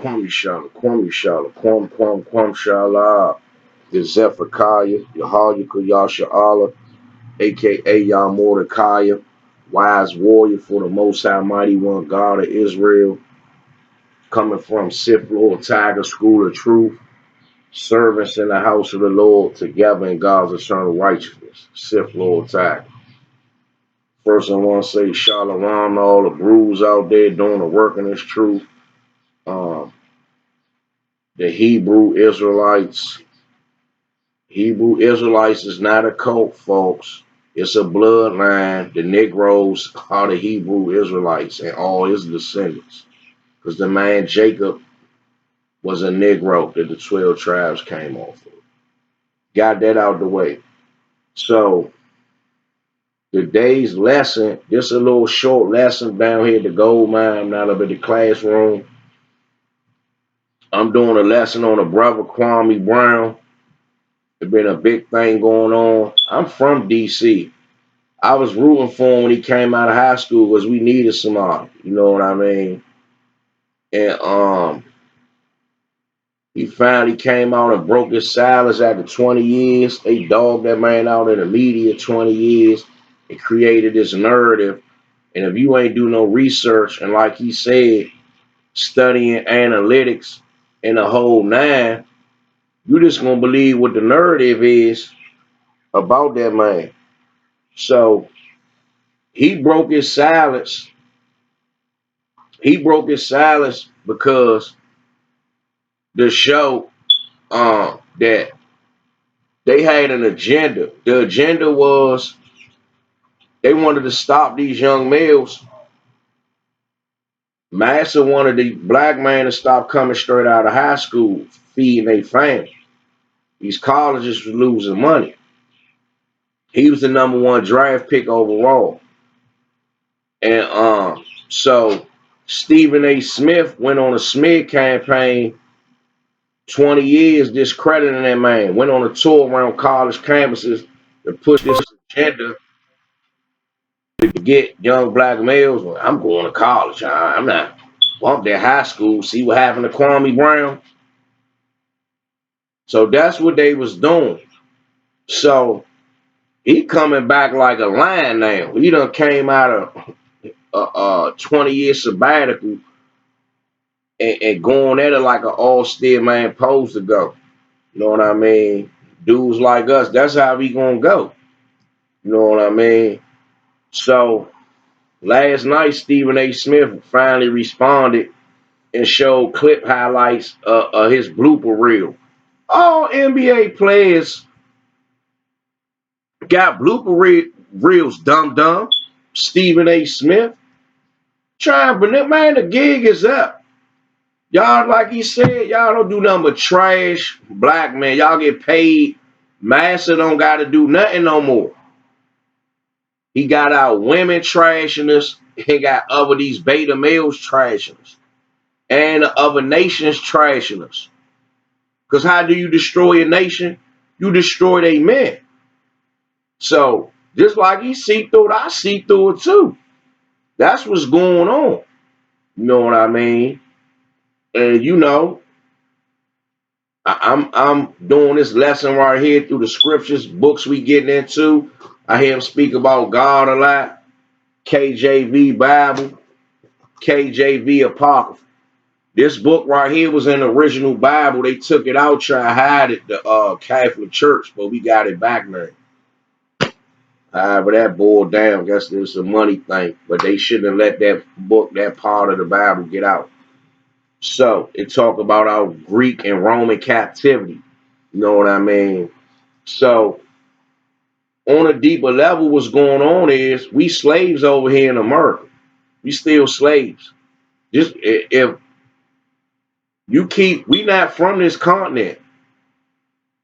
Kwam Shala, the Zephaniah, Yahayuka Yasha'ala, aka Yah Mordecai, wise warrior for the Most High Mighty One, God of Israel, coming from Sith Lord Tiger School of Truth, servants in the house of the Lord, together in God's eternal righteousness. Sith Lord Tiger. First, I want to say shalom to all the brews out there doing the work in this truth. The Hebrew Israelites. Hebrew Israelites is not a cult, folks. It's a bloodline. The Negroes are the Hebrew Israelites and all his descendants. Because the man Jacob was a Negro that the 12 tribes came off of. Got that out the way. So, today's lesson, just a little short lesson down here at the gold mine. I'm not up at the classroom. I'm doing a lesson on a brother, Kwame Brown. There's been a big thing going on. I'm from D.C. I was rooting for him when he came out of high school because we needed somebody. You know what I mean? And he finally came out and broke his silence after 20 years. They dogged that man out in the media 20 years and created this narrative. And if you ain't do no research and like he said, studying analytics and the whole nine, you just gonna believe what the narrative is about that man. So he broke his silence. He broke his silence because the show that they had an agenda. The agenda was they wanted to stop these young males. Massa wanted the black man to stop coming straight out of high school, feeding their family. These colleges were losing money. He was the #1 draft pick overall. And so Stephen A. Smith went on a smear campaign 20 years discrediting that man, went on a tour around college campuses to push this agenda to get young black males. Well, I'm going to college. I'm not. Bump that high school, see what happened to Kwame Brown. So that's what they was doing. So he coming back like a lion now. He done came out of a 20-year sabbatical and going at it like an austere man supposed to go. You know what I mean? Dudes like us, that's how we gonna go. You know what I mean? So last night, Stephen A. Smith finally responded and showed clip highlights of his blooper reel. All NBA players got blooper reels, dumb. Stephen A. Smith. Trying, but man, the gig is up. Y'all, like he said, y'all don't do nothing but trash black men. Y'all get paid. Massa don't got to do nothing no more. He got out women trashing us. He got other these beta males trashing us. And the other nations trashing us. Because how do you destroy a nation? You destroy their men. So, just like he see through it, I see through it too. That's what's going on. You know what I mean? And you know, I'm doing this lesson right here through the scriptures, books we getting into. I hear him speak about God a lot. KJV Bible, KJV Apocrypha. This book right here was in the original Bible. They took it out, trying to hide it, the Catholic Church, but we got it back now. However, that boiled down. I guess there's a money thing, but they shouldn't have let that book, that part of the Bible, get out. So it talk about our Greek and Roman captivity. You know what I mean? So on a deeper level, what's going on is we slaves over here in America. We still slaves. Just if you keep, we not from this continent.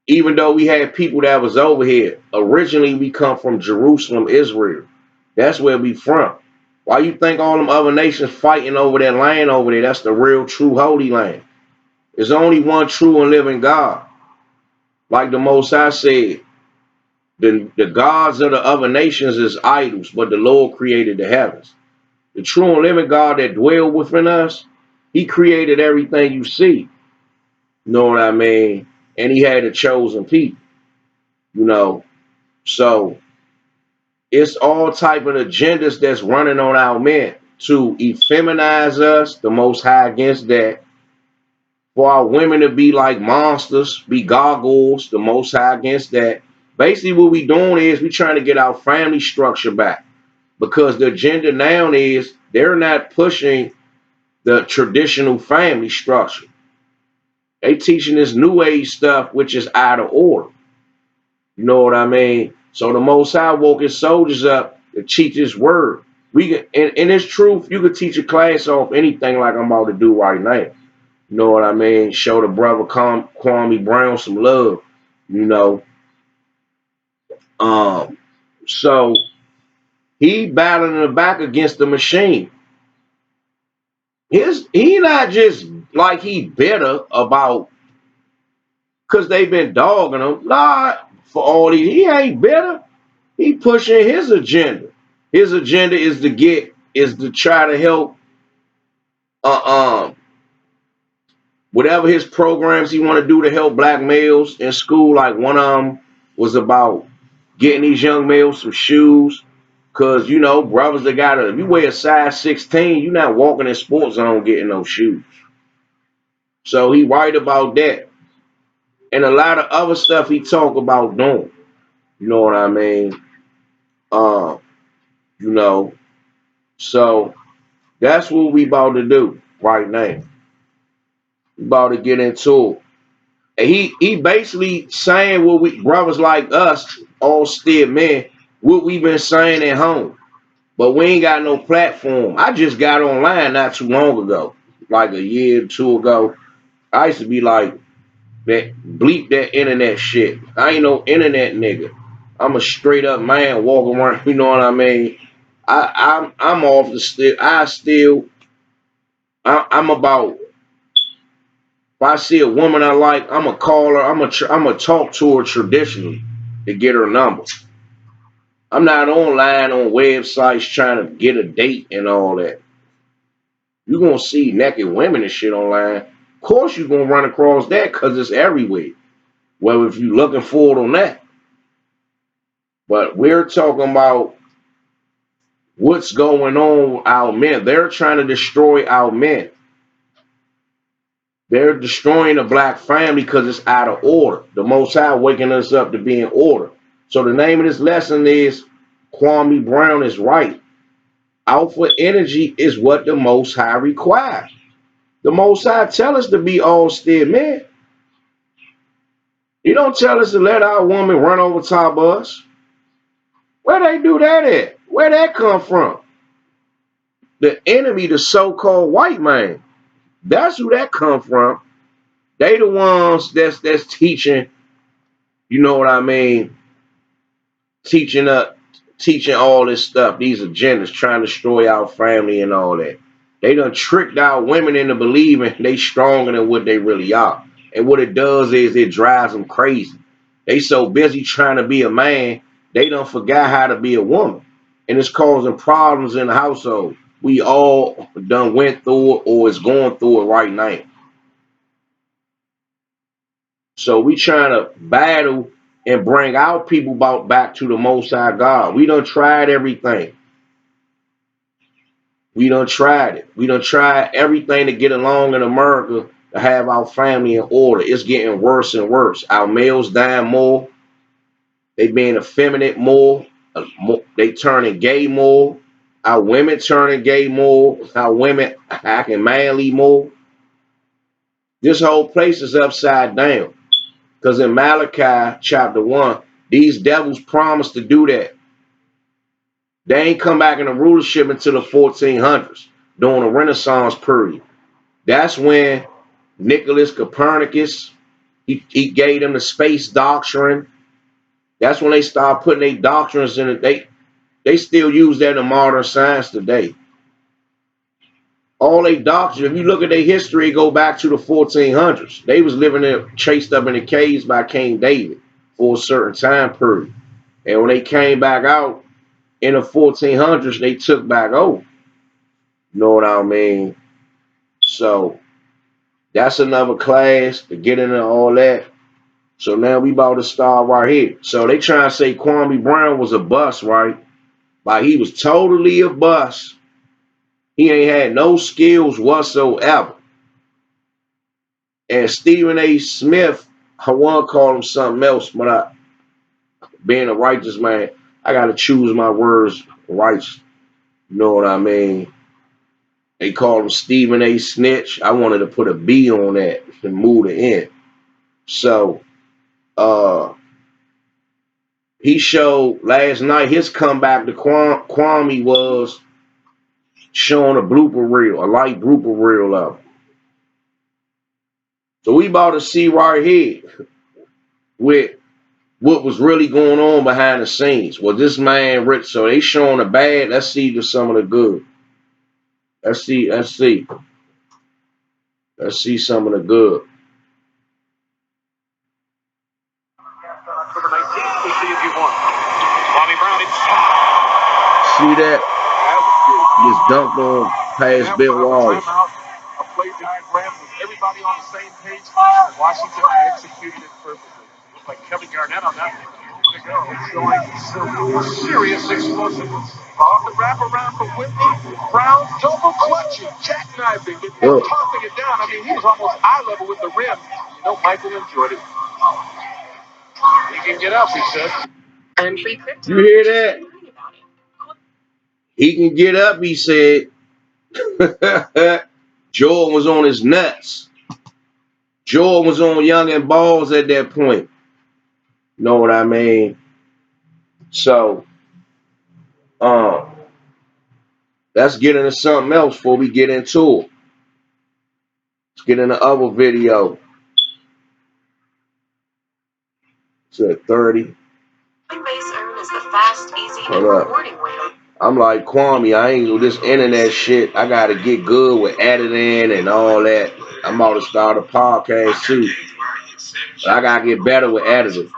Even though we had people that was over here. Originally, we come from Jerusalem, Israel. That's where we from. Why you think all them other nations fighting over that land over there? That's the real, true, holy land. There's only one true and living God. Like the Most High said, the gods of the other nations is idols, but the Lord created the heavens. The true and living God that dwell within us He created everything you see. You know what I mean? And he had a chosen people, you know. So it's all type of agendas that's running on our men to effeminize us, the Most High against that. For our women to be like monsters, be gargoyles, the Most High against that. Basically what we doing is we trying to get our family structure back. Because the agenda now is they're not pushing the traditional family structure. They teaching this new age stuff, which is out of order. You know what I mean? So the Most High woke his soldiers up to teach his word. We can, in its truth, you could teach a class off anything like I'm about to do right now. You know what I mean? Show the brother Kwame Brown some love. You know, so he battling in the back against the machine. He not just like he bitter about because they've been dogging him. Nah, for all he ain't bitter. He pushing his agenda. His agenda is to try to help whatever his programs he want to do to help black males in school. Like one of them was about getting these young males some shoes. Cause you know, brothers that if you wear a size 16, you're not walking in Sports Zone getting no shoes. So he right about that. And a lot of other stuff he talk about doing. You know what I mean? Um, you know, so that's what we about to do right now. We about to get into it. And he basically saying what we brothers like us, all still men, what we been saying at home. But we ain't got no platform. I just got online not too long ago, like a year or two ago. I used to be like, that bleep that internet shit. I ain't no internet nigga. I'm a straight up man walking around. You know what I mean? I'm off the I'm about. If I see a woman I like, I'm gonna call her. I'm gonna talk to her traditionally to get her number. I'm not online on websites trying to get a date and all that. You're gonna see naked women and shit online. Of course you're gonna run across that because it's everywhere. Well, if you're looking for it on that. But we're talking about what's going on with our men. They're trying to destroy our men. They're destroying the black family because it's out of order. The Most High waking us up to be in order. So the name of this lesson is Kwame Brown is right. Alpha energy is what the Most High requires. The Most High tell us to be all still men. He don't tell us to let our woman run over top of us. Where they do that at? Where that come from? The enemy, the so-called white man. That's who that come from. They the ones that's teaching, you know what I mean, teaching all this stuff, these agendas, trying to destroy our family and all that. They done tricked our women into believing they stronger than what they really are. And what it does is it drives them crazy. They so busy trying to be a man, they done forgot how to be a woman. And it's causing problems in the household. We all done went through it or is going through it right now. So we trying to battle and bring our people back to the Most High God. We done tried everything. We done tried it. We done tried everything to get along in America to have our family in order. It's getting worse and worse. Our males dying more. They being effeminate more. They turning gay more. Our women turning gay more. Our women acting manly more. This whole place is upside down. Because in Malachi chapter 1, these devils promised to do that. They ain't come back in the rulership until the 1400s, during the Renaissance period. That's when Nicholas Copernicus, he gave them the space doctrine. That's when they started putting their doctrines in it. They still use that in modern science today. All they doctrines, if you look at their history, go back to the 1400s. They was living there, chased up in the caves by King David for a certain time period. And when they came back out in the 1400s, they took back over. You know what I mean? So that's another class to get into all that. So now we about to start right here. So they trying to say Kwame Brown was a bust, right? Like he was totally a bust. He ain't had no skills whatsoever. And Stephen A. Smith, I want to call him something else, but being a righteous man, I got to choose my words righteous. You know what I mean? They call him Stephen A. Snitch. I wanted to put a B on that and move the N. So, he showed last night his comeback to Kwame was showing a blooper reel, a light blooper reel of him. So we about to see right here with what was really going on behind the scenes. Was this man rich? So they showing the bad. Let's see some of the good. Let's see some of the good. See that? Just dunked on past Ben Wallace. A play diagram with everybody on the same page. Washington executed it perfectly. Looked like Kevin Garnett on that showing some serious explosiveness. Off the wraparound for Whitney. Brown double clutching, jackknifing it, and tossing it down. I mean, he was almost eye level with the rim. You know, Michael enjoyed it. He can get up, he said. You hear that? He can get up, he said. Jordan was on his nuts. Jordan was on young and balls at that point. You know what I mean? So, let's get into something else before we get into it. Let's get into other video. It's at 30. Hold up. I'm like Kwame, I ain't with this internet shit. I gotta get good with editing and all that. I'm about to start a podcast too. But I gotta get better with editing.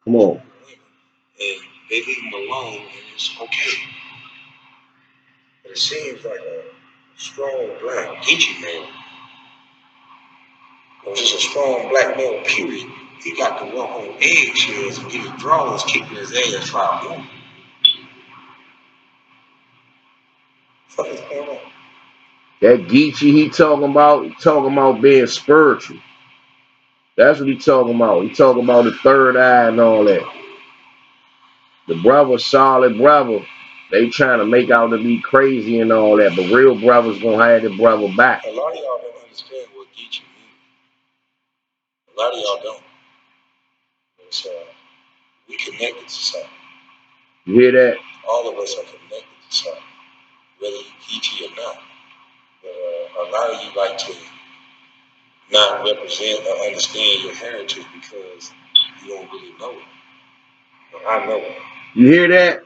Come on. And they leave him alone, and it's okay. But it seems like a strong black Geechee man, or just a strong black male, period. He got to walk on eggshells and get his drawers kicking his ass for a woman. What is going on? That Geechee he talking about being spiritual. That's what he talking about. He talking about the third eye and all that. The brother, solid brother, they trying to make out to be crazy and all that, but real brothers gonna have the brother back. A lot of y'all don't understand what Geechee means. A lot of y'all don't. So we connected to something. You hear that? All of us are connected to something, whether you Geechee or not. But a lot of you like to not represent or understand your heritage because you don't really know it. But I know it. You hear that?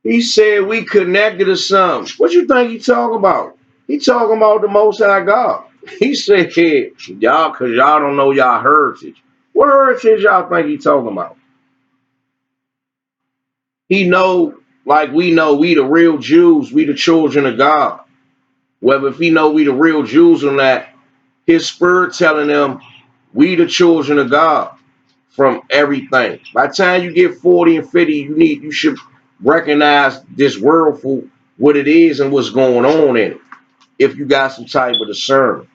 He said we connected to something. What you think he talking about? He talking about the Most High God. He said, hey, y'all, cause y'all don't know y'all heritage. What heritage y'all think he talking about? He know, like we know, we the real Jews, we the children of God. Whether if he know we the real Jews or not, his spirit telling them we the children of God from everything. By the time you get 40 and 50, you should recognize this world for what it is and what's going on in it. If you got some type of discernment.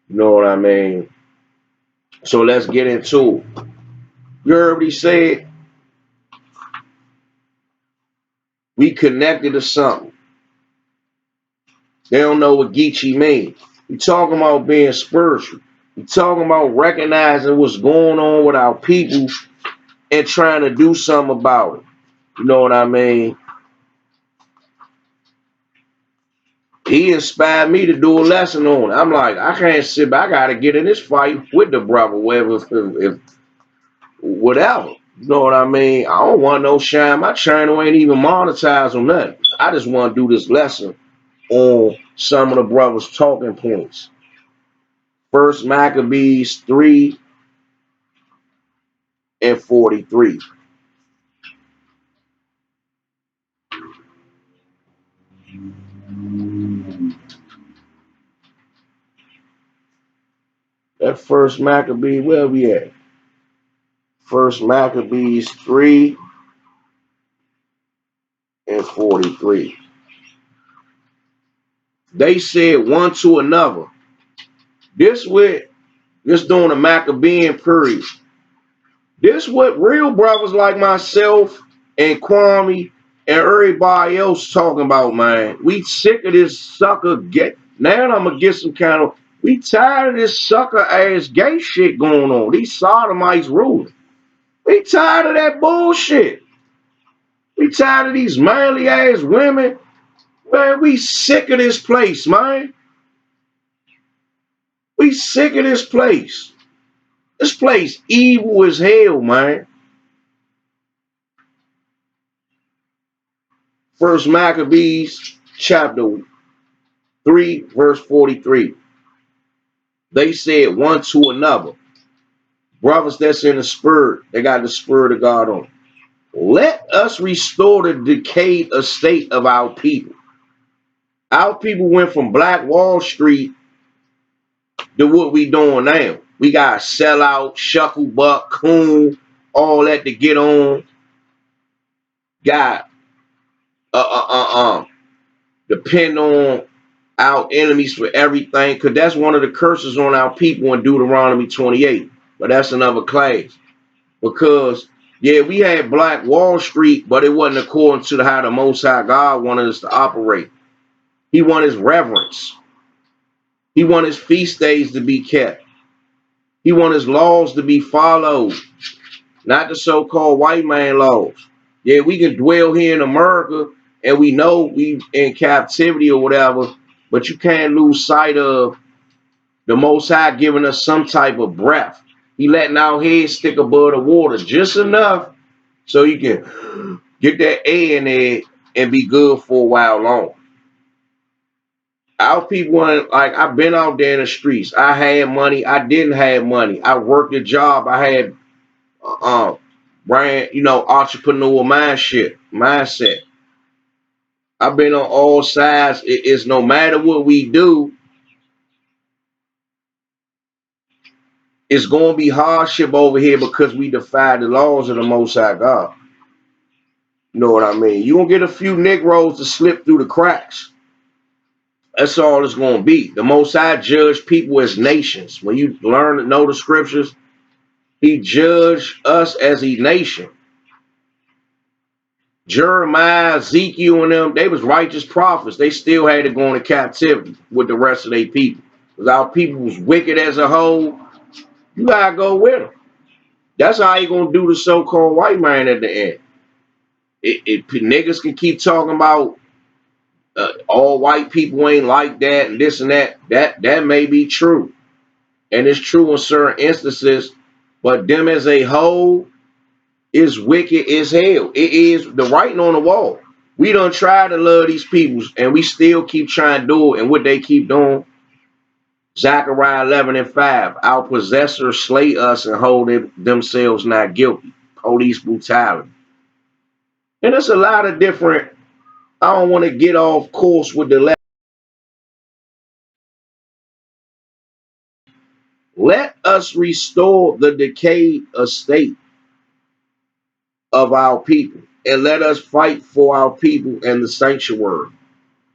You know what I mean? So let's get into it. You heard what he said? We connected to something. They don't know what Geechee means. We talking about being spiritual. We talking about recognizing what's going on with our people and trying to do something about it. You know what I mean? He inspired me to do a lesson on it. I'm like, I can't sit back. I got to get in this fight with the brother, if whatever. You know what I mean? I don't want no shine. My channel ain't even monetized or nothing. I just want to do this lesson on some of the brothers' talking points. First Maccabees 3 and 43. That first Maccabee, where we at? First Maccabees 3 and 43. They said one to another. This during the Maccabean period. This what real brothers like myself and Kwame and everybody else talking about, man. We sick of this sucker gay. Now I'm gonna get some kind of. We tired of this sucker ass gay shit going on. These sodomites ruling. We tired of that bullshit. We tired of these manly ass women. Man, we sick of this place, man. We sick of this place. This place evil as hell, man. First Maccabees chapter 3, verse 43. They said one to another. Brothers that's in the spirit, they got the spirit of God on. Let us restore the decayed estate of our people. Our people went from Black Wall Street to what we doing now. We got sellout, shucklebuck, coon, all that to get on. Got depend on our enemies for everything, because that's one of the curses on our people in Deuteronomy 28. But that's another class. Because, yeah, we had Black Wall Street, but it wasn't according to how the Most High God wanted us to operate. He wanted his reverence. He wanted his feast days to be kept. He wanted his laws to be followed, not the so-called white man laws. Yeah, we can dwell here in America, and we know we in captivity or whatever, but you can't lose sight of the Most High giving us some type of breath. He letting our heads stick above the water just enough so you can get that air in there and be good for a while long. Our people, like, I've been out there in the streets. I had money. I didn't have money. I worked a job. I had brand, entrepreneur mindset. I've been on all sides. It's no matter what we do, it's going to be hardship over here because we defy the laws of the Most High God. You know what I mean? You're going to get a few Negroes to slip through the cracks. That's all it's going to be. The Most High judge people as nations. When you learn to know the scriptures, he judged us as a nation. Jeremiah, Ezekiel, and them, they was righteous prophets. They still had to go into captivity with the rest of their people. Because our people was wicked as a whole. You got to go with them. That's how you going to do the so-called white man at the end. Niggas can keep talking about all white people ain't like that and this and that. That may be true. And it's true in certain instances. But them as a whole is wicked as hell. It is the writing on the wall. We done try to love these people, and we still keep trying to do it. And what they keep doing, Zechariah 11:5, our possessors slay us and hold themselves not guilty. Police brutality. And there's a lot of different, I don't want to get off course with the left. Let us restore the decayed estate of our people, and let us fight for our people and the sanctuary.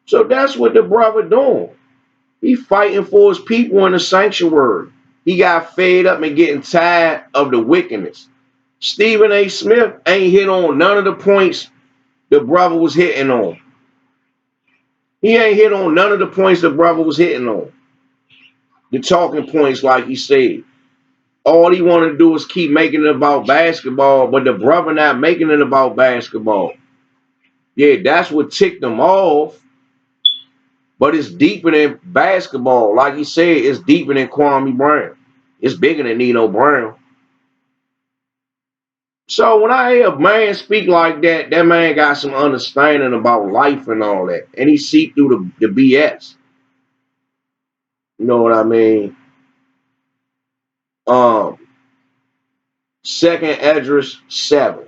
So that's what the brother doing. He fighting for his people in the sanctuary. He got fed up and getting tired of the wickedness. Stephen A. Smith ain't hit on none of the points the brother was hitting on. He ain't hit on none of the points the brother was hitting on. The talking points, like he said. All he wanted to do is keep making it about basketball, but the brother not making it about basketball. Yeah, that's what ticked him off. But it's deeper than basketball. Like he said, it's deeper than Kwame Brown. It's bigger than Nino Brown. So when I hear a man speak like that, that man got some understanding about life and all that. And he see through the BS. You know what I mean? Second Esdras 7.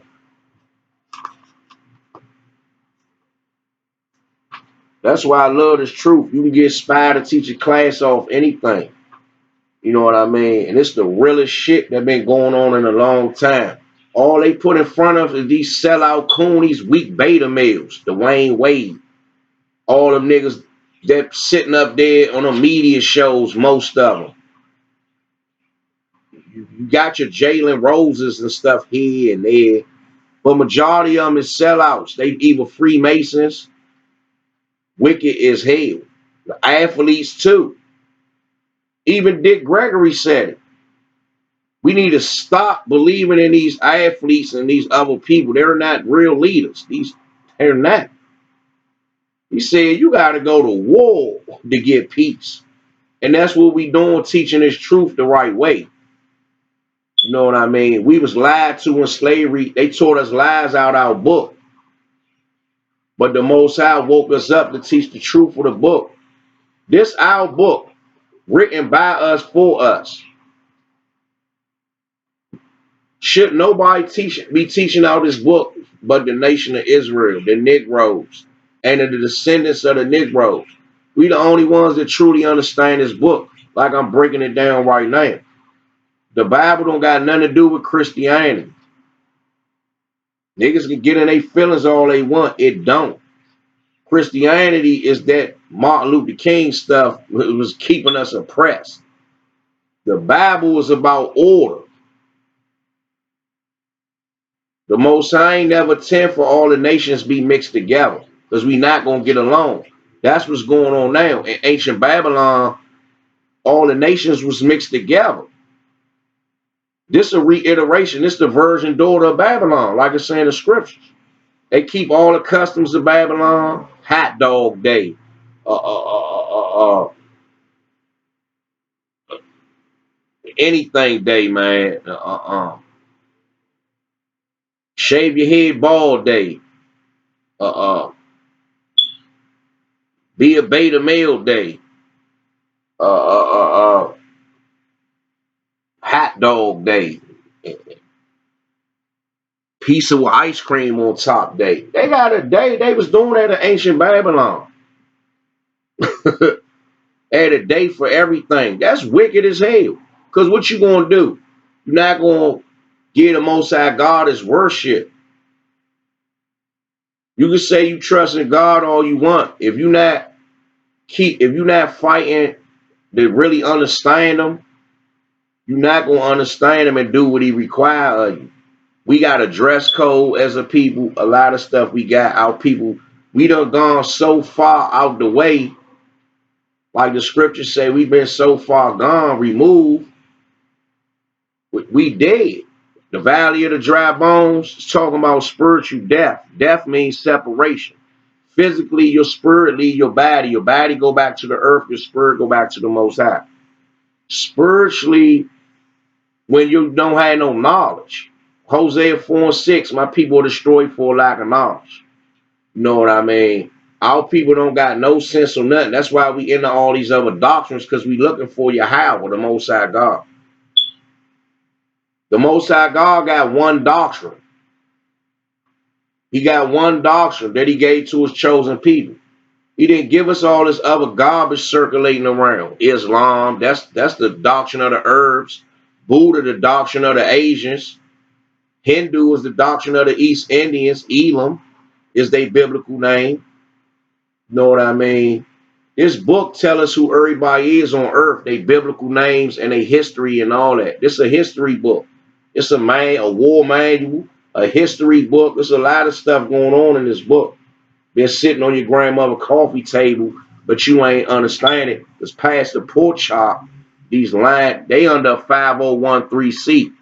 That's why I love this truth. You can get spied to teach a class off anything. You know what I mean? And it's the realest shit that been going on in a long time. All they put in front of is these sellout coon, these weak beta males, Dwayne Wade, all them niggas that sitting up there on the media shows, most of them. You got your Jalen Roses and stuff here and there, but majority of them is sellouts. They either Freemasons, wicked as hell. The athletes too. Even Dick Gregory said it. We need to stop believing in these athletes and these other people. They're not real leaders. They're not. He said you got to go to war to get peace. And that's what we doing, teaching this truth the right way. You know what I mean? We was lied to in slavery. They taught us lies out our book. But the Most High woke us up to teach the truth of the book. This our book, written by us for us. Should nobody be teaching out this book but the nation of Israel, the Negroes, and the descendants of the Negroes? We the only ones that truly understand this book, like I'm breaking it down right now. The Bible don't got nothing to do with Christianity. Niggas can get in their feelings all they want. It don't. Christianity is that Martin Luther King stuff. It was keeping us oppressed. The Bible is about order. The Most High ain't never intend for all the nations be mixed together, because we not going to get along. That's what's going on now. In ancient Babylon, all the nations was mixed together. This is a reiteration. This is the virgin daughter of Babylon, like it's saying in the scriptures. They keep all the customs of Babylon. Hot dog day. Anything day, man. Shave your head bald day. Be a beta male day. Hot dog day. Piece of ice cream on top day. They got a day. They was doing that in ancient Babylon. Had a day for everything. That's wicked as hell. Because what you gonna do? You're not gonna give the Most High God his worship. You can say you trust in God all you want. If you're not fighting to really understand him, you're not gonna understand him and do what he requires of you. We got a dress code as a people. A lot of stuff we got. Our people, we done gone so far out the way. Like the scriptures say, we've been so far gone, removed. We dead. The valley of the dry bones is talking about spiritual death. Death means separation. Physically, your spirit leave your body. Your body go back to the earth. Your spirit go back to the Most High. Spiritually, when you don't have no knowledge. Hosea 4:6, my people are destroyed for lack of knowledge. You know what I mean? Our people don't got no sense or nothing. That's why we into all these other doctrines, because we looking for Yahweh, the Most High God. The Most High God got one doctrine. He got one doctrine that he gave to his chosen people. He didn't give us all this other garbage circulating around. Islam, that's the doctrine of the Arabs. Buddha, the doctrine of the Asians. Hindu is the doctrine of the East Indians. Elam is their biblical name. You know what I mean? This book tells us who everybody is on earth, their biblical names and their history and all that. This is a history book. It's a war manual, a history book. There's a lot of stuff going on in this book. Been sitting on your grandmother's coffee table, but you ain't understand it. It's past the pork chop. These lines, they under 5013C.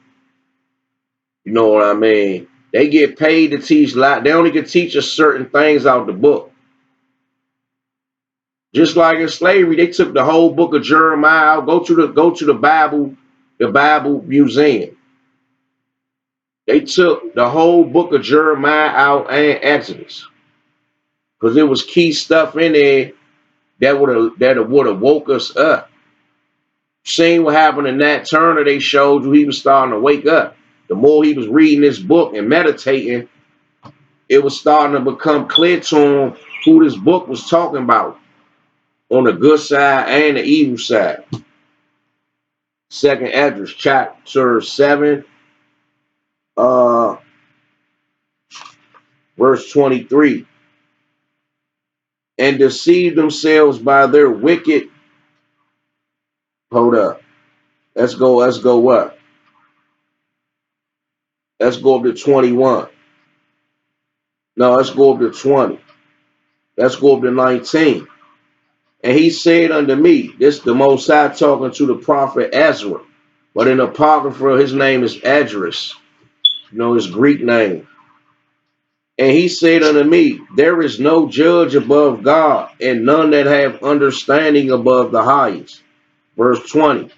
You know what I mean? They get paid to teach. They only can teach us certain things out the book. Just like in slavery, they took the whole book of Jeremiah out. Go to the Bible museum. They took the whole book of Jeremiah out and Exodus, because there was key stuff in there that would have woke us up. Seen what happened in Nat Turner? They showed you he was starting to wake up. The more he was reading this book and meditating, it was starting to become clear to him who this book was talking about on the good side and the evil side. Second Esdras chapter 7, verse 23. And deceive themselves by their wicked. Hold up. Let's go what? Let's go up to 21. No, let's go up to 20. Let's go up to 19. And he said unto me, this is the Most High talking to the prophet Ezra. But in Apocrypha, his name is Esdras. You know, his Greek name. And he said unto me, there is no judge above God, and none that have understanding above the highest. Verse 20.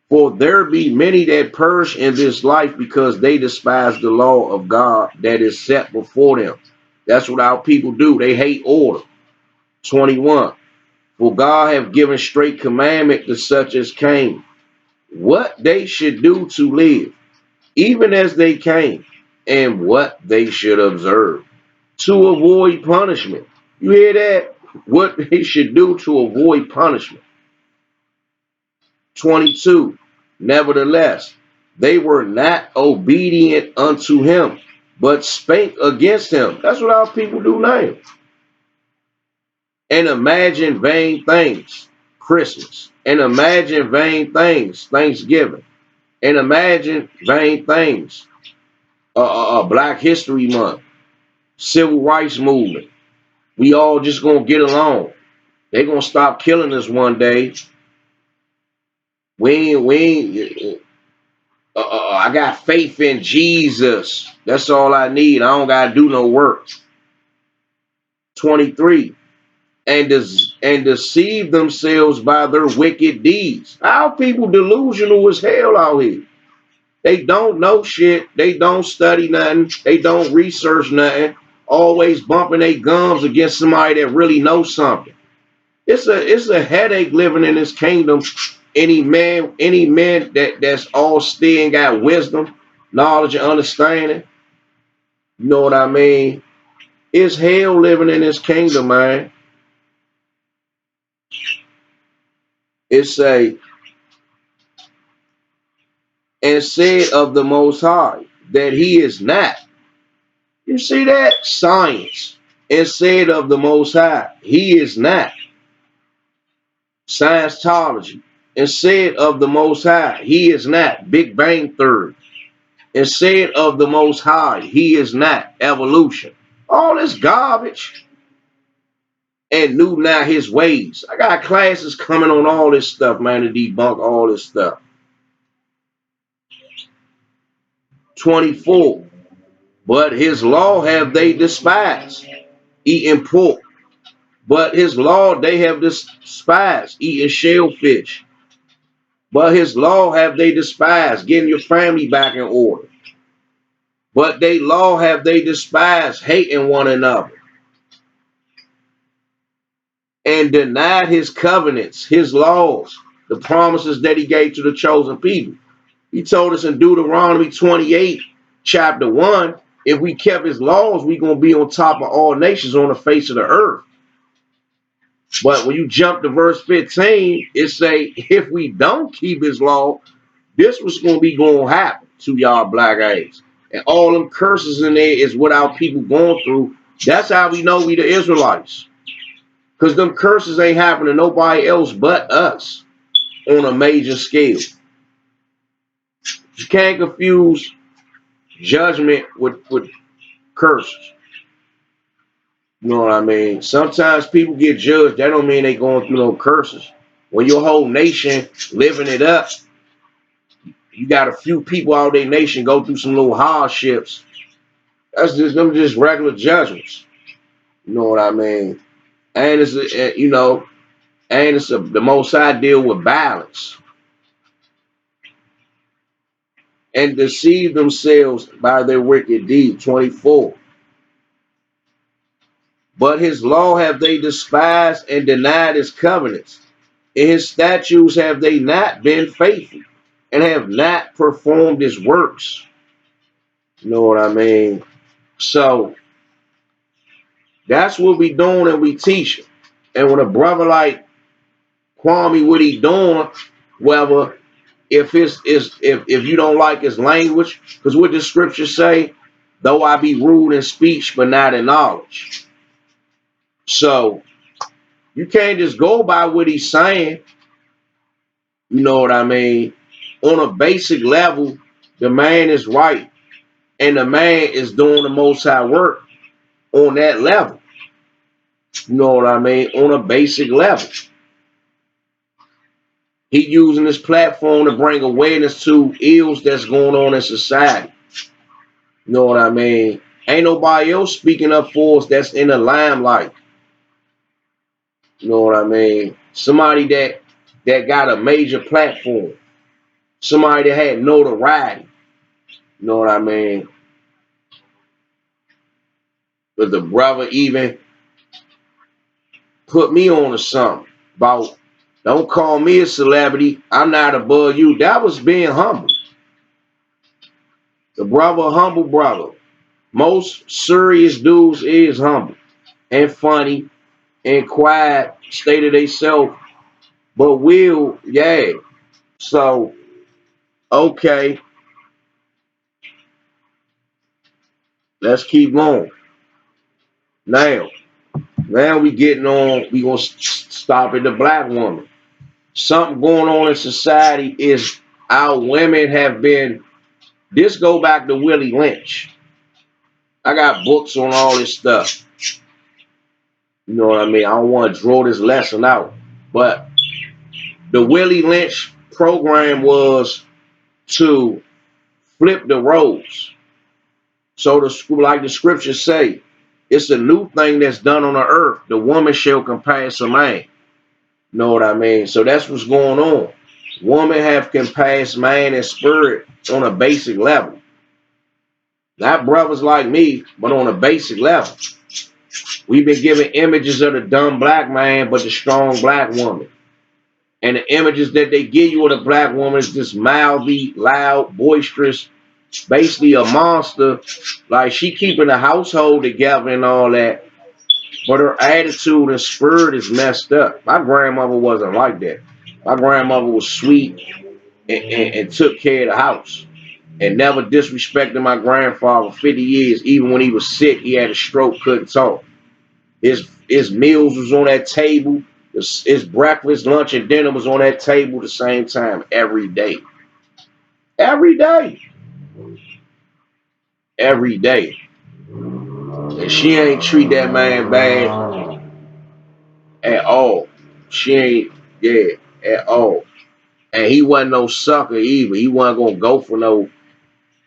For there be many that perish in this life because they despise the law of God that is set before them. That's what our people do. They hate order. 21. For God have given straight commandment to such as came, what they should do to live, even as they came, and what they should observe, to avoid punishment. You hear that? What they should do to avoid punishment. 22. Nevertheless, they were not obedient unto him, but spake against him. That's what our people do now. And imagine vain things, Christmas. And imagine vain things, Thanksgiving. And imagine vain things, Black History Month, Civil Rights Movement. We all just gonna get along. They gonna stop killing us one day. I got faith in Jesus. That's all I need. I don't gotta do no work. 23. And deceive themselves by their wicked deeds. Our people delusional as hell out here. They don't know shit. They don't study nothing. They don't research nothing. Always bumping their gums against somebody that really knows something. It's a headache living in this kingdom. Any man that's all still got wisdom, knowledge, and understanding. You know what I mean? It's hell living in this kingdom, man. It's a and said of the Most High that he is not. You see that? Science. And said of the Most High, he is not. Scientology. And said of the Most High, he is not. Big Bang Theory. And said of the Most High, he is not. Evolution. All this garbage. And knew not his ways. I got classes coming on all this stuff, man, to debunk all this stuff. 24. But his law have they despised, eating pork. But his law they have despised, eating shellfish. But his law have they despised, getting your family back in order. But they law have they despised, hating one another. And denied his covenants, his laws, the promises that he gave to the chosen people. He told us in Deuteronomy 28, chapter 1, if we kept his laws, we're going to be on top of all nations on the face of the earth. But when you jump to verse 15, it say, if we don't keep his law, this was going to happen to y'all black ass. And all them curses in there is what our people going through. That's how we know we the Israelites. Because them curses ain't happening to nobody else but us on a major scale. You can't confuse judgment with curses. You know what I mean? Sometimes people get judged. That don't mean they going through no curses. When your whole nation living it up, you got a few people out of their nation go through some little hardships. That's just them just regular judgments. You know what I mean? And it's the Most High deal with balance. And deceive themselves by their wicked deed. 24. But his law have they despised and denied his covenants. In his statutes have they not been faithful and have not performed his works. You know what I mean? So That's what we doing and we teaching. And when a brother like Kwame, what he doing, whether if you don't like his language, because what the scriptures say, though I be rude in speech, but not in knowledge. So you can't just go by what he's saying. You know what I mean? On a basic level, the man is right. And the man is doing the most high work on that level. You know what I mean? On a basic level. He using this platform to bring awareness to ills that's going on in society. You know what I mean? Ain't nobody else speaking up for us that's in the limelight. You know what I mean? Somebody that got a major platform. Somebody that had notoriety. You know what I mean? But the brother even put me on to something about don't call me a celebrity. I'm not above you. That was being humble. The brother, humble brother. Most serious dudes is humble and funny and quiet, stay to themselves, but will, yeah. So, okay, let's keep going. Now we getting on, we gonna stop at the black woman. Something going on in society is our women have been, this go back to Willie Lynch. I got books on all this stuff. You know what I mean? I don't want to draw this lesson out. But the Willie Lynch program was to flip the roles. So like the scriptures say, it's a new thing that's done on the earth. The woman shall compass a man. You know what I mean? So that's what's going on. Woman have compassed man and spirit on a basic level. Not brothers like me, but on a basic level. We've been given images of the dumb black man, but the strong black woman. And the images that they give you of the black woman is just mouthy, loud, boisterous, basically a monster. Like she keeping the household together and all that, but her attitude and spirit is messed up. My grandmother wasn't like that. My grandmother was sweet and took care of the house and never disrespected my grandfather 50 years. Even when he was sick, he had a stroke, couldn't talk. His meals was on that table. His breakfast, lunch, and dinner was on that table the same time every day. Every day. Every day. And she ain't treat that man bad at all. She ain't, yeah, at all. And he wasn't no sucker either. He wasn't gonna go for no,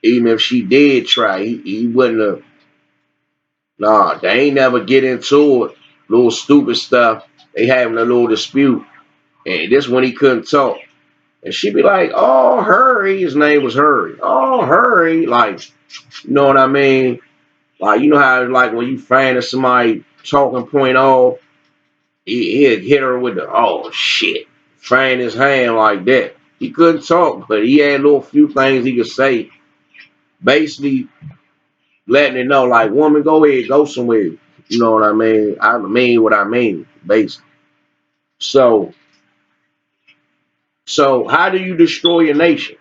even if she did try, he wouldn't have, nah, they ain't never get into it. Little stupid stuff. They having a little dispute. And this one he couldn't talk. And she'd be like, oh, hurry. His name was Hurry. Oh, hurry. Like, you know what I mean? Like, you know how, like, when you find somebody talking point off, he'd hit her with the, oh, shit. Find his hand like that. He couldn't talk, but he had a little few things he could say. Basically, letting it know, like, woman, go ahead, go somewhere. You know what I mean? I mean what I mean, basically. So how do you destroy a nation?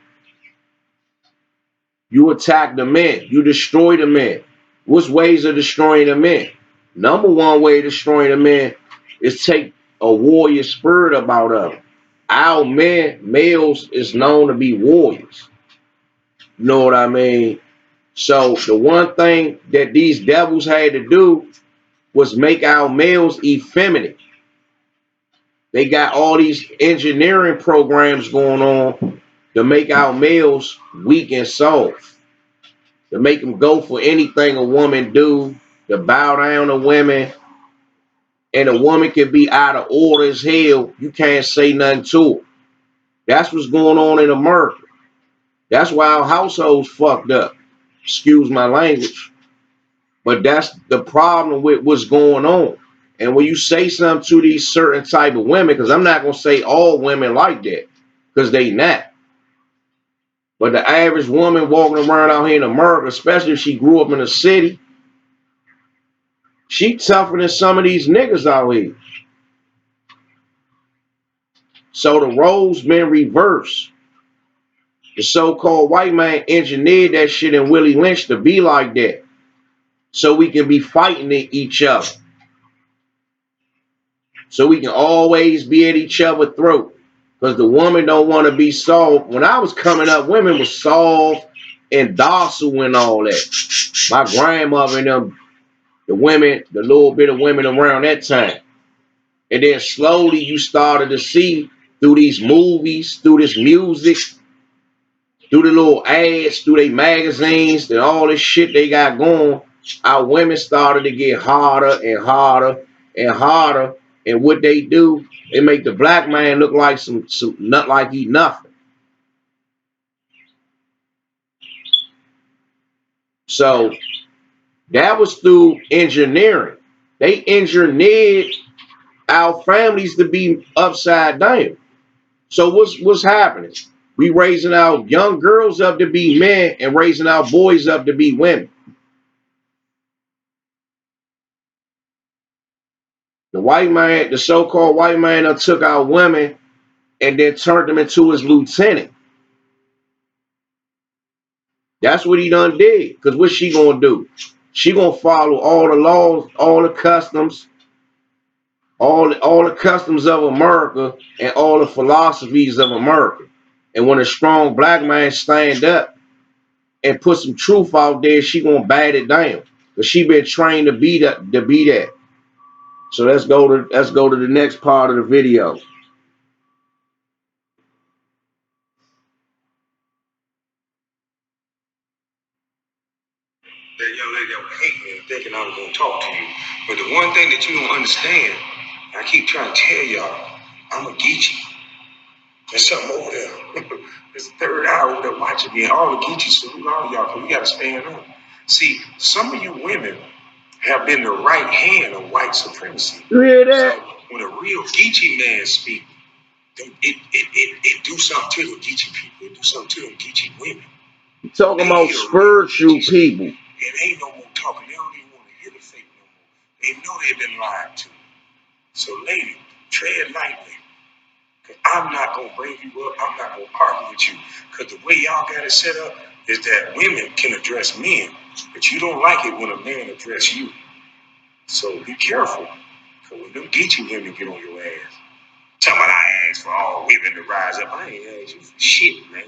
You attack the men. You destroy the men. What's ways of destroying the men? Number one way of destroying the men is take a warrior spirit about them. Our men, males, is known to be warriors. You know what I mean? So the one thing that these devils had to do was make our males effeminate. They got all these engineering programs going on to make our males weak and soft, to make them go for anything a woman do, to bow down to women, and a woman can be out of order as hell. You can't say nothing to her. That's what's going on in America. That's why our households fucked up. Excuse my language. But that's the problem with what's going on. And when you say something to these certain type of women, because I'm not going to say all women like that, because they not. But the average woman walking around out here in America, especially if she grew up in a city, She tougher than some of these niggas out here. So the roles been reversed. The so-called white man engineered that shit in Willie Lynch to be like that. So we can be fighting each other. So we can always be at each other's throat. Because the woman don't want to be soft. When I was coming up, women was soft and docile and all that. My grandmother and them, the women, the little bit of women around that time. And then slowly you started to see through these movies, through this music, through the little ads, through their magazines, and all this shit they got going, our women started to get harder and harder and harder. And what they do, they make the black man look like some not like he nothing. So that was through engineering. They engineered our families to be upside down. So what's happening? We raising our young girls up to be men and raising our boys up to be women. The white man, the so-called white man, took our women and then turned them into his lieutenant. That's what he done did. Because what's she gonna do? She gonna follow all the laws, all the customs, all the customs of America and all the philosophies of America. And when a strong black man stand up and put some truth out there, she gonna bat it down. Because she been trained to be that. So let's go to the next part of the video. That young lady that was hating me and thinking I was going to talk to you. But the one thing that you don't understand, I keep trying to tell y'all, I'm a Geechee. There's something over there. There's a third eye over there watching me. And all the Geechees salute all y'all because we got to stand up. See, some of you women have been the right hand of white supremacy. You hear that? So when a real Geechee man speaks, it do something to the Geechee people. It do something to them Geechee women. You talking about spiritual people. It ain't no more talking. They don't even want to hear the fake no more. They know they've been lied to. So, lady, tread lightly. Because I'm not going to bring you up. I'm not going to argue with you. Because the way y'all got it set up is that women can address men. But you don't like it when a man address you. So be careful. Because when them Geechee women get on your ass, talking about I asked for all women to rise up. I ain't asked you for shit, man.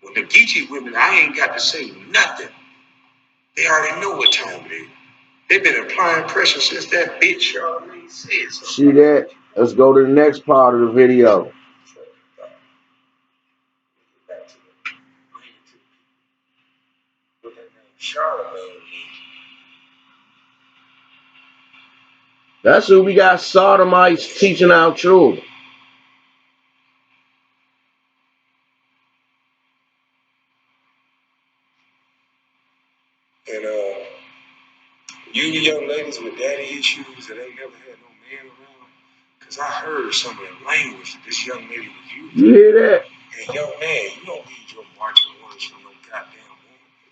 When the Geechee women, I ain't got to say nothing. They already know what time it is. They've been applying pressure since that bitch already said something. See that? Let's go to the next part of the video. That's who we got sodomites teaching our children. And you young ladies with daddy issues that ain't never had no man around, because I heard some of the language that this young lady was using. You hear that? And young man, you don't need your marching orders from no goddamn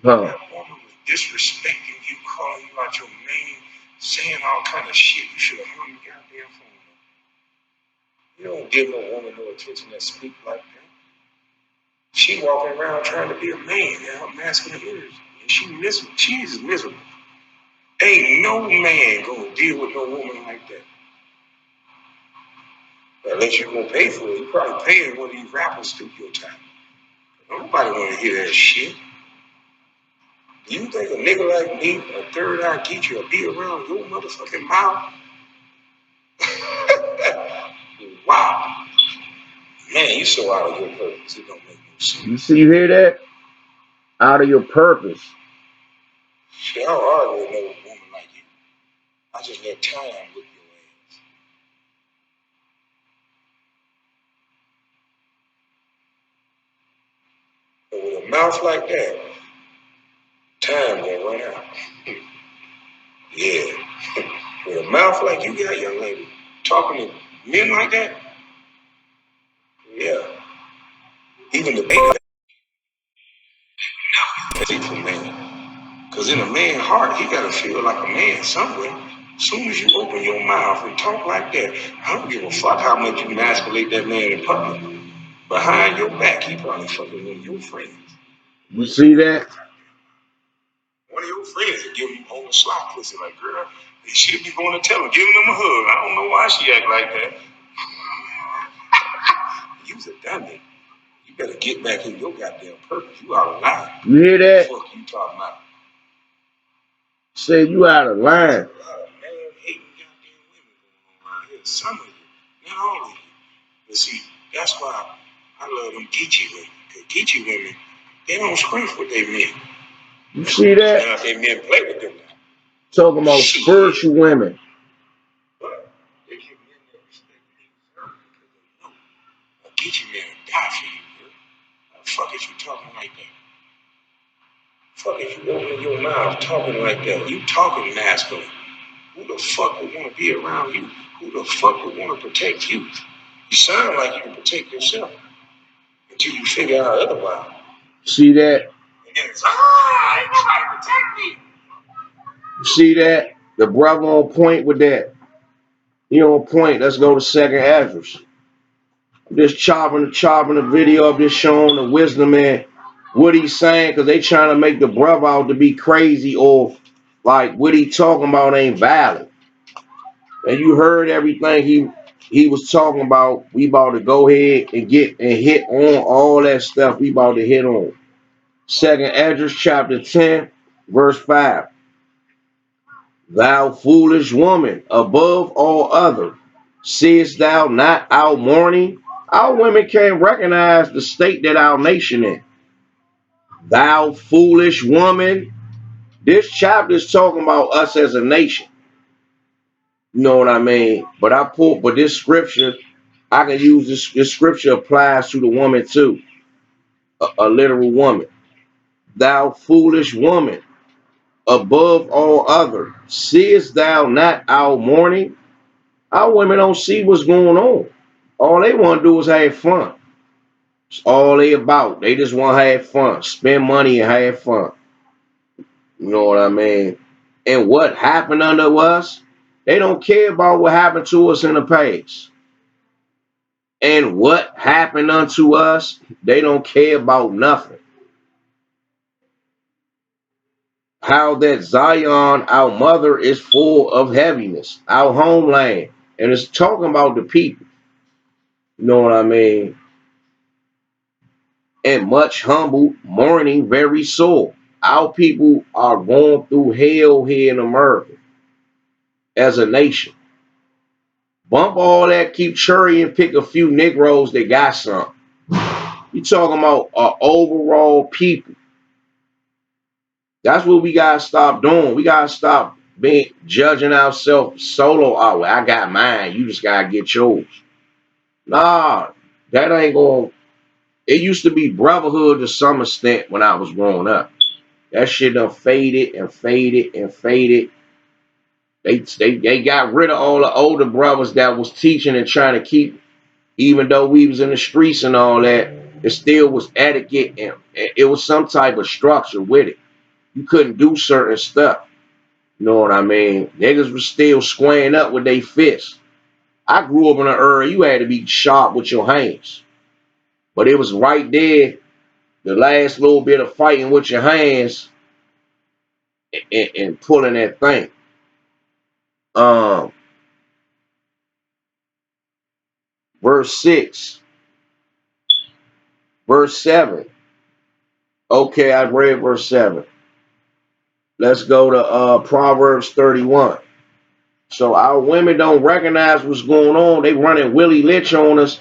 woman. That woman was disrespecting you, calling you out your name, saying all kind of shit. You should have hung the goddamn phone up. You don't give no woman no attention that speak like that. She walking around trying to be a man in her masculine energy. And she miserable. She is miserable. Ain't no man gonna deal with no woman like that. Unless you're gonna pay for it. You probably paying one of these rappers studio time. Nobody wanna hear that shit. You think a nigga like me, a third eye Geechee, will be around your motherfucking mouth? Wow. Man, you so out of your purpose. It don't make no sense. You see, you hear that? Out of your purpose. See, I don't argue with no woman like you. I just let time whip your ass. But with a mouth like that, time gonna run out. Yeah. With a mouth like you got, young lady, talking to men like that, yeah. Even the beta, that's for man. Because Because in a man's heart, he got to feel like a man somewhere. As soon as you open your mouth and talk like that, I don't give a fuck how much you emasculate that man in public. Behind your back, he probably fucking one of your friends. You see that? One of your friends will give him on the slot pussy like, girl, they should be going to tell him, giving him a hug. I don't know why she act like that. You's a dummy. You better get back in your goddamn purpose. You out of line. You hear that? What the fuck you talking about? Say you out of line. Man, hating goddamn women going on around here. Some of you, not all of you. But see, that's why I love them Geechee women. Because Geechee women, they don't scream with their men. You see that? Now, if they men play with them now. Talking about spiritual women. But they give men that respect they deserve because they know a Geechee man will die for you, girl. How the fuck is you talking like that? Fuck is you opening your mouth talking like that? You talking masculine. Who the fuck would want to be around you? Who the fuck would want to protect you? You sound like you can protect yourself until you figure out otherwise. See that? And then it's, ain't nobody protect me. See that? The brother on point with that. He on point. Let's go to 2nd Ezra. I'm just chopping the video up, just showing the wisdom and what he's saying, because they trying to make the brother out to be crazy or like what he talking about ain't valid. And you heard everything he was talking about. We about to go ahead and get and hit on all that stuff we about to hit on. 2nd Ezra chapter 10, verse 5. Thou foolish woman, above all other, seest thou not our mourning? Our women can't recognize the state that our nation in. Thou foolish woman. This chapter is talking about us as a nation. You know what I mean? But this scripture, I can use this scripture applies to the woman too. A literal woman. Thou foolish woman, above all other, seest thou not our mourning? Our women don't see what's going on. All they want to do is have fun. It's all they about. They just want to have fun, spend money and have fun. You know what I mean? And what happened unto us, they don't care about what happened to us in the past. And what happened unto us, they don't care about nothing. How that Zion, our mother, is full of heaviness, our homeland. And it's talking about the people. You know what I mean? And much humble, mourning, very sore. Our people are going through hell here in America as a nation. Bump all that, keep cherry and pick a few Negroes that got something. You talking about overall people. That's what we gotta stop doing. We gotta stop judging ourselves solo out. I got mine. You just gotta get yours. Nah, that ain't going. It used to be brotherhood to some extent when I was growing up. That shit done faded and faded and faded. They got rid of all the older brothers that was teaching and trying to keep, even though we was in the streets and all that, it still was etiquette and it was some type of structure with it. You couldn't do certain stuff. You know what I mean? Niggas was still squaring up with their fists. I grew up in an era you had to be sharp with your hands. But it was right there, the last little bit of fighting with your hands and pulling that thing. Verse 6. Verse 7. Okay, I read verse 7. Let's go to Proverbs 31. So our women don't recognize what's going on. They running Willie Lynch on us.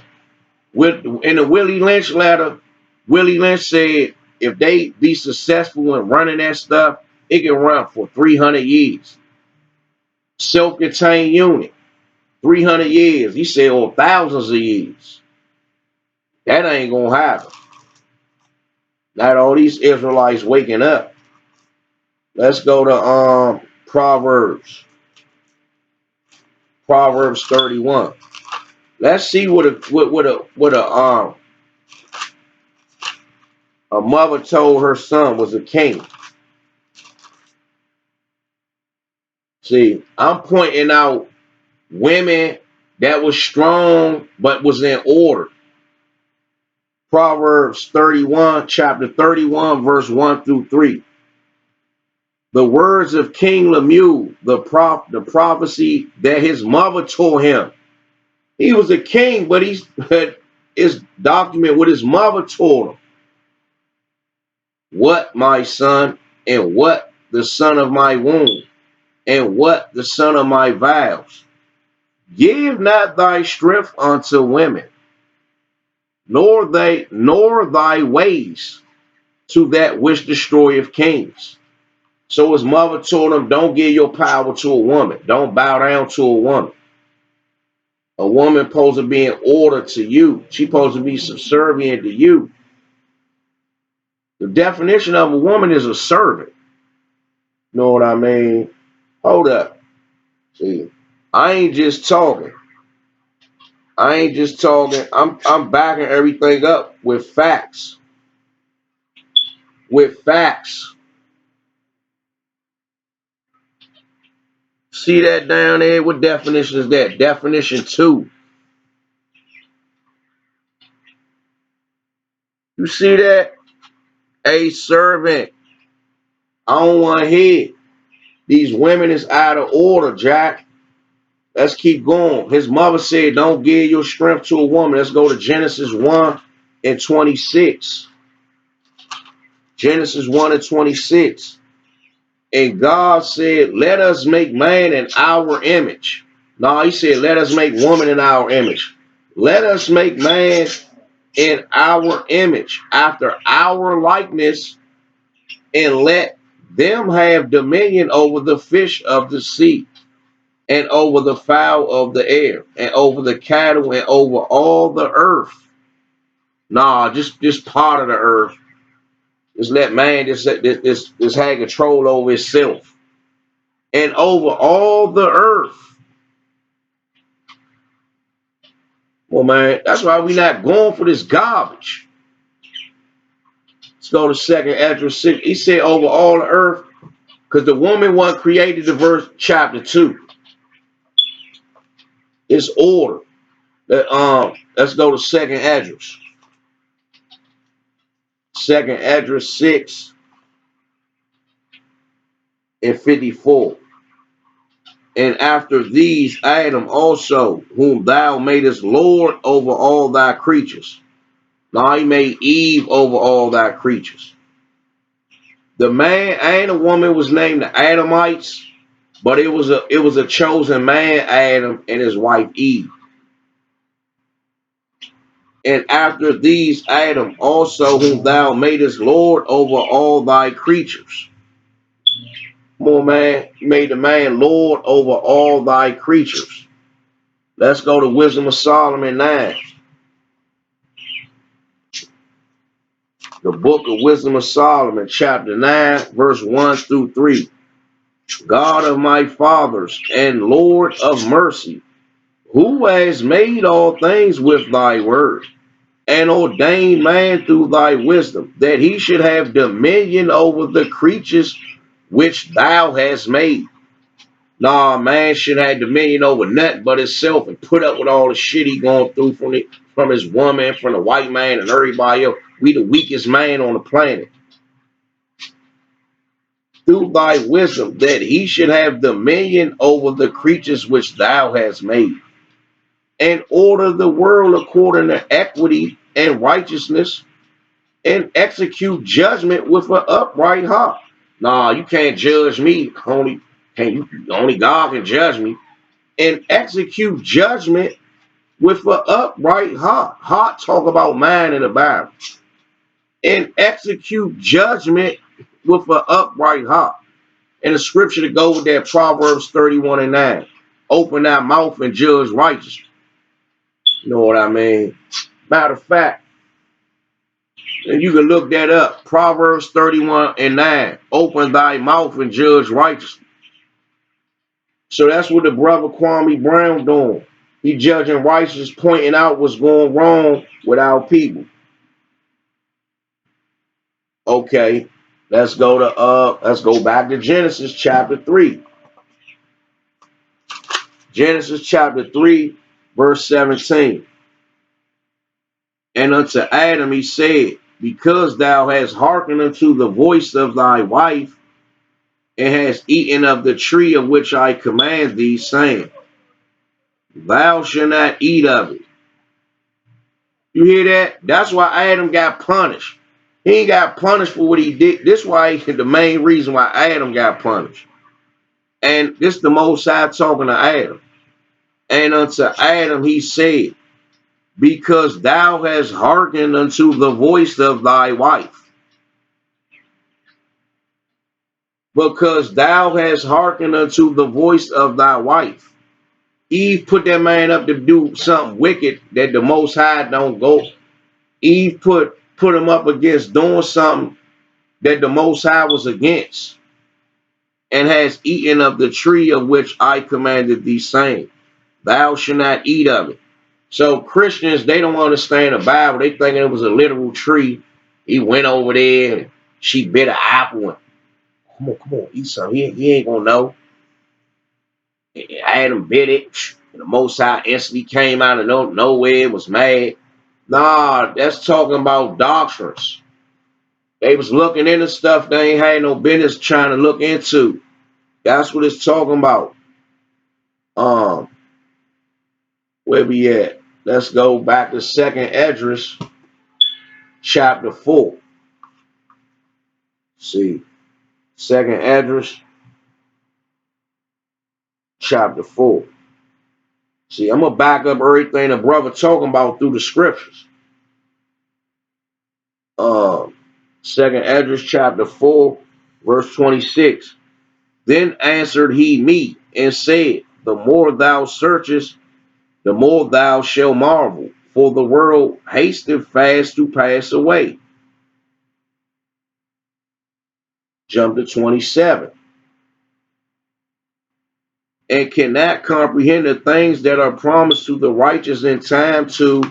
In the Willie Lynch letter, Willie Lynch said if they be successful in running that stuff, it can run for 300 years. Self-contained unit, 300 years. He said, or thousands of years. That ain't going to happen. Not all these Israelites waking up. Let's go to Proverbs. Proverbs 31. Let's see what a mother told her son was a king. See, I'm pointing out women that was strong but was in order. Proverbs 31, chapter 31, verse 1 through 3. The words of King Lemuel, the prophecy that his mother told him. He was a king, but he had his document what his mother told him. What, my son, and what the son of my womb, and what the son of my vows. Give not thy strength unto women, nor thy ways to that which destroyeth kings. So his mother told him, don't give your power to a woman. Don't bow down to a woman. A woman supposed to be in order to you. She supposed to be subservient to you. The definition of a woman is a servant. Know what I mean? Hold up. See, I ain't just talking. I'm backing everything up with facts. With facts. See that down there? What definition is that? Definition 2. You see that? A servant. I don't want to hear. These women is out of order, Jack. Let's keep going. His mother said, don't give your strength to a woman. Let's go to Genesis 1 and 26. Genesis 1 and 26. And God said, let us make man in our image. No, he said, let us make woman in our image. Let us make man in our image, after our likeness, and let them have dominion over the fish of the sea, and over the fowl of the air, and over the cattle, and over all the earth. Nah, just part of the earth. Just let man just have control over itself. And over all the earth. Well, man, that's why we not going for this garbage. Let's go to 2nd Ezra 6. He said over all the earth, because the woman wasn't created in verse chapter 2. It's order. Let's go to 2nd Ezra. 2nd Ezra 6 and 54. And after these Adam also, whom thou madest Lord over all thy creatures. Now he made Eve over all thy creatures. The man and the woman was named the Adamites, but it was a chosen man, Adam, and his wife Eve. And after these Adam also, whom thou madest Lord over all thy creatures. More man, you made the man Lord over all thy creatures. Let's go to Wisdom of Solomon 9. The book of Wisdom of Solomon, chapter 9, verse 1 through 3. God of my fathers and Lord of mercy, who has made all things with thy word, and ordained man through thy wisdom, that he should have dominion over the creatures which thou hast made. Nah, man should have dominion over nothing but himself and put up with all the shit he going through from his woman, from the white man and everybody else. We the weakest man on the planet. Through thy wisdom, that he should have dominion over the creatures which thou hast made, and order the world according to equity and righteousness, and execute judgment with an upright heart. Nah, you can't judge me. Only God can judge me. And execute judgment with an upright heart. Heart talk about mind in the Bible. And execute judgment with an upright heart. And the scripture to go with that, Proverbs 31 and 9. Open thy mouth and judge righteously. You know what I mean? Matter of fact, and you can look that up. Proverbs 31 and 9. Open thy mouth and judge righteously. So that's what the brother Kwame Brown doing. He judging righteous, pointing out what's going wrong with our people. Okay, let's go back to Genesis chapter 3. Genesis chapter 3, verse 17. And unto Adam he said, because thou hast hearkened unto the voice of thy wife, and hast eaten of the tree of which I command thee, saying, thou shalt not eat of it. You hear that? That's why Adam got punished. He ain't got punished for what he did. This why the main reason why Adam got punished. And this the Most High talking to Adam. And unto Adam he said, because thou hast hearkened unto the voice of thy wife. Because thou hast hearkened unto the voice of thy wife. Eve put that man up to do something wicked that the Most High don't go. Eve put him up against doing something that the Most High was against, and has eaten of the tree of which I commanded thee, saying, thou shalt not eat of it. So Christians, they don't understand the Bible. They thinking it was a literal tree. He went over there and she bit an apple. And, come on, eat some. He ain't gonna know. Adam bit it. And the Most High instantly came out of nowhere, was mad. Nah, that's talking about doctrines. They was looking into stuff they ain't had no business trying to look into. That's what it's talking about. Where we at? Let's go back to 2nd Esdras, chapter 4. See, 2nd Esdras, chapter 4. See, I'm gonna back up everything the brother talking about through the scriptures. 2nd Esdras, chapter 4, verse 26. Then answered he me and said, the more thou searchest, the more thou shalt marvel, for the world hasteth fast to pass away. Jump to 27. And cannot comprehend the things that are promised to the righteous in time to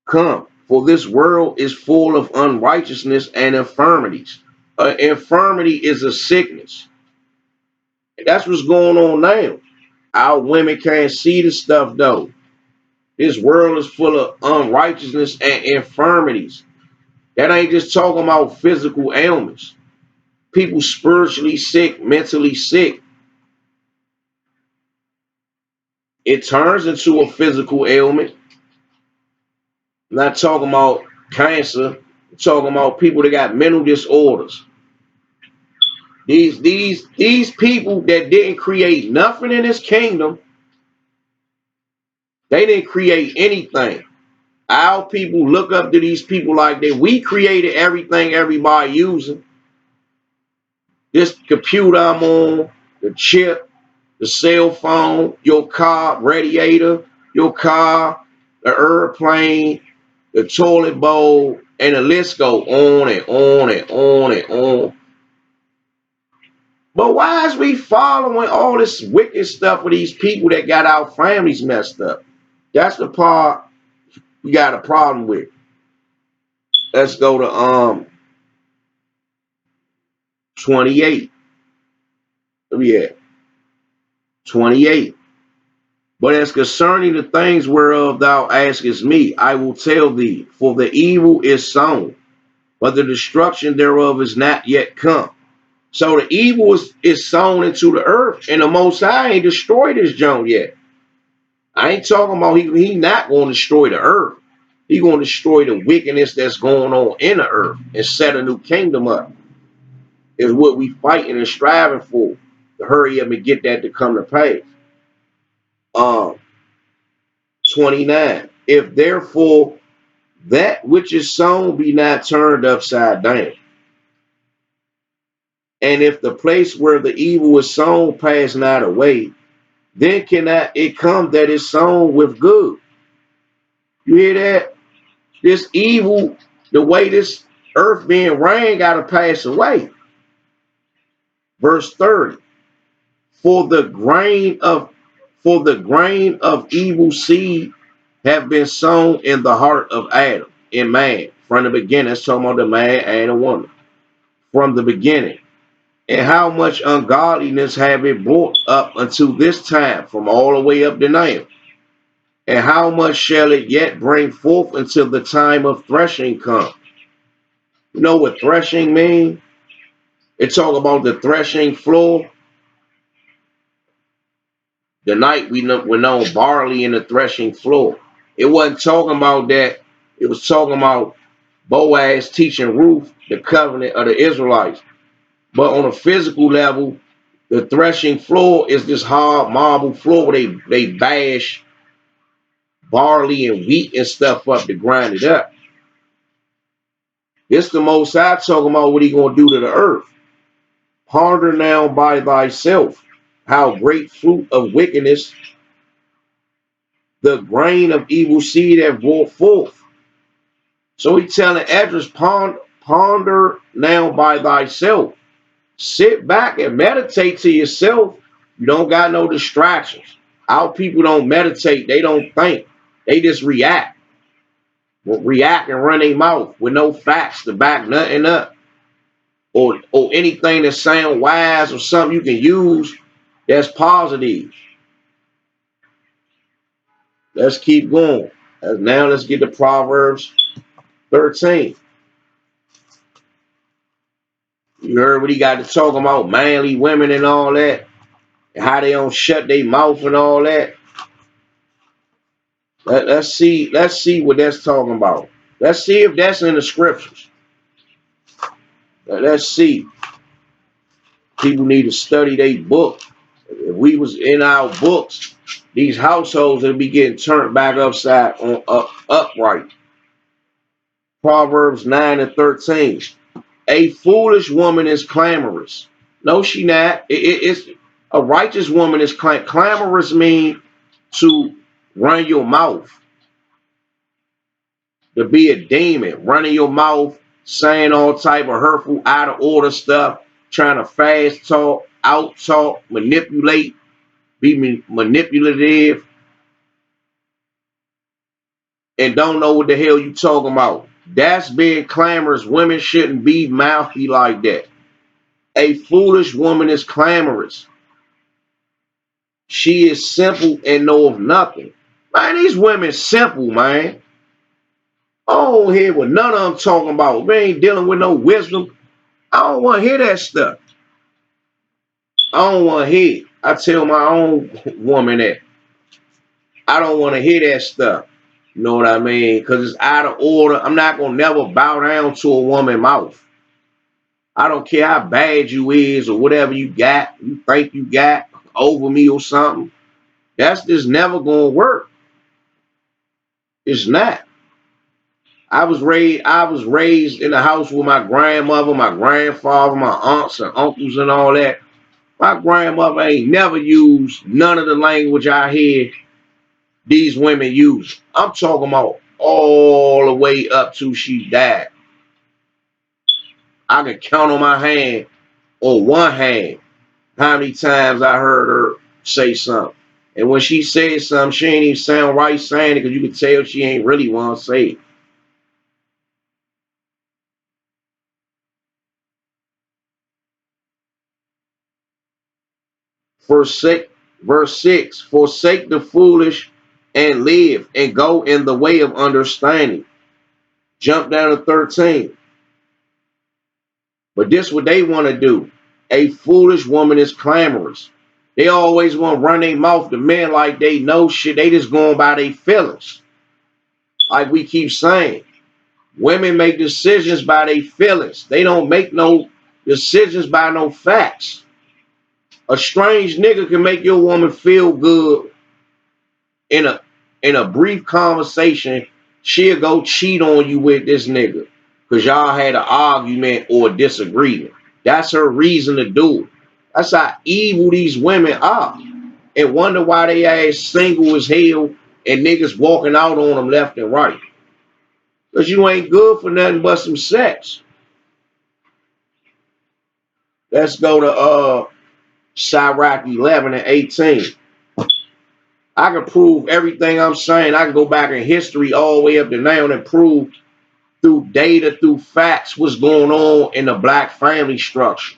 come. For this world is full of unrighteousness and infirmities. Infirmity is a sickness. And that's what's going on now. Our women can't see the stuff though. This world is full of unrighteousness and infirmities. That ain't just talking about physical ailments. People spiritually sick, mentally sick. It turns into a physical ailment. I'm not talking about cancer. I'm talking about people that got mental disorders. These people that didn't create nothing in this kingdom, they didn't create anything. Our people look up to these people like that. We created everything everybody using. This computer I'm on, the chip, the cell phone, your car radiator, your car, the airplane, the toilet bowl, and the list go on and on and on and on. But why is we following all this wicked stuff with these people that got our families messed up? That's the part we got a problem with. Let's go to 28. Yeah, 28. But as concerning the things whereof thou askest me, I will tell thee, for the evil is sown, but the destruction thereof is not yet come. So the evil is sown into the earth, and the Most High ain't destroyed this junk yet. I ain't talking about he not going to destroy the earth. He going to destroy the wickedness that's going on in the earth and set a new kingdom up. Is what we fighting and striving for, to hurry up and get that to come to pass. 29. If therefore that which is sown be not turned upside down, and if the place where the evil is sown pass not away, then cannot it come that is sown with good. You hear that? This evil, the way this earth being ran, got to pass away. Verse 30. For the grain of evil seed have been sown in the heart of Adam, in man. From the beginning, that's talking about the man and a woman. From the beginning. And how much ungodliness have it brought up unto this time, from all the way up to now? And how much shall it yet bring forth until the time of threshing come? You know what threshing means? It talk about the threshing floor. The night we know barley in the threshing floor. It wasn't talking about that. It was talking about Boaz teaching Ruth the covenant of the Israelites. But on a physical level, the threshing floor is this hard marble floor where they bash barley and wheat and stuff up to grind it up. This the Most High talking about what he gonna do to the earth. Ponder now by thyself how great fruit of wickedness the grain of evil seed have brought forth. So he telling Esdras, ponder now by thyself. Sit back and meditate to yourself. You don't got no distractions. Our people don't meditate. They don't think. They just react. React and run their mouth with no facts to back nothing up. Or anything that sound wise or something you can use that's positive. Let's keep going. Now let's get to Proverbs 13. You heard what he got to talk about, manly women and all that, and how they don't shut their mouth and all that. Let's see what that's talking about. Let's see if that's in the scriptures. Let's see. People need to study their book. If we was in our books, these households would be getting turned back upright. Proverbs 9 and 13. A foolish woman is clamorous. No, she not. It's a righteous woman is clamorous. Mean to run your mouth, to be a demon, running your mouth, saying all type of hurtful, out of order stuff, trying to fast talk, out talk, manipulate, be manipulative, and don't know what the hell you talking about. That's being clamorous. Women shouldn't be mouthy like that. A foolish woman is clamorous. She is simple and know of nothing. Man, these women simple, man. I don't hear what none of them talking about. We ain't dealing with no wisdom. I don't want to hear that stuff. I don't want to hear it. I tell my own woman that. I don't want to hear that stuff. You know what I mean? Because it's out of order. I'm not going to never bow down to a woman's mouth. I don't care how bad you is or whatever you got, you think you got over me or something. That's just never going to work. It's not. I was raised in a house with my grandmother, my grandfather, my aunts and uncles and all that. My grandmother ain't never used none of the language I hear these women use. I'm talking about all the way up to she died. I can count on one hand, how many times I heard her say something. And when she said something, she ain't even sound right saying it because you can tell she ain't really want to say it. Verse 6, forsake the foolish and live and go in the way of understanding. Jump down to 13. But this what they want to do. A foolish woman is clamorous. They always want to run their mouth to men like they know shit. They just going by their feelings. Like we keep saying. Women make decisions by their feelings. They don't make no decisions by no facts. A strange nigga can make your woman feel good in a brief conversation. She'll go cheat on you with this nigga because y'all had an argument or a disagreement. That's her reason to do it. That's how evil these women are. And wonder why they ass single as hell and niggas walking out on them left and right. Because you ain't good for nothing but some sex. Let's go to Sirach 11 and 18. I can prove everything I'm saying. I can go back in history all the way up to now and prove through data, through facts, what's going on in the black family structure.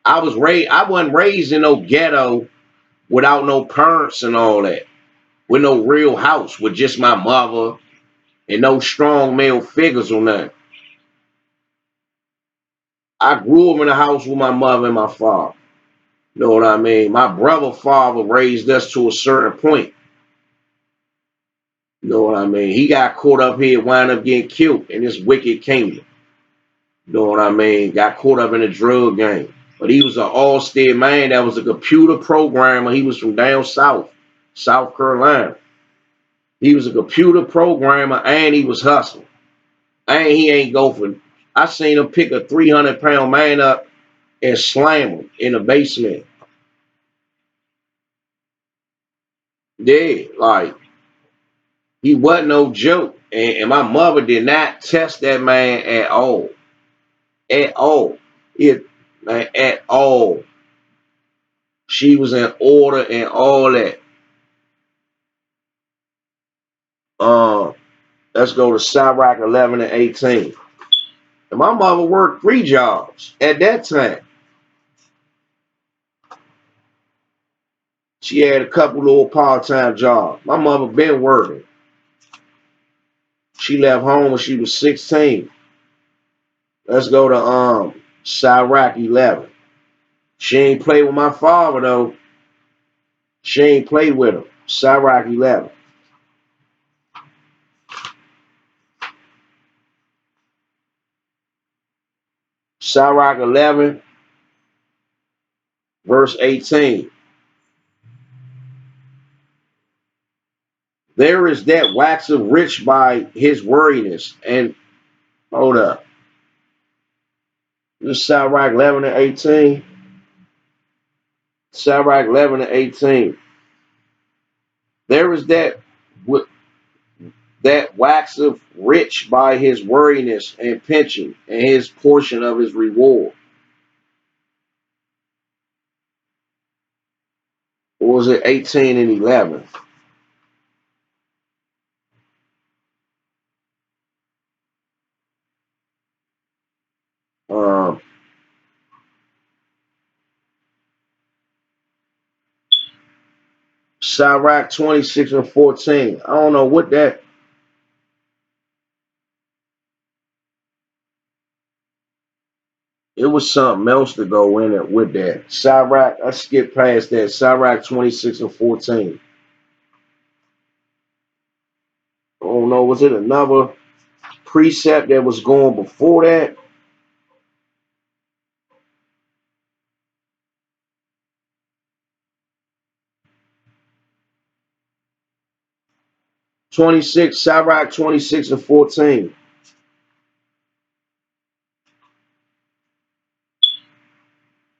I wasn't raised in no ghetto without no parents and all that. With no real house, with just my mother and no strong male figures or nothing. I grew up in a house with my mother and my father. You know what I mean? My brother father raised us to a certain point. You know what I mean? He got caught up here, wound up getting killed in this wicked kingdom. You know what I mean? Got caught up in a drug game. But he was an all-star man that was a computer programmer. He was from down south, South Carolina. He was a computer programmer and he was hustling. And he ain't go for. I seen him pick a 300-pound man up and slam him in the basement. Yeah, like he wasn't no joke. And my mother did not test that man at all. At all. At all. She was in order and all that. Let's go to Sirach 11 and 18. And my mother worked 3 jobs at that time. She had a couple little part-time jobs. My mother been working. She left home when she was 16. Let's go to Sirach 11. She ain't play with my father though. She ain't play with him. Sirach 11. Sirach 11, verse 18. There is that waxeth rich by his worriness. And hold up. This is Sirach 11 and 18. Sirach 11 and 18. There is that waxeth rich by his worriness and pension, and his portion of his reward. Or was it 18 and 11? Sirach 26 and 14. I don't know what that. It was something else to go in it with that. Sirach, I skipped past that. Sirach 26 and 14. I don't know. Was it another precept that was going before that? Sirach 26 and 14.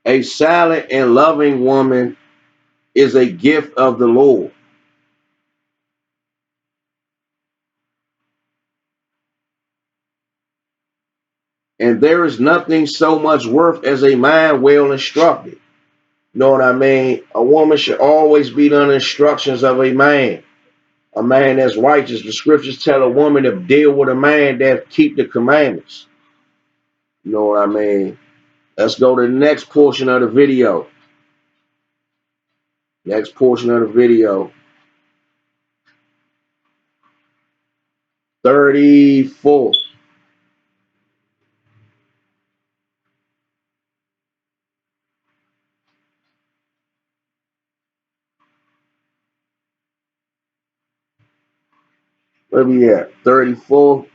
A silent and loving woman is a gift of the Lord. And there is nothing so much worth as a mind well instructed. You know what I mean? A woman should always be under instructions of a man that's righteous. The scriptures tell a woman to deal with a man that keep the commandments. You know what I mean? Let's go to the next portion of the video. Next portion of the video. 34. Where we at? 34.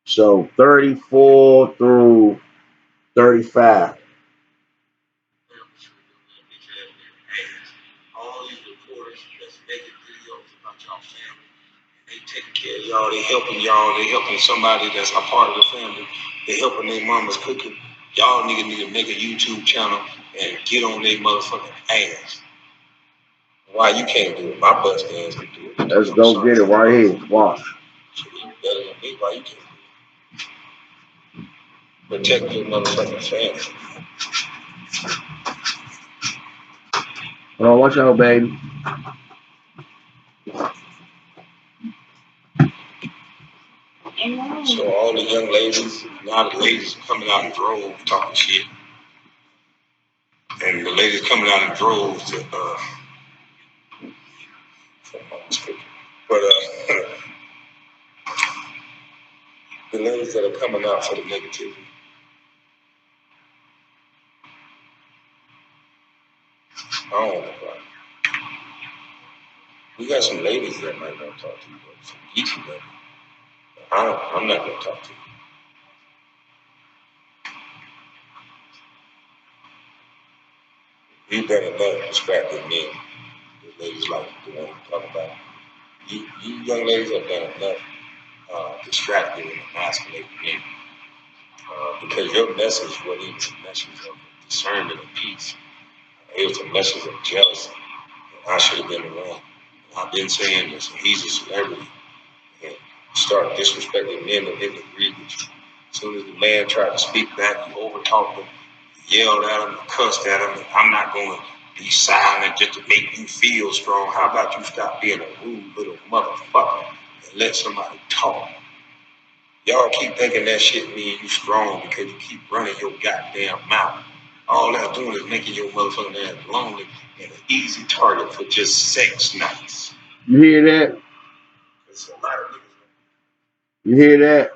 So 34 through 35. All these reporters that's making videos about y'all family, they taking care of y'all, they helping y'all, they helping somebody that's a part of the family, they helping their mamas cooking. Y'all need to make a YouTube channel and get on their motherfucking ass. Why you can't do it? My bust ass can do it. Let's go get it right here. Watch. So you better than me. Why you can't do it? Protect your motherfucking family. Hold on, watch out, baby. So all the young ladies, now the ladies are coming out in droves talking shit. And the ladies coming out in droves to, but the ladies that are coming out for the negativity, I don't know about it. We got some ladies that might not talk to you, but some geeky ladies. I'm not going to talk to you. You better love distracted men. The ladies like the one I'm talking about. You young ladies have done enough distracted and emasculated men. Because your message wasn't even a message of discernment and peace. It was a message of jealousy. I should have been the one. I've been saying this, and he's a celebrity. And start disrespecting men that didn't agree with you. As soon as the man tried to speak back, you overtalked him, you yelled at him, you cussed at him, and I'm not going to be silent just to make you feel strong. How about you stop being a rude little motherfucker and let somebody talk? Y'all keep thinking that shit means you strong because you keep running your goddamn mouth. All that's doing is making your motherfucking ass lonely and an easy target for just sex nights. You hear that? There's a lot of niggas. You hear that?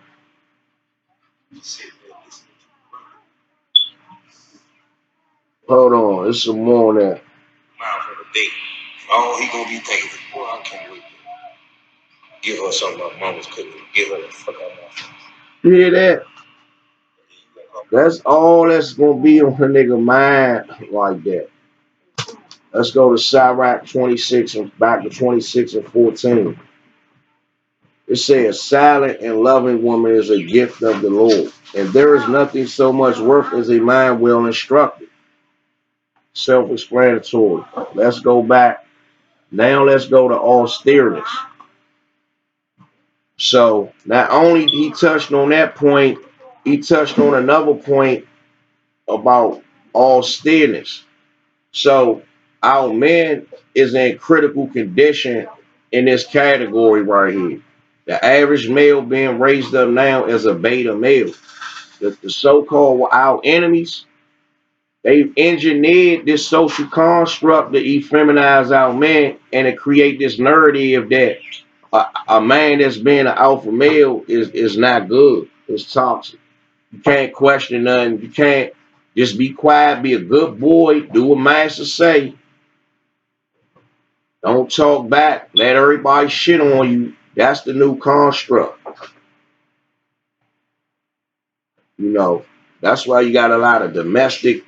Hold on, there's some more on that. Mile for the day. All he gonna be thinking is, boy, I can't wait to give her something my mama's cooking. Give her the fuck out of my face. You hear that? That's all that's gonna be on her nigga mind like that. Let's go to Sirach 26 and back to 26 and 14. It says, silent and loving woman is a gift of the Lord, and there is nothing so much worth as a mind well instructed. Self-explanatory. Let's go back. Now let's go to austereness. So not only he touched on that point, he touched on another point about austereness. So our man is in critical condition in this category right here. The average male being raised up now as a beta male. The so-called our enemies, they've engineered this social construct to effeminize our man and to create this narrative that a man that's being an alpha male is not good. It's toxic. You can't question nothing. You can't just be quiet, be a good boy, do what master say. Don't talk back. Let everybody shit on you. That's the new construct. You know, that's why you got a lot of domestic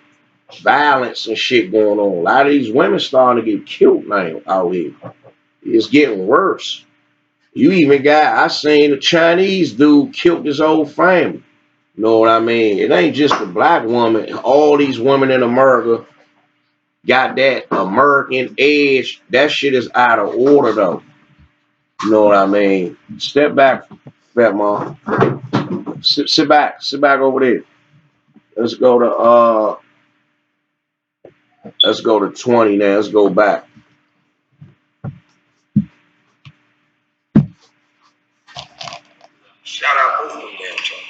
violence and shit going on. A lot of these women starting to get killed now out here. It's getting worse. You even got, I seen a Chinese dude killed his whole family. You know what I mean? It ain't just a black woman. All these women in America got that American edge. That shit is out of order though. You know what I mean? Step back, fat mom. Sit back over there. Let's go to 20 now. Let's go back. Shout out both of them damn Charlie.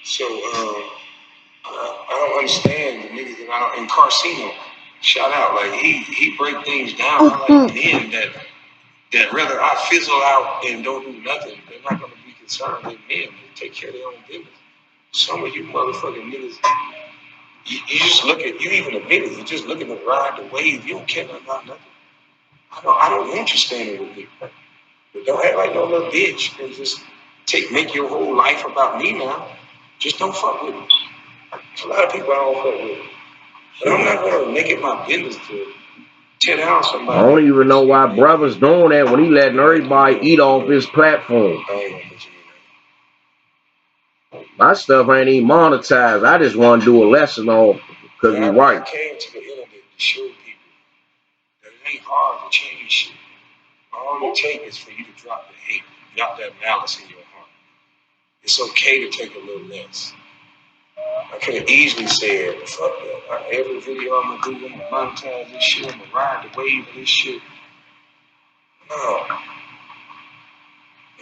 So I don't understand the niggas in Carcino. Shout out, like he break things down. I like men that rather I fizzle out and don't do nothing. They're not gonna be concerned. They're men. They take care of their own business. Some of you motherfucking niggas, you just look at, you even admit it, you're just looking to ride the wave. You don't care nothing about nothing. I don't want you standing with me. But don't act like no little bitch and just make your whole life about me now. Just don't fuck with me. There's a lot of people I don't fuck with. But I'm not gonna make it my business to tear down somebody. I don't even know why brothers doing that when he letting everybody eat off his platform. My stuff ain't even monetized. I just want to do a lesson on because you're right. I came to the internet to show people that it ain't hard to change shit. All it takes is for you to drop the hate, drop that malice in your heart. It's okay to take a little less. I could have easily said, fuck that. Every video I'm gonna do, I'm gonna monetize this shit, I'm gonna ride the wave of this shit. No,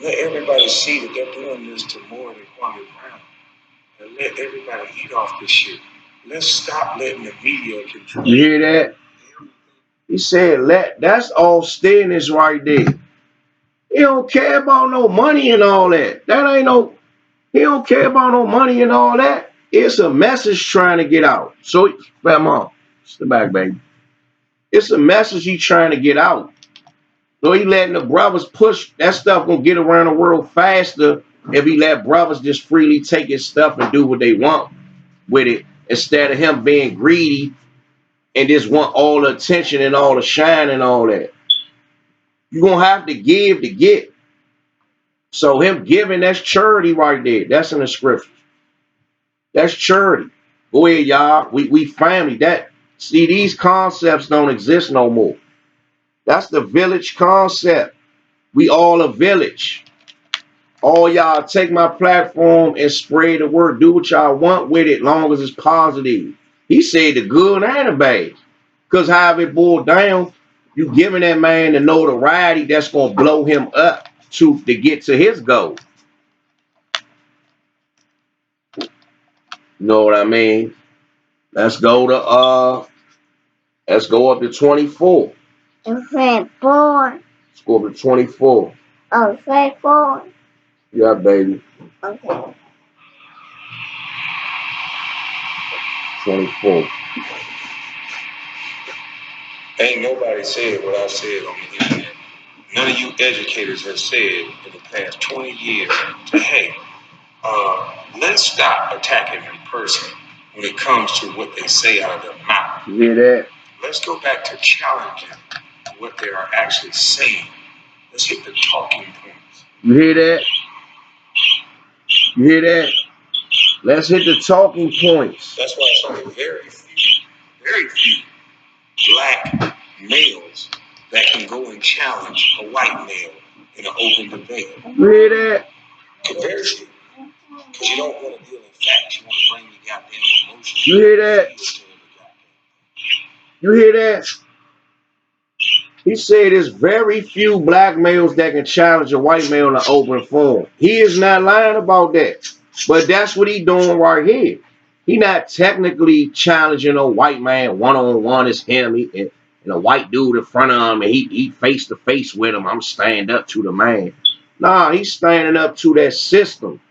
let everybody see that they're doing this to more than Kwame Brown. And let everybody eat off this shit. Let's stop letting the media control. You hear that? He said, that's all steadiness right there. He don't care about no money and all that. He don't care about no money and all that. It's a message trying to get out. So, Mom, step back, baby. It's a message he's trying to get out. So he letting the brothers push. That stuff gonna get around the world faster if he let brothers just freely take his stuff and do what they want with it, instead of him being greedy and just want all the attention and all the shine and all that. You're gonna have to give to get. So him giving, that's charity right there. That's in the scriptures. That's charity. Go ahead, y'all. We family. See, these concepts don't exist no more. That's the village concept. We all a village. All y'all take my platform and spread the word. Do what y'all want with it, long as it's positive. He said the good and the bad. Because however it boiled down, you giving that man the notoriety that's gonna blow him up to get to his goal. You know what I mean? Let's go up to 24. Okay, 4. Let's go up to 24. Oh, say 4. Yeah, baby. Okay. 24. Ain't nobody said what I said on the internet. None of you educators have said in the past 20 years, hey, let's stop attacking in person when it comes to what they say out of their mouth. You hear that? Let's go back to challenging what they are actually saying. Let's hit the talking points. You hear that? You hear that? Let's hit the talking points. That's why it's only very few black males that can go and challenge a white male in an open debate. You hear that? Very few. Because you don't want to deal in facts. You want to bring the goddamn emotions. You hear that? You hear that? He said there's very few black males that can challenge a white male in an open forum. He is not lying about that. But that's what he doing right here. He not technically challenging a white man one-on-one. It's him and a white dude in front of him, and he face to face with him. I'm stand up to the man. Nah, he's standing up to that system.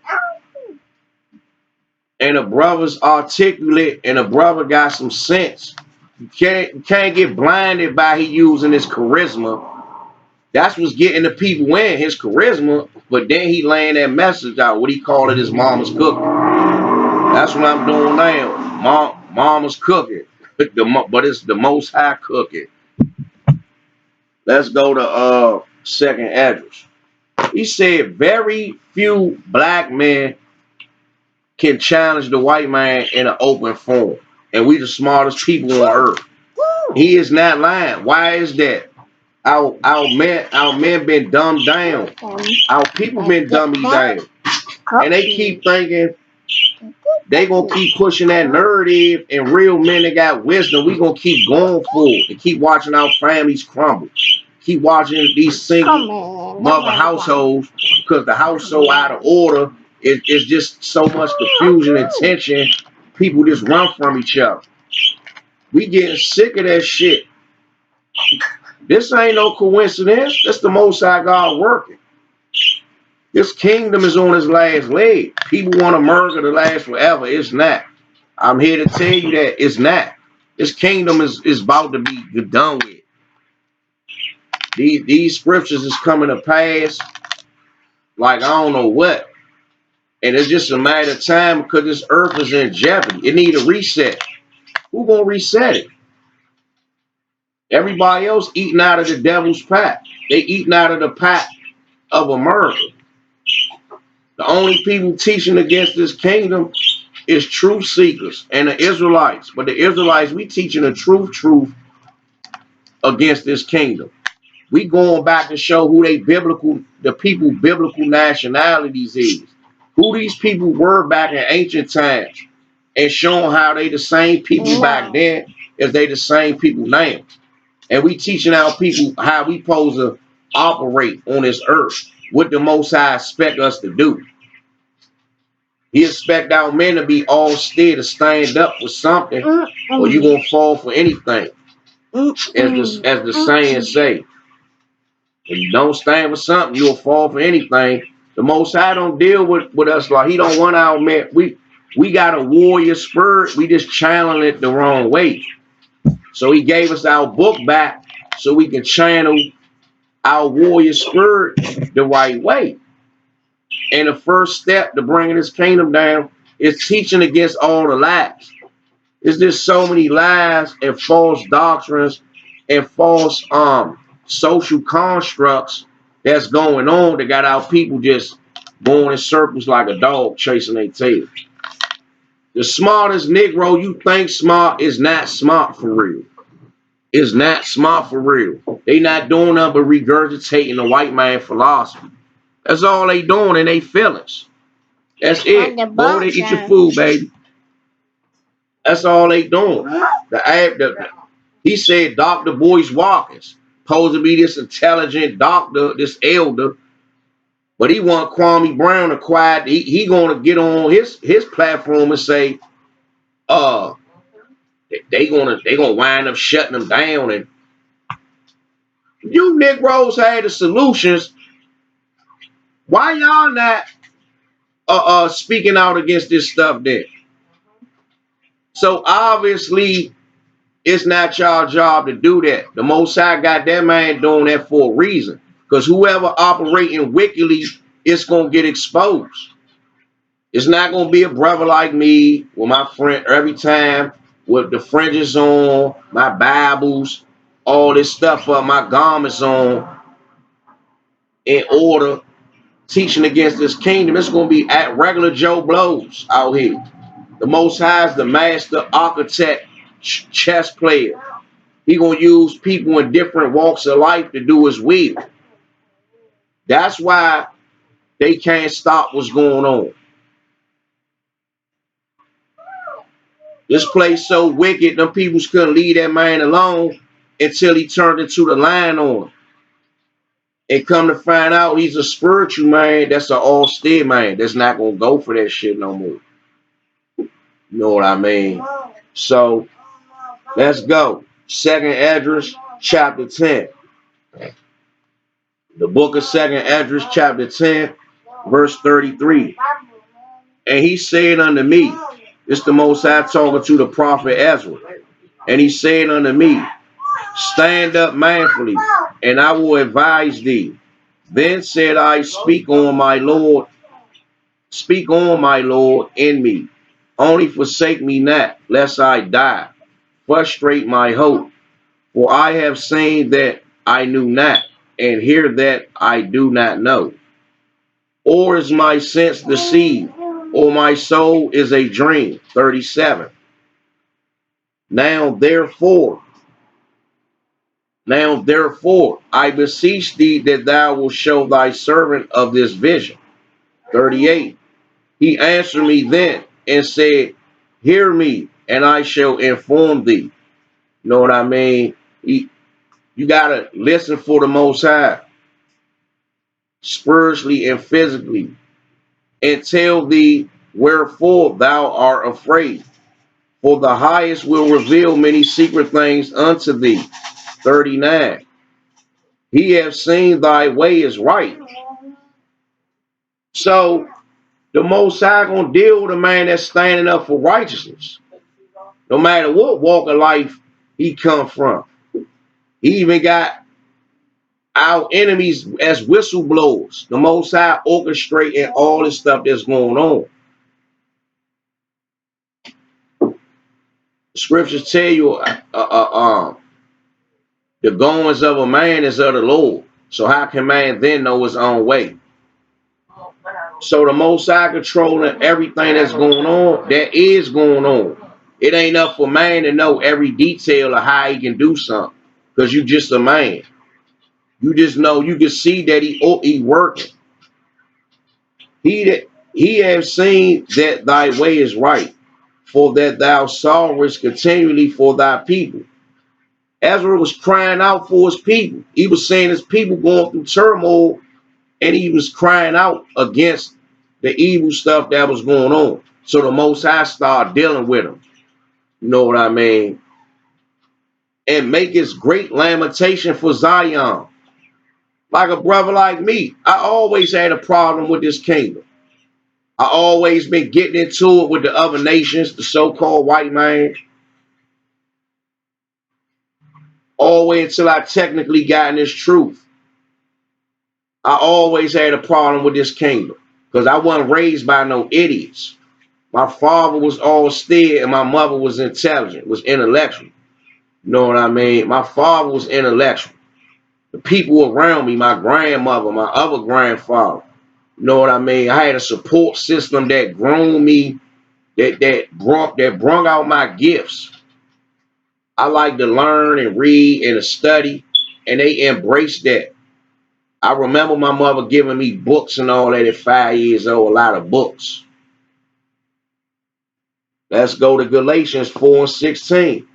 And the brother's articulate, and the brother got some sense. You can't get blinded by he using his charisma. That's what's getting the people in, his charisma. But then he laying that message out. What he call it, his mama's cooking. That's what I'm doing now. Mama's cooking. But it's the most high cooking. Let's go to second address. He said very few black men can challenge the white man in an open forum. And we the smartest people on earth. He is not lying. Why is that? Our men been dumbed down. Our people been dummied down. And they keep thinking they gonna keep pushing that narrative, and real men that got wisdom, we gonna keep going for it and keep watching our families crumble. Keep watching these single mother households, because the house so out of order. It's just so much confusion and tension. People just run from each other. We getting sick of that shit. This ain't no coincidence. That's the Most High God working. This kingdom is on its last leg. People want America to last forever. It's not. I'm here to tell you that it's not. This kingdom is about to be done with. These scriptures is coming to pass like I don't know what. And it's just a matter of time because this earth is in jeopardy. It need a reset. Who gonna reset it? Everybody else eating out of the devil's pot. They eating out of the pot of America. The only people teaching against this kingdom is truth seekers and the Israelites. But the Israelites, we teaching the truth against this kingdom. We going back to show who the people biblical nationalities is. Who these people were back in ancient times. And showing how they the same people back then as they the same people now. And we teaching our people how we supposed to operate on this earth. What the Most High expect us to do. He expect our men to be all steady, to stand up for something, or you gonna fall for anything. As the saying say, if you don't stand for something, you'll fall for anything. The Most High don't deal with us like he don't want our men. We got a warrior spirit. We just channeling it the wrong way. So he gave us our book back so we can channel our warrior spirit the right way. And the first step to bringing this kingdom down is teaching against all the lies. There's just so many lies and false doctrines and false social constructs that's going on that got our people just going in circles like a dog chasing their tail. The smartest Negro you think smart is not smart for real. Is not smart for real. They not doing nothing but regurgitating the white man philosophy. That's all they doing in their feelings. That's it. Go to eat your food, baby. That's all they doing. He said Dr. Boyce Watkins, supposed to be this intelligent doctor, this elder, but he want Kwame Brown to quiet. He gonna get on his platform and say, they gonna wind up shutting them down. And you Negroes had the solutions. Why y'all not speaking out against this stuff then? So obviously it's not y'all job to do that. The Most High got that man doing that for a reason. Because whoever operating wickedly, it's going to get exposed. It's not going to be a brother like me with my friend every time with the fringes on, my Bibles, all this stuff up, my garments on, in order, teaching against this kingdom. It's going to be at regular Joe Blows out here. The Most High is the master architect, chess player. He gonna use people in different walks of life to do his will. That's why they can't stop what's going on. This place so wicked, them peoples couldn't leave that man alone until he turned into the lion on him. And come to find out he's a spiritual man, that's an austere man. That's not gonna go for that shit no more. You know what I mean? So let's go. 2nd Esdras chapter 10. The book of 2nd Esdras chapter 10, verse 33. And he said unto me, it's the Most High talking to the prophet Ezra. And he said unto me, stand up manfully, and I will advise thee. Then said I, speak on my Lord in me. Only forsake me not, lest I die. Frustrate my hope. For I have seen that I knew not, and hear that I do not know. Or is my sense deceived, or my soul is a dream. 37. Now therefore, I beseech thee that thou wilt show thy servant of this vision. 38. He answered me then and said, hear me, and I shall inform thee. You know what I mean? You got to listen for the Most High, spiritually and physically, and tell thee wherefore thou art afraid. For the highest will reveal many secret things unto thee. 39. He hath seen thy way is right. So the Most High gonna deal with a man that's standing up for righteousness, no matter what walk of life he come from. He even got our enemies as whistleblowers. The Most High orchestrating all this stuff that's going on. The scriptures tell you the goings of a man is of the Lord. So how can man then know his own way? So the Most High controlling everything that's going on, that is going on. It ain't up for man to know every detail of how he can do something, because you just a man. You just know, you can see that he working. He have seen that thy way is right, for that thou sorrowest continually for thy people. Ezra was crying out for his people. He was saying his people going through turmoil, and he was crying out against the evil stuff that was going on. So the Most High started dealing with him. You know what I mean? And make his great lamentation for Zion. Like a brother like me, I always had a problem with this kingdom. I always been getting into it with the other nations, the so-called white man, all the way until I technically got in this truth. I always had a problem with this kingdom because I wasn't raised by no idiots. My father was austere and my mother was intelligent, was intellectual. You know what I mean? My father was intellectual. The people around me, my grandmother, my other grandfather, you know what I mean? I had a support system that groomed me, that brung out my gifts. I like to learn and read and to study, and they embraced that. I remember my mother giving me books and all that at 5 years old, a lot of books. Let's go to Galatians 4:16.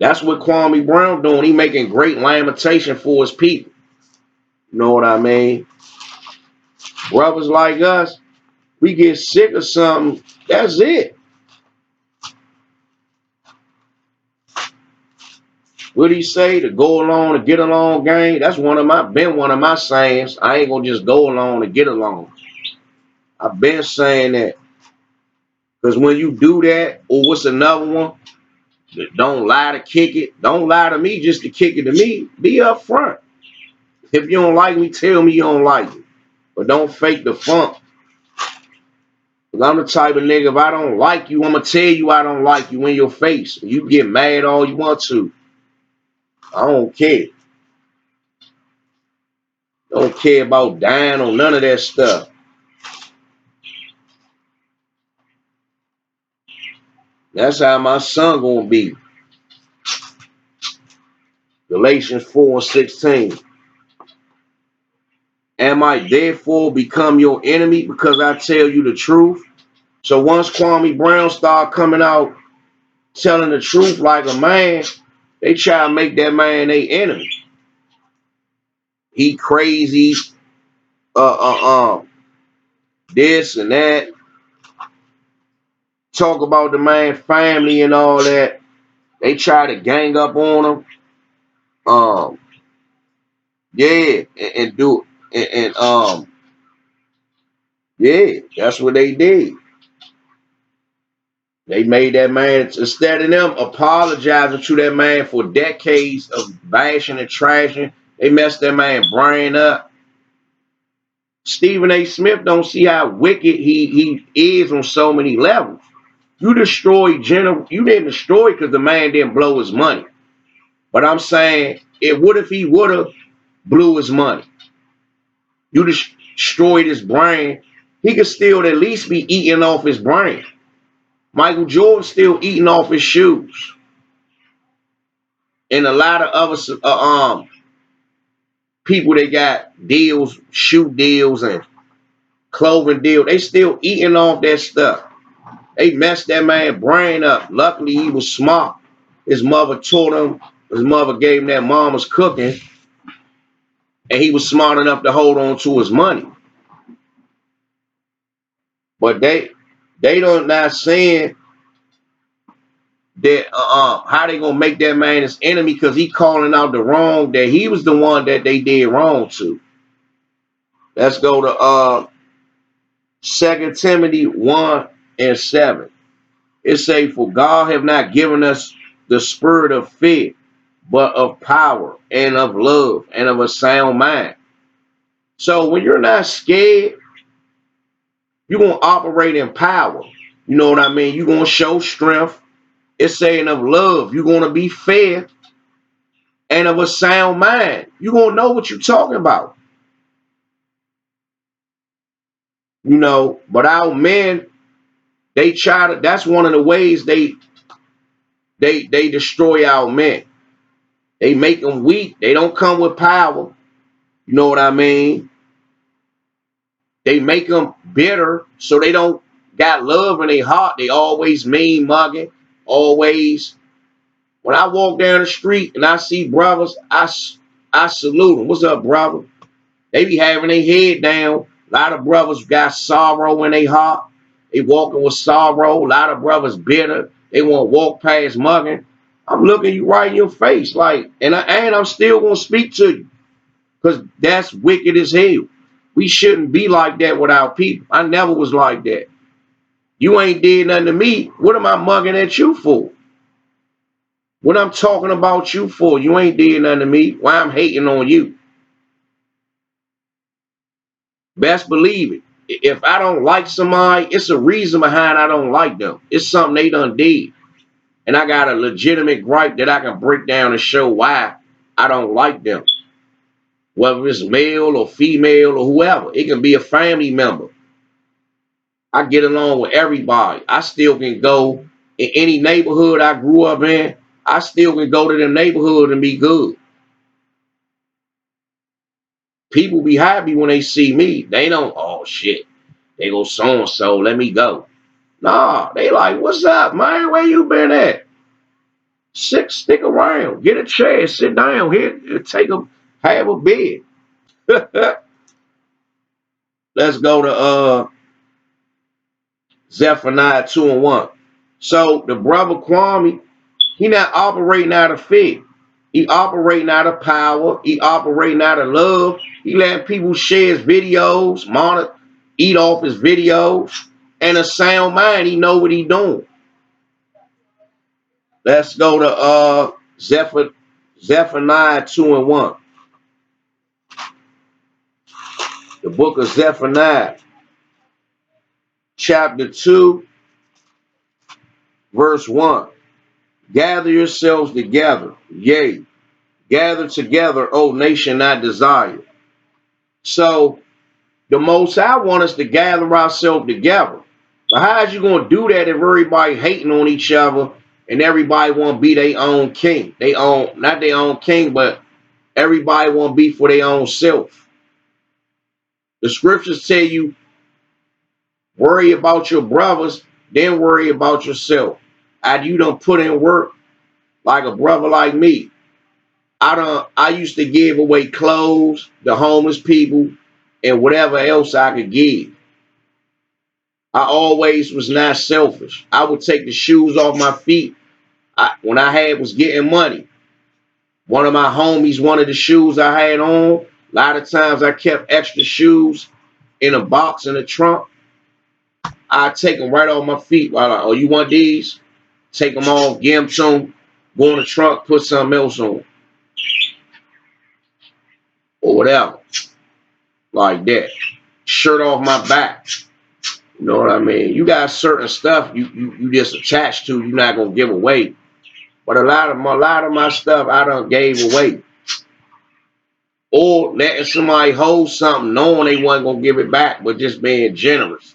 That's what Kwame Brown doing. He making great lamentation for his people. You know what I mean? Brothers like us, we get sick of something, that's it. What he say? To go along to get along gang? That's one of my sayings. I ain't gonna just go along to get along. I've been saying that. Because when you do that, or what's another one? Don't lie to kick it. Don't lie to me just to kick it to me. Be upfront. If you don't like me, tell me you don't like me. But don't fake the funk. Because I'm the type of nigga, if I don't like you, I'm going to tell you I don't like you in your face. You get mad all you want to. I don't care. Don't care about dying or none of that stuff. That's how my son going to be. Galatians 4:16. Am I therefore become your enemy because I tell you the truth? So once Kwame Brown started coming out telling the truth like a man, they try to make that man their enemy. He crazy, this and that. Talk about the man family and all that. They try to gang up on him. Yeah, and do yeah, that's what they did. They made that man, instead of them apologizing to that man for decades of bashing and trashing, they messed that man brain up. Stephen A. Smith don't see how wicked he is on so many levels. You destroyed you didn't destroy because the man didn't blow his money. But I'm saying, what if he would have blew his money? You destroyed his brain. He could still at least be eating off his brain. Michael Jordan still eating off his shoes. And a lot of other people that got deals, shoe deals and clothing deals, they still eating off that stuff. They messed that man brain up. Luckily, he was smart. His mother taught him. His mother gave him that mama's cooking, and he was smart enough to hold on to his money. But they don't not saying that how they gonna make that man his enemy because he calling out the wrong that he was the one that they did wrong to. Let's go to 2 Timothy 1:7. It say, for God have not given us the spirit of fear, but of power and of love and of a sound mind. So when you're not scared, you're going to operate in power. You know what I mean? You're going to show strength. It's saying of love. You're going to be fair and of a sound mind. You're going to know what you're talking about. You know, but our men, they try to, that's one of the ways they destroy our men. They make them weak. They don't come with power. You know what I mean? They make them bitter so they don't got love in their heart. They always mean mugging, always When I walk down the street and I see brothers, I salute them. What's up, brother? They be having their head down. A lot of brothers got sorrow in their heart. They walking with sorrow. A lot of brothers bitter. They won't walk past mugging. I'm looking you right in your face, like, and I'm still gonna speak to you, because that's wicked as hell. We shouldn't be like that with our people. I never was like that. You ain't did nothing to me. What am I mugging at you for? What I'm talking about you for? You ain't did nothing to me. Why I'm hating on you? Best believe it. If I don't like somebody, it's a reason behind I don't like them. It's something they done did. And I got a legitimate gripe that I can break down and show why I don't like them. Whether it's male or female or whoever. It can be a family member. I get along with everybody. I still can go in any neighborhood I grew up in. I still can go to them neighborhood and be good. People be happy when they see me. They don't, oh shit, they go so-and-so, let me go. Nah, they like, what's up, man? Where you been at? Stick around. Get a chair. Sit down here. Have a bed. Let's go to Zephaniah 2:1. So the brother Kwame, he not operating out of fear. He operating out of power. He operating out of love. He letting people share his videos, eat off his videos, and a sound mind. He know what he doing. Let's go to Zephaniah 2:1. The book of Zephaniah, chapter 2, verse 1. Gather yourselves together, yea, gather together, O nation not desired. So the Most High want us to gather ourselves together. But how is you going to do that if everybody hating on each other and everybody want to be their own king? Not their own king, but everybody want to be for their own self. The scriptures tell you, worry about your brothers, then worry about yourself. After you done put in work, like a brother like me, I used to give away clothes to homeless people and whatever else I could give. I always was not selfish. I would take the shoes off my feet when I was getting money. One of my homies wanted the shoes I had on. A lot of times I kept extra shoes in a box in the trunk. I'd take them right off my feet. Oh, you want these? Take them off, give them to them, go in the trunk, put something else on. Or whatever. Like that. Shirt off my back. You know what I mean? You got certain stuff you just attached to, you're not gonna give away. But a lot of my stuff I done gave away. Or letting somebody hold something knowing they wasn't gonna give it back, but just being generous.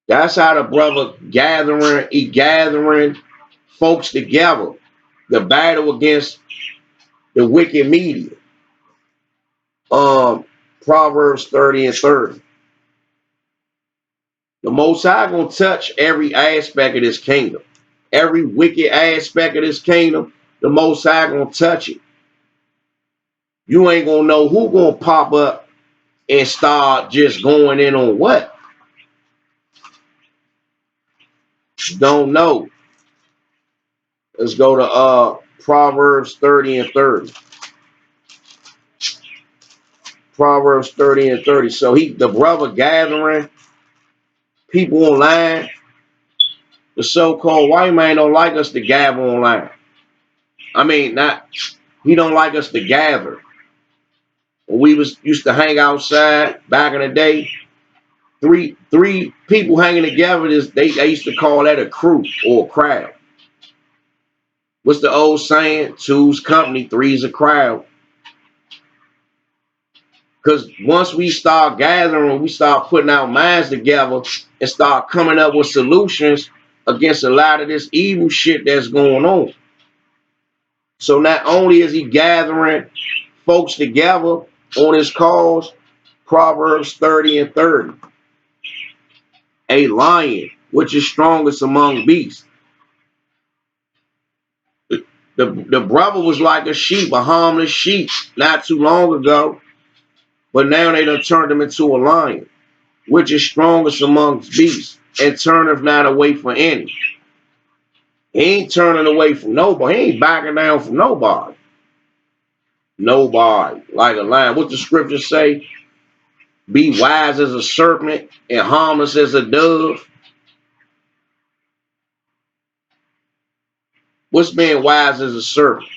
That's how the brother gathering folks together. The battle against the wicked media. Proverbs 30:30. The Most High gonna touch every aspect of this kingdom. Every wicked aspect of this kingdom, the Most High gonna touch it. You ain't gonna know who gonna pop up and start just going in on what. Don't know. Let's go to Proverbs 30:30. Proverbs 30:30. So the brother gathering people online, the so-called white man don't like us to gather online. I mean, he don't like us to gather. When we used to hang outside back in the day, three people hanging together, they used to call that a crew or a crowd. What's the old saying? Two's company, three's a crowd. Because once we start gathering, we start putting our minds together and start coming up with solutions against a lot of this evil shit that's going on. So not only is he gathering folks together on his cause, Proverbs 30:30. A lion, which is strongest among beasts. The brother was like a sheep, a harmless sheep, not too long ago. But now they done turned him into a lion, which is strongest amongst beasts, and turneth not away from any. He ain't turning away from nobody. He ain't backing down from nobody. Nobody. Like a lion. What the scriptures say? Be wise as a serpent and harmless as a dove. What's being wise as a serpent?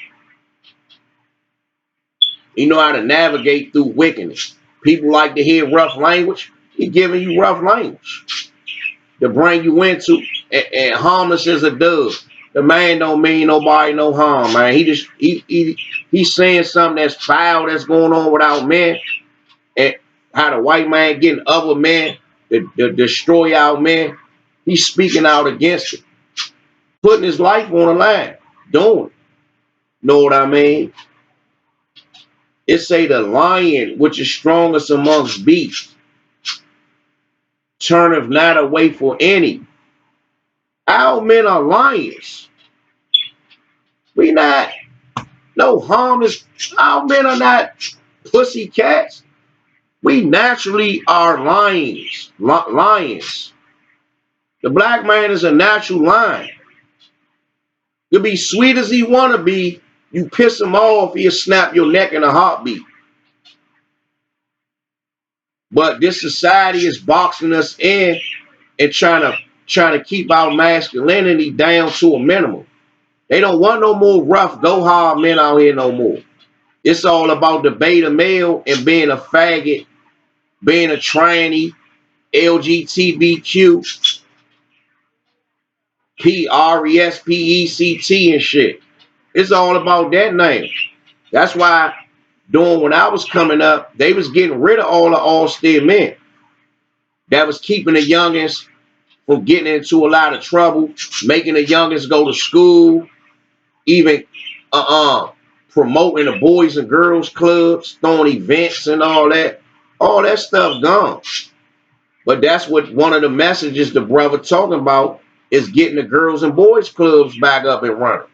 You know how to navigate through wickedness. People like to hear rough language. He's giving you rough language to bring you into, and harmless as a dove. The man don't mean nobody no harm, man. He's saying something that's foul that's going on without men, and how the white man getting other men to destroy our men. He's speaking out against it, putting his life on the line, doing it. Know what I mean? It say the lion, which is strongest amongst beasts, turneth not away for any. Our men are lions. We not no harmless. Our men are not pussy cats. We naturally are lions. Lions. The black man is a natural lion. He'll be sweet as he want to be. You piss him off, he'll snap your neck in a heartbeat. But this society is boxing us in and trying to keep our masculinity down to a minimum. They don't want no more rough, go hard men out here no more. It's all about the beta male and being a faggot, being a tranny, LGBTQ, PRESPECT and shit. It's all about that name. That's why when I was coming up, they was getting rid of all the austere men. That was keeping the youngins from getting into a lot of trouble, making the youngins go to school, even promoting the boys and girls clubs, throwing events and all that. All that stuff gone. But that's what one of the messages the brother talking about is getting the girls and boys clubs back up and running.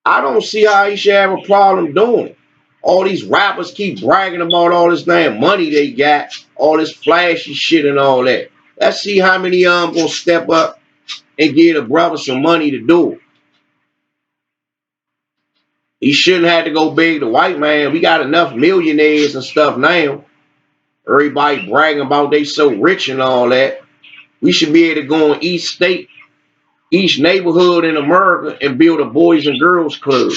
I don't see how he should have a problem doing it. All these rappers keep bragging about all this damn money they got, all this flashy shit and all that. Let's see how many of them gonna step up and give the brother some money to do it. He shouldn't have to go big. The white man, we got enough millionaires and stuff now. Everybody bragging about they so rich and all that. We should be able to go in each state, each neighborhood in America and build a boys and girls club.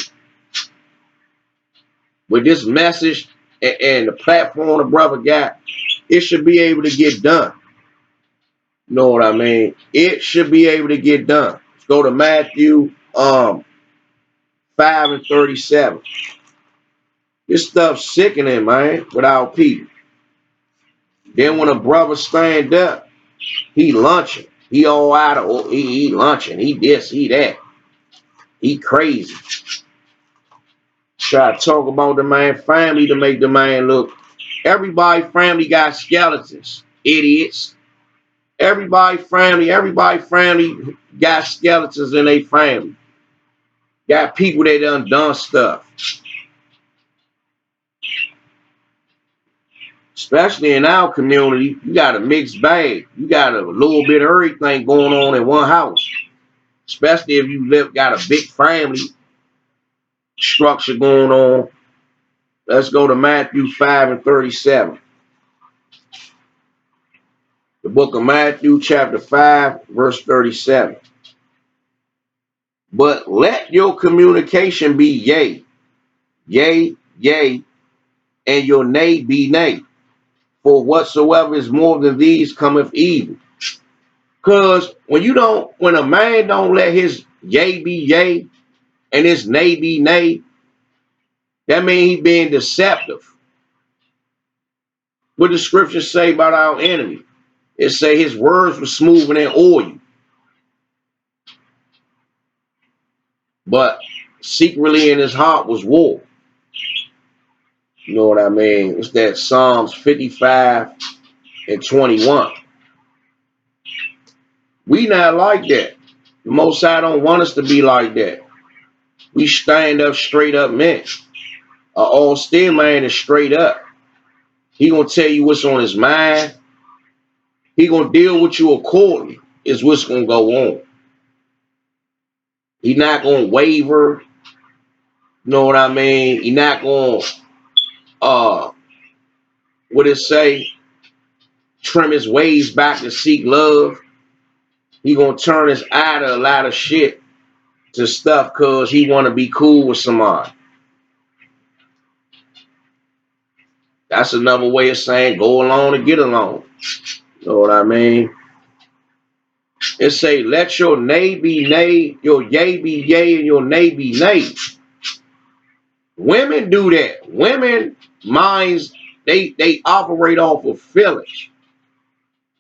With this message and the platform the brother got, it should be able to get done. You know what I mean? It should be able to get done. Let's go to Matthew 5:37. This stuff's sickening, man, without people. Then when a brother stand up, he lunching. He all out of, he lunching. He this, he that. He crazy. Try to talk about the man family to make the man look. Everybody family got skeletons. Idiots. Everybody family got skeletons in their family. Got people that done stuff. Especially in our community, you got a mixed bag. You got a little bit of everything going on in one house. Especially if you got a big family structure going on. Let's go to Matthew 5:37. The book of Matthew chapter 5, verse 37. But let your communication be yea, yea, yea, and your nay be nay. For whatsoever is more than these cometh evil. Because when a man don't let his yea be yea and his nay be nay, that means he being deceptive. What the scriptures say about our enemy? It say his words were smoother than oil. But secretly in his heart was war. You know what I mean? It's that Psalms 55:21. We not like that. The Most High don't want us to be like that. We stand up, straight up men. Austere man is straight up. He gonna tell you what's on his mind. He gonna deal with you accordingly. Is what's gonna go on. He not gonna waver. You know what I mean? He not gonna what it say? Trim his ways back to seek love. He gonna turn his eye to a lot of shit to stuff cause he wanna be cool with somebody. That's another way of saying go along and get along. You know what I mean? It say, let your nay be nay, your yea be yea, and your nay be nay. Women do that. Women minds, they operate off of feelings.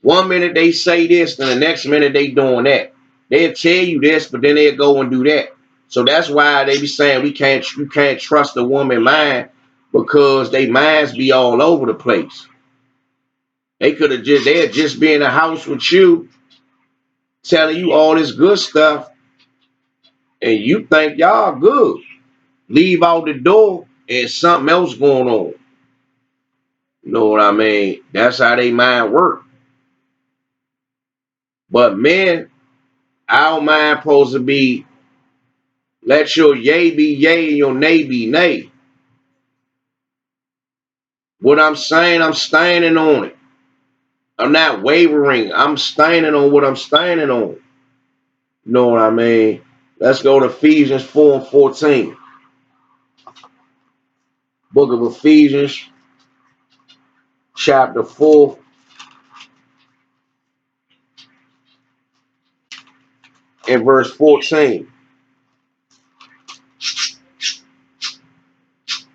One minute they say this, and the next minute they doing that. They'll tell you this, but then they'll go and do that. So that's why they be saying you can't trust a woman mind because they minds be all over the place. They'd just be in the house with you, telling you all this good stuff, and you think y'all good. Leave out the door and something else going on. You know what I mean? That's how they mind work. But men, our mind supposed to be let your yea be yea and your nay be nay. What I'm saying, I'm standing on it. I'm not wavering. I'm standing on what I'm standing on. You know what I mean? Let's go to Ephesians 4 and 14. Book of Ephesians, chapter 4. In verse 14,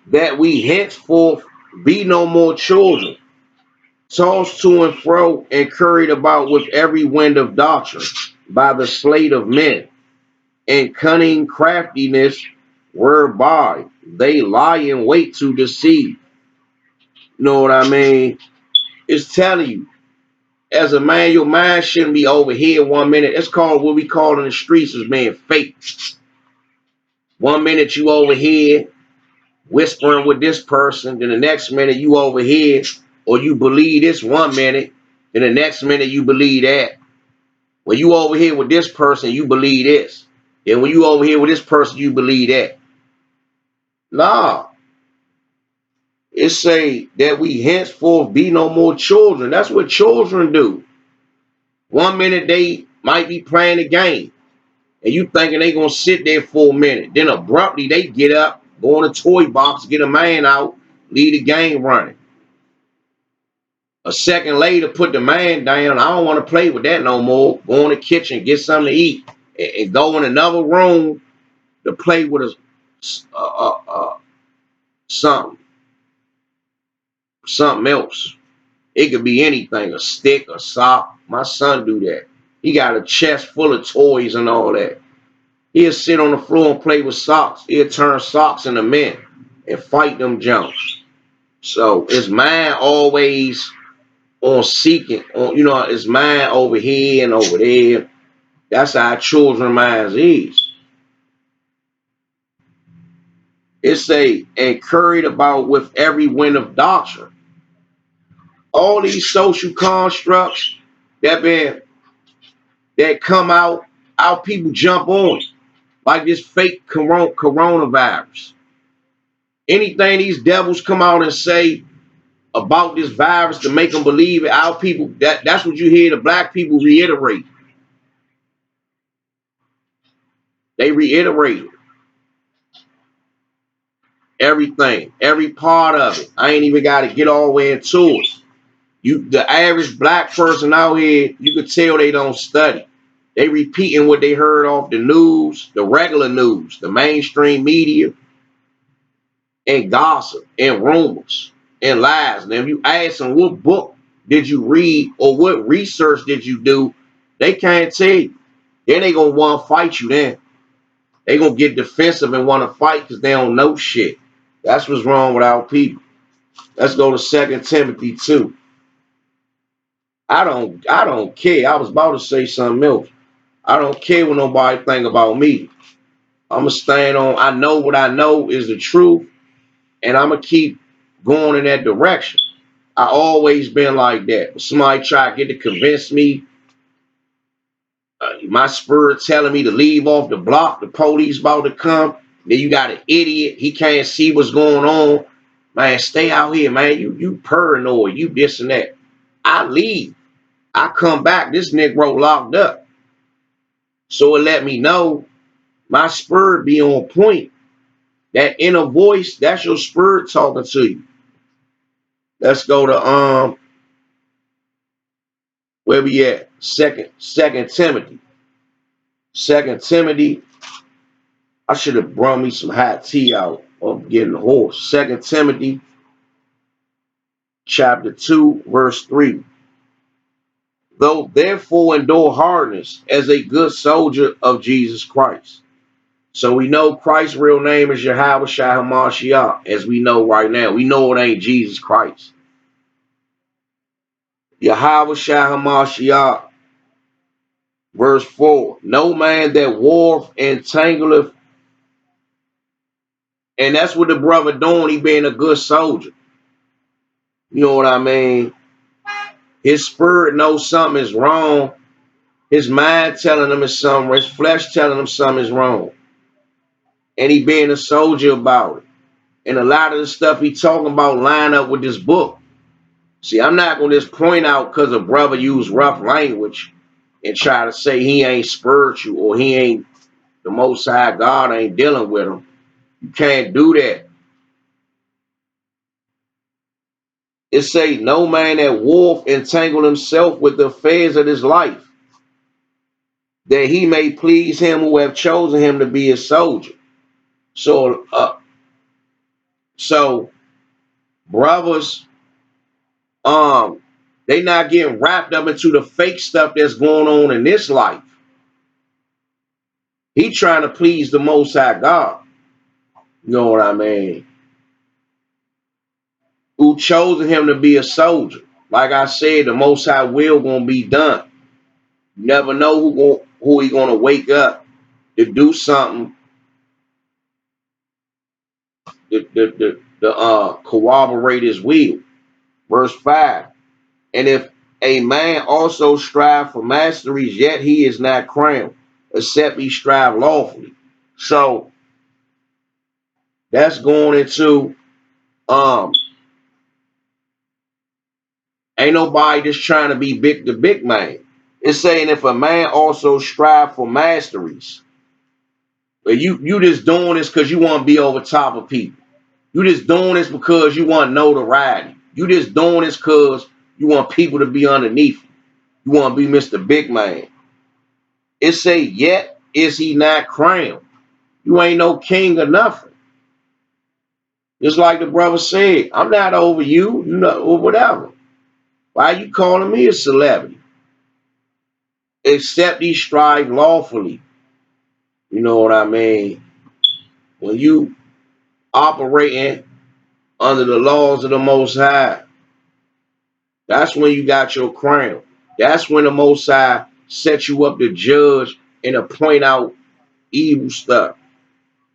that we henceforth be no more children, tossed to and fro and carried about with every wind of doctrine by the sleight of men, and cunning craftiness whereby they lie in wait to deceive. You know what I mean? It's telling you, as a man, your mind shouldn't be over here 1 minute. It's called what we call in the streets is being fake. 1 minute you over here whispering with this person, then the next minute you over here, or you believe this 1 minute, then the next minute you believe that. When you over here with this person, you believe this. And when you over here with this person, you believe that. Nah. It say that we henceforth be no more children. That's what children do. 1 minute they might be playing a game, and you thinking they gonna sit there for a minute. Then abruptly they get up, go in a toy box, get a man out, leave the game running. A second later, put the man down. I don't want to play with that no more. Go in the kitchen, get something to eat, and go in another room to play with something else. It could be anything, a stick, a sock. My son do that. He got a chest full of toys and all that. He'll sit on the floor and play with socks. He'll turn socks into men and fight them jumps. So his mind always on seeking, on his mind over here and over there. That's how children minds is. It say, and carried about with every wind of doctrine. All these social constructs that come out, our people jump on it. Like this fake coronavirus. Anything these devils come out and say about this virus to make them believe it, our people, that's what you hear the black people reiterate. They reiterate everything, every part of it. I ain't even got to get all the way into it. The average black person out here, you could tell they don't study. They repeating what they heard off the news, the regular news, the mainstream media, and gossip, and rumors, and lies. And if you ask them what book did you read or what research did you do, they can't tell you. Then they gonna want to fight you then. They gonna get defensive and want to fight because they don't know shit. That's what's wrong with our people. Let's go to 2 Timothy 2. I don't care. I was about to say something else. I don't care what nobody think about me. I'm going to stand on, I know what I know is the truth, and I'm going to keep going in that direction. I always been like that. Somebody try to get to convince me, my spirit telling me to leave off the block, the police about to come. Then you got an idiot, he can't see what's going on. Man, stay out here, man. You paranoid, you this and that. I leave. I come back, this Negro locked up. So it let me know my spirit be on point. That inner voice, that's your spirit talking to you. Let's go to where we at? Second Timothy. Second Timothy. I should have brought me some hot tea out. I'm getting hoarse. Second Timothy chapter 2, verse 3. Though therefore endure hardness as a good soldier of Jesus Christ. So we know Christ's real name is Yahweh Shai HaMashiach, as we know right now. We know it ain't Jesus Christ. Yahweh Shai HaMashiach, verse 4. No man that warreth entangleth, and that's what the brother doing. He being a good soldier. You know what I mean? His spirit knows something is wrong. His mind telling him it's something. His flesh telling him something is wrong. And he being a soldier about it. And a lot of the stuff he talking about line up with this book. See, I'm not going to just point out because a brother used rough language and try to say he ain't spiritual or he ain't the Most High God ain't dealing with him. You can't do that. It say, no man that warreth entangle himself with the affairs of this life, that he may please him who have chosen him to be a soldier. So, brothers, they not getting wrapped up into the fake stuff that's going on in this life. He trying to please the Most High God. You know what I mean? Who chosen him to be a soldier. Like I said, the Most High will gonna be done. You never know who he gonna wake up to do something to corroborate his will. Verse 5. And if a man also strive for masteries, yet he is not crowned, except he strive lawfully. So that's going into ain't nobody just trying to be the big man. It's saying if a man also strive for masteries, but you just doing this because you want to be over top of people. You just doing this because you want notoriety. You just doing this because you want people to be underneath you. You want to be Mr. Big Man. It say, yet is he not crowned. You ain't no king or nothing. Just like the brother said, I'm not over you, you know, or whatever. Why you calling me a celebrity? Except he strive lawfully. You know what I mean? When you operating under the laws of the Most High, that's when you got your crown. That's when the Most High set you up to judge and to point out evil stuff,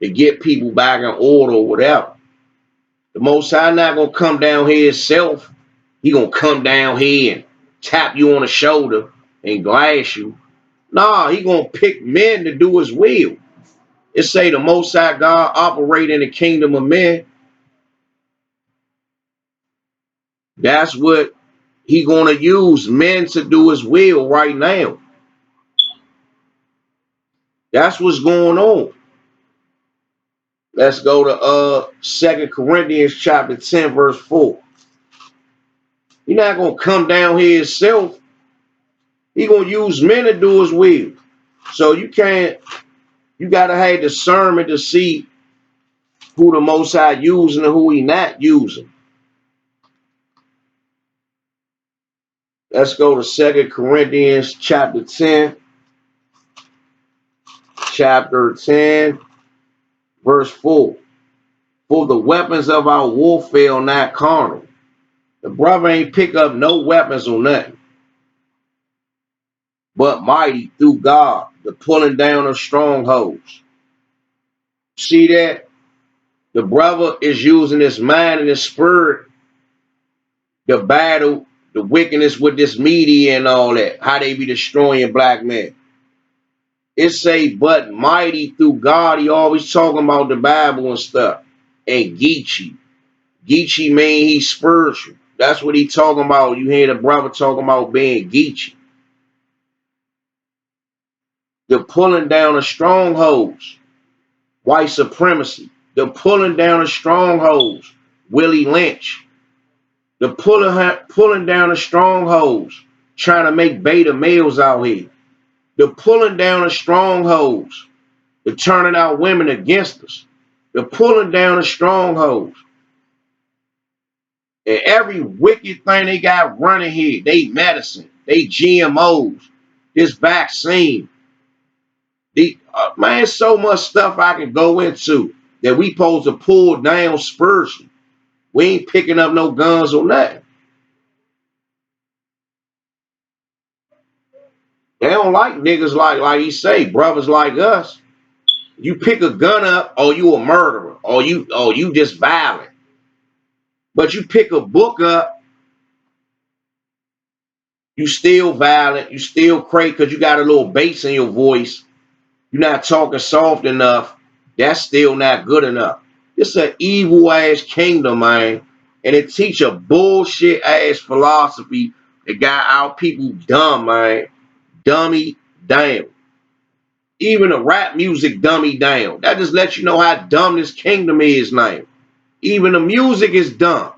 to get people back in order or whatever. The Most High not going to come down here himself. He going to come down here and tap you on the shoulder and glass you. Nah, he going to pick men to do his will. It say the Most High God operate in the kingdom of men. That's what he going to use men to do his will right now. That's what's going on. Let's go to 2 Corinthians chapter 10, verse 4. He's not going to come down here himself. He's going to use men to do his will. So you got to have discernment to see who the Most High using and who he not using. Let's go to 2 Corinthians chapter 10. Chapter 10, verse 4. For the weapons of our warfare are not carnal. The brother ain't pick up no weapons or nothing, but mighty through God, the pulling down of strongholds. See that? The brother is using his mind and his spirit to battle the wickedness with this media and all that. How they be destroying black men. It say, but mighty through God. He always talking about the Bible and stuff. And Geechee. Geechee mean he's spiritual. That's what he talking about. You hear the brother talking about being Geechee. The pulling down of strongholds. White supremacy. The pulling down of strongholds. Willie Lynch. The pulling down of strongholds. Trying to make beta males out here. The pulling down of strongholds. The turning out women against us. The pulling down of strongholds. And every wicked thing they got running here, they medicine, they GMOs, this vaccine. Man, so much stuff I can go into that we supposed to pull down spiritually. We ain't picking up no guns or nothing. They don't like niggas like he say, brothers like us. You pick a gun up, or you a murderer, or you just violent. But you pick a book up, you still violent, you still crazy because you got a little bass in your voice. You're not talking soft enough. That's still not good enough. It's an evil ass kingdom, man. And it teach a bullshit ass philosophy that got our people dumb, man. Dummy down. Even the rap music dummy down. That just lets you know how dumb this kingdom is now. Even the music is dumb.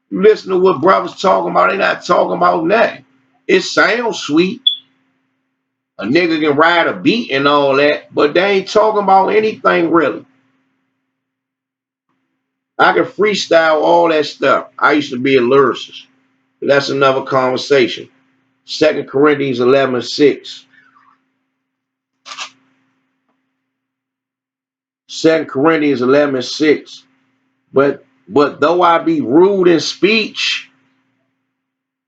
You listen to what brothers talking about, they not talking about nothing. It sounds sweet. A nigga can ride a beat and all that, but they ain't talking about anything really. I can freestyle all that stuff. I used to be a lyricist. But that's another conversation. 2 Corinthians 11:6. 2 Corinthians 11:6. But though I be rude in speech,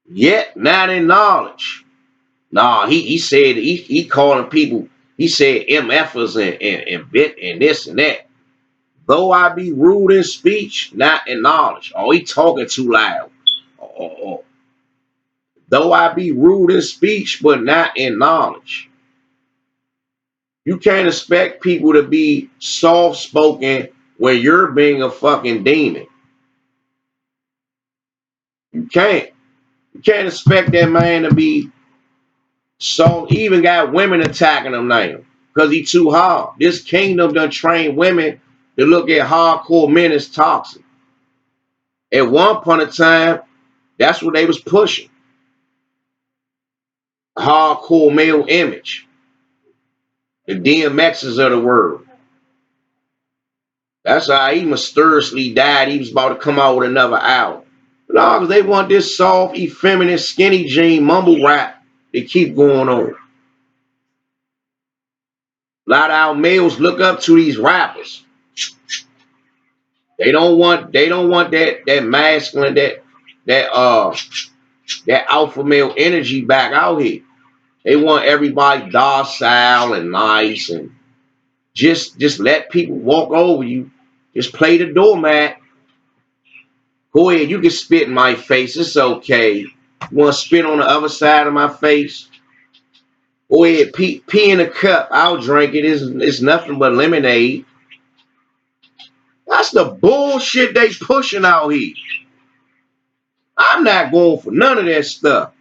yet not in knowledge. Nah, he said he calling people, he said MFers and bit and this and that. Though I be rude in speech, not in knowledge. Oh, he talking too loud. Oh. Though I be rude in speech, but not in knowledge. You can't expect people to be soft-spoken when you're being a fucking demon. You can't. You can't expect that man to be soft. He even got women attacking him now because he too hard. This kingdom done train women to look at hardcore men as toxic. At one point in time, that's what they was pushing. Hardcore male image. The DMXs of the world. That's how he mysteriously died. He was about to come out with another album. No, because they want this soft, effeminate, skinny jean mumble rap to keep going on. A lot of our males look up to these rappers. They don't want that masculine, that alpha male energy back out here. They want everybody docile and nice and just let people walk over you. Just play the doormat. Go ahead, you can spit in my face. It's okay. You want to spit on the other side of my face? Go ahead, pee in a cup. I'll drink it. It's nothing but lemonade. That's the bullshit they pushing out here. I'm not going for none of that stuff.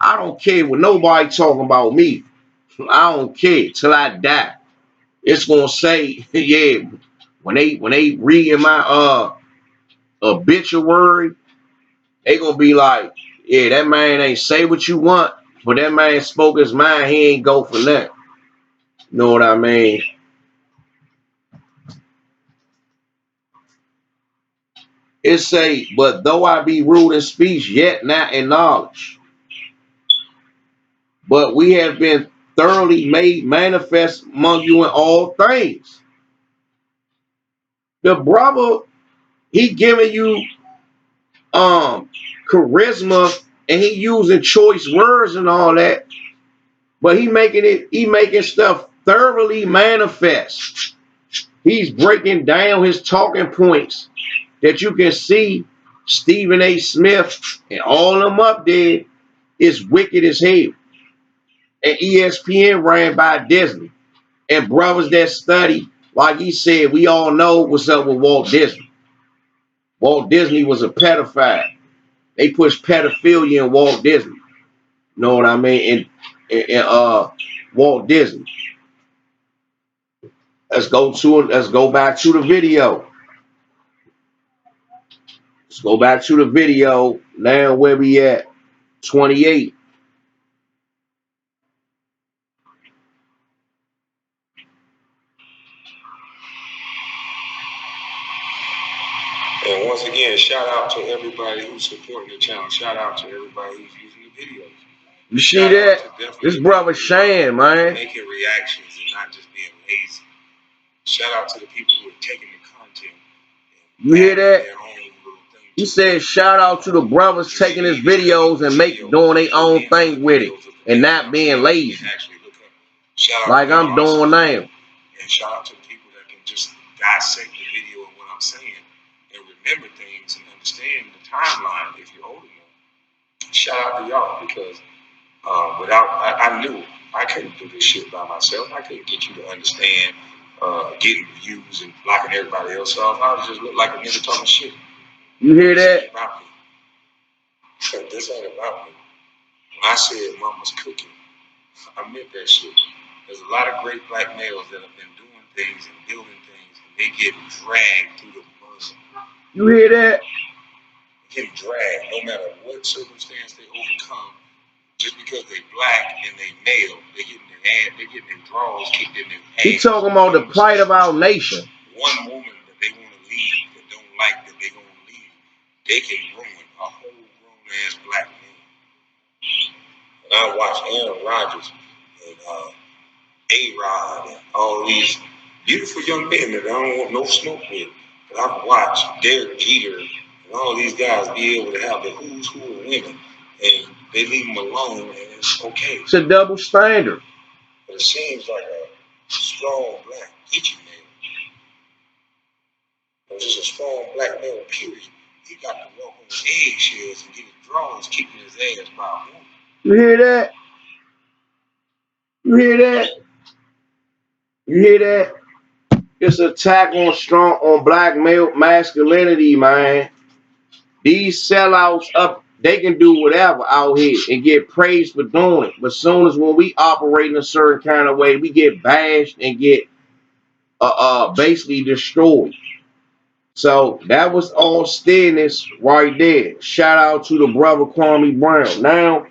I don't care what nobody talking about me. I don't care till I die. It's gonna say, yeah, when they read in my obituary, they gonna be like, yeah, that man ain't say what you want, but that man spoke his mind, he ain't go for nothing. You know what I mean? It say, but though I be rude in speech, yet not in knowledge. But we have been thoroughly made manifest among you in all things. The brother, he giving you charisma and he using choice words and all that, but he making stuff thoroughly manifest. He's breaking down his talking points that you can see Stephen A. Smith and all of them up there is wicked as hell. And ESPN ran by Disney. And brothers that study, like he said, we all know what's up with Walt Disney. Walt Disney was a pedophile. They pushed pedophilia in Walt Disney. You know what I mean? And Walt Disney. Let's go back to the video. Let's go back to the video. Now where we at? 28. And once again, shout out to everybody who's supporting the channel. Shout out to everybody who's using the videos. You see that? This brother Shane, man. Making reactions and not just being lazy. Shout out to the people who are taking the content. You hear that? He said shout out to the brothers taking his videos and doing their own thing with it and not being lazy. Like I'm doing now. And shout out to the people that can just dissect the video and what I'm saying and remember things and understand the timeline if you're old enough. Shout out to y'all because I knew I couldn't do this shit by myself. I couldn't get you to understand getting views and blocking everybody else off. I would just look like a nigga talking shit. You hear that? This ain't about me. When I said mama's cooking, I meant that shit. There's a lot of great black males that have been doing things and building things, and they get dragged through the mud. You hear that? They get dragged, no matter what circumstance they overcome. Just because they black and they male, they getting their drawers kicked in their ass. He talking about the plight of our nation. One woman that they want to leave, that don't like that they gonna leave, they can ruin a whole grown ass black man. And I watch Aaron Rodgers and A-Rod and all these beautiful young men that I don't want no smoke with. But I've watched Derek Jeter and all these guys be able to have the who's who of women, and they leave them alone, and it's okay. It's a double standard. But it seems like a strong black geeky man. Or just a strong black male, period. He got to walk on eggshells and get his drawers kicked in his ass by a woman. You hear that? You hear that? You hear that? It's an attack on black male masculinity, man. These sellouts up, they can do whatever out here and get praised for doing it. But as soon as when we operate in a certain kind of way, we get bashed and get basically destroyed. So that was all steadiness right there. Shout out to the brother Kwame Brown. Now,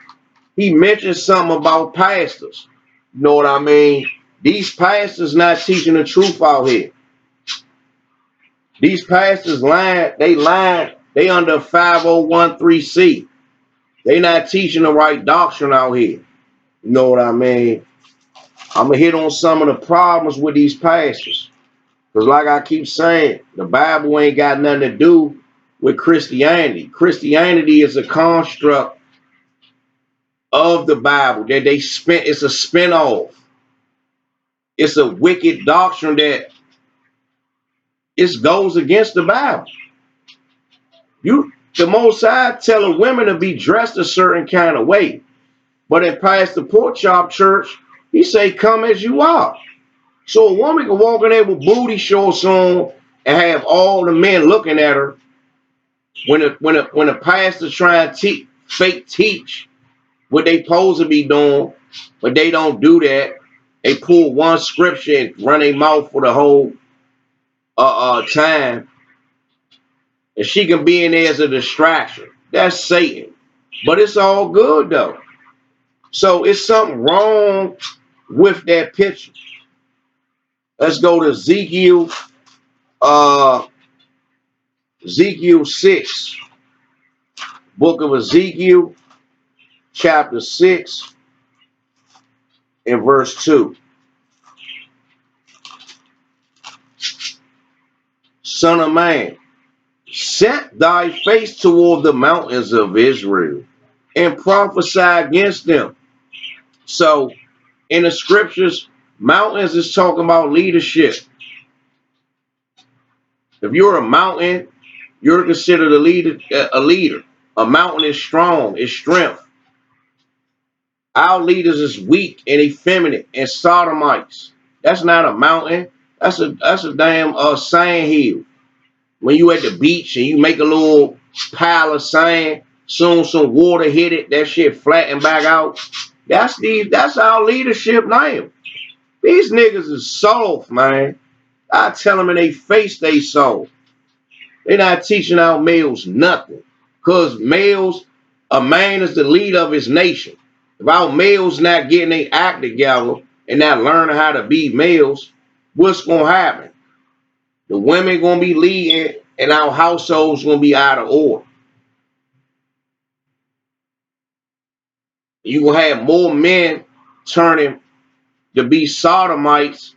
he mentioned something about pastors. You know what I mean? These pastors not teaching the truth out here. These pastors lying, they under 5013C. They not teaching the right doctrine out here. You know what I mean? I'm going to hit on some of the problems with these pastors. Because like I keep saying, the Bible ain't got nothing to do with Christianity. Christianity is a construct of the Bible that it's a spin-off. It's a wicked doctrine that it goes against the Bible. The Most High telling women to be dressed a certain kind of way. But in Pastor Porkchop Church, he say, come as you are. So a woman can walk in there with booty shorts on and have all the men looking at her when a pastor trying to fake teach what they supposed to be doing, but they don't do that. They pull one scripture and run their mouth for the whole time. And she can be in there as a distraction. That's Satan. But it's all good though. So it's something wrong with that picture. Let's go to Ezekiel 6. Book of Ezekiel, chapter 6, and verse 2. Son of man, set thy face toward the mountains of Israel and prophesy against them. So in the scriptures, mountains is talking about leadership. If you're a mountain, you're considered a leader. A mountain is strong, is strength. Our leaders is weak and effeminate and sodomites. That's not a mountain. That's a damn sand hill. When you at the beach and you make a little pile of sand, soon some water hit it, that shit flatten back out. That's our leadership now. These niggas is soft, man. I tell them in their face they soft. They not teaching our males nothing. Cause a man is the leader of his nation. If our males not getting their act together and not learning how to be males, what's gonna happen? The women gonna be leading and our households gonna be out of order. You gonna have more men turning to be sodomites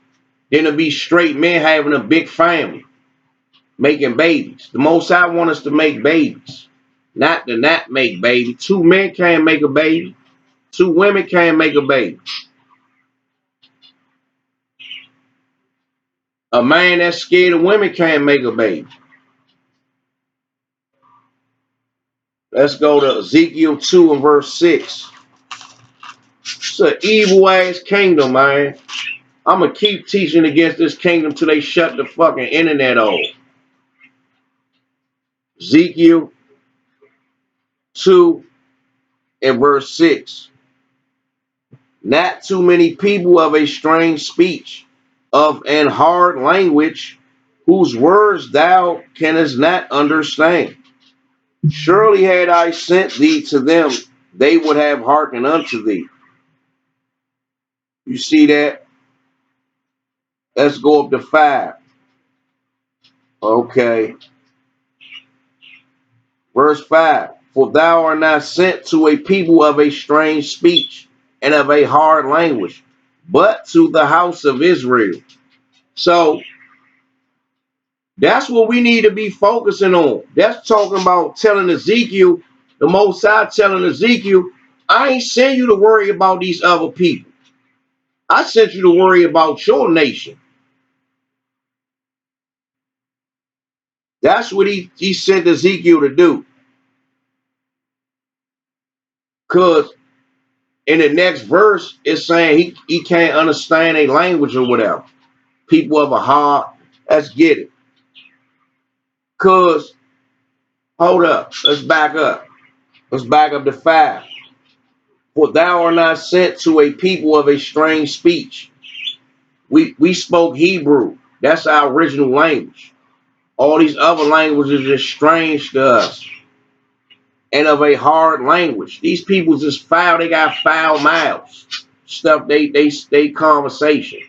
than to be straight men having a big family, making babies. The Most High want us to make babies, not to not make baby. 2 men can't make a baby. 2 women can't make a baby. A man that's scared of women can't make a baby. Let's go to Ezekiel 2 and verse 6. It's an evil ass kingdom, man. I'm going to keep teaching against this kingdom till they shut the fucking internet off. Ezekiel 2 and verse 6. Not too many people of a strange speech, of an hard language, whose words thou canst not understand. Surely had I sent thee to them, they would have hearkened unto thee. You see that? Let's go up to 5. Okay. Verse 5. For thou art not sent to a people of a strange speech and of a hard language, but to the house of Israel. So that's what we need to be focusing on. That's talking about telling Ezekiel, the Most High telling Ezekiel, I ain't sent you to worry about these other people. I sent you to worry about your nation. That's what he sent Ezekiel to do. Because in the next verse, it's saying he can't understand a language or whatever. People of a heart, let's get it. Because, hold up, let's back up. Let's back up to 5. For thou art not sent to a people of a strange speech. We spoke Hebrew. That's our original language. All these other languages are strange to us. And of a hard language. These people just foul, they got foul mouths. Stuff they conversation.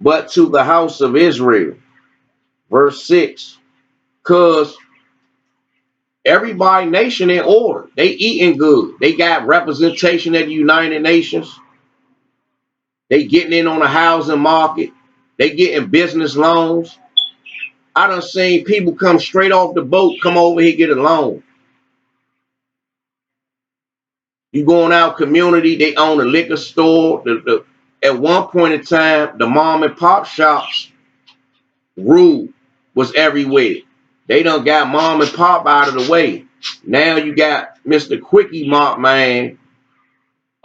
But to the house of Israel. Verse 6. Because everybody nation in order. They eating good. They got representation at the United Nations. They getting in on the housing market. They getting business loans. I done seen people come straight off the boat, come over here, get a loan. You go in our community, they own a liquor store. At one point in time, the mom and pop shops rule was everywhere. They done got mom and pop out of the way. Now you got Mr. Quickie Mart, man.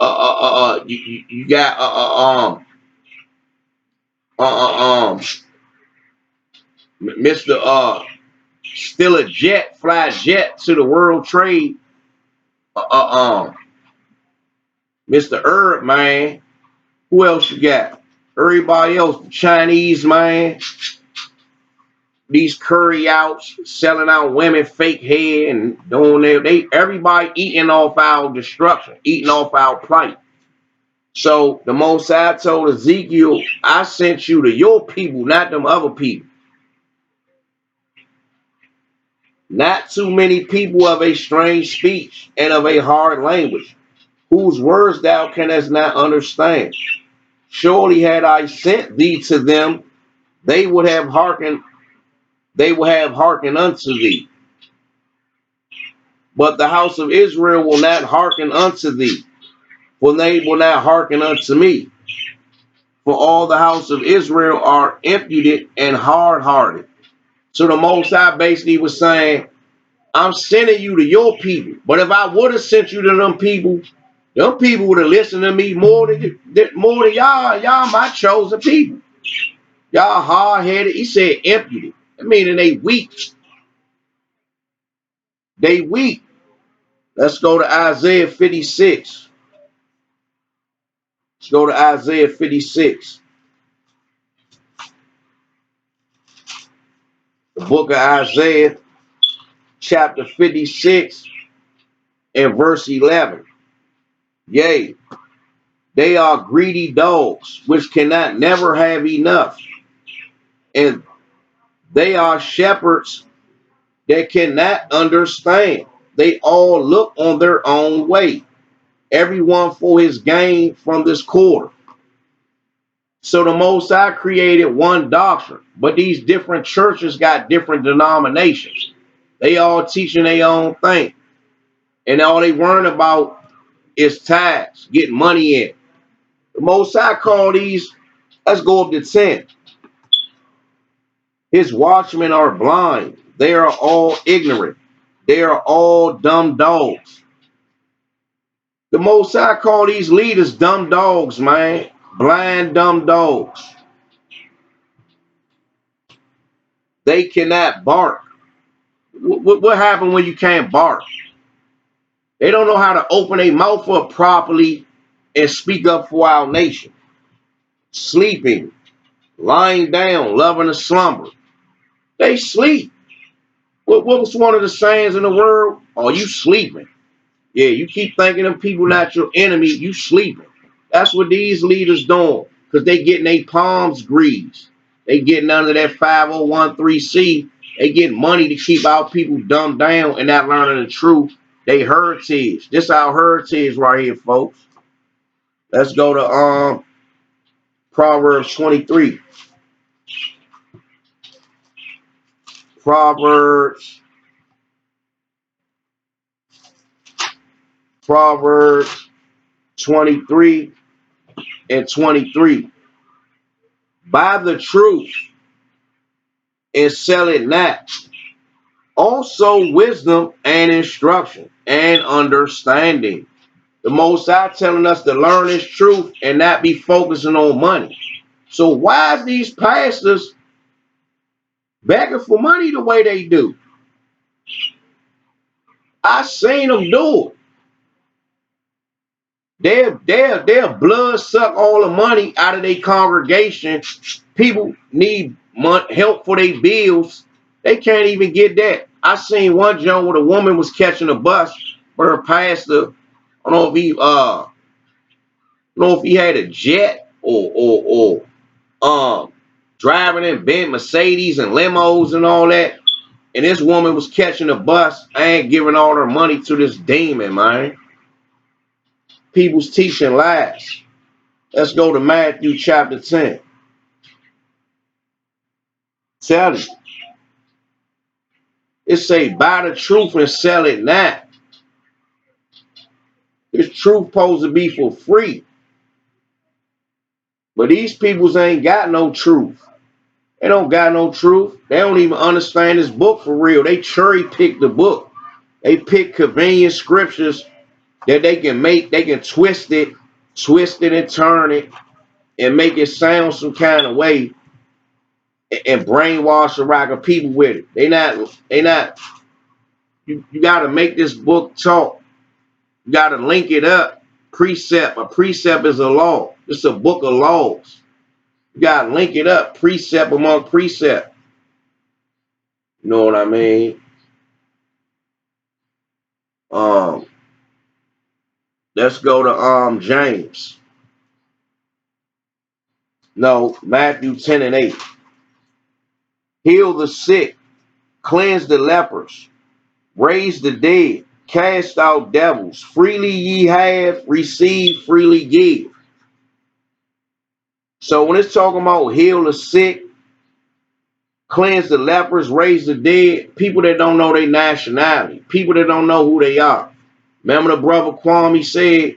You got Mr. Still a jet, fly jet to the World Trade. Mr. Herb, man. Who else you got? Everybody else, the Chinese, man. These curry outs, selling out women fake hair and doing everybody eating off our destruction, eating off our plight. So the Most High told Ezekiel, I sent you to your people, not them other people. Not too many people of a strange speech and of a hard language, whose words thou canst not understand. Surely had I sent thee to them, they would have hearkened unto thee. But the house of Israel will not hearken unto thee, for they will not hearken unto me. For all the house of Israel are impudent and hard-hearted. So the Most High basically was saying, I'm sending you to your people. But if I would have sent you to them people would have listened to me more than y'all. Y'all my chosen people. Y'all hard-headed. He said empty. Meaning they weak. They weak. Let's go to Isaiah 56. Let's go to Isaiah 56. The book of Isaiah, chapter 56, and verse 11. Yea, they are greedy dogs, which cannot never have enough. And they are shepherds that cannot understand. They all look on their own way, everyone for his gain from this quarter. So the Most High created one doctrine, but these different churches got different denominations. They all teaching their own thing. And all they worrying about is tithes, getting money in. The Most High call these, let's go up to 10. His watchmen are blind. They are all ignorant. They are all dumb dogs. The Most High call these leaders dumb dogs, man. Blind, dumb dogs. They cannot bark. What happened when you can't bark? They don't know how to open their mouth up properly and speak up for our nation. Sleeping, lying down, loving a slumber. They sleep. What was one of the sayings in the world? Oh, you sleeping. Yeah, you keep thinking them people not your enemy, you sleeping. That's what these leaders doing, because they getting their palms greased. They getting under that 5013C. They getting money to keep our people dumbed down and not learning the truth. They heritage. This our heritage right here, folks. Let's go to Proverbs 23. Proverbs 23 and 23. Buy the truth and sell it not. Also wisdom and instruction and understanding. The Most High telling us to learn His truth and not be focusing on money. So why is these pastors begging for money the way they do? I seen them do it. They'll blood suck all the money out of their congregation. People need help for their bills. They can't even get that. I seen one joint where a woman was catching a bus, but her pastor, I don't know if he had a jet or driving in big Mercedes and limos and all that. And this woman was catching a bus. I ain't giving all her money to this demon, man. People's teaching lies. Let's go to Matthew chapter 10. Tell you. It say, buy the truth and sell it not. This truth supposed to be for free. But these peoples ain't got no truth. They don't got no truth. They don't even understand this book for real. They cherry pick the book. They pick convenient scriptures that they can twist it and turn it and make it sound some kind of way and brainwash a rack of people with it. They not, you gotta make this book talk. You gotta link it up. Precept. A precept is a law. It's a book of laws. You gotta link it up. Precept among precept. You know what I mean? Let's go to James. No, Matthew 10 and 8. Heal the sick, cleanse the lepers, raise the dead, cast out devils. Freely ye have, receive, freely give. So when it's talking about heal the sick, cleanse the lepers, raise the dead, people that don't know their nationality, people that don't know who they are. Remember the brother Kwame said,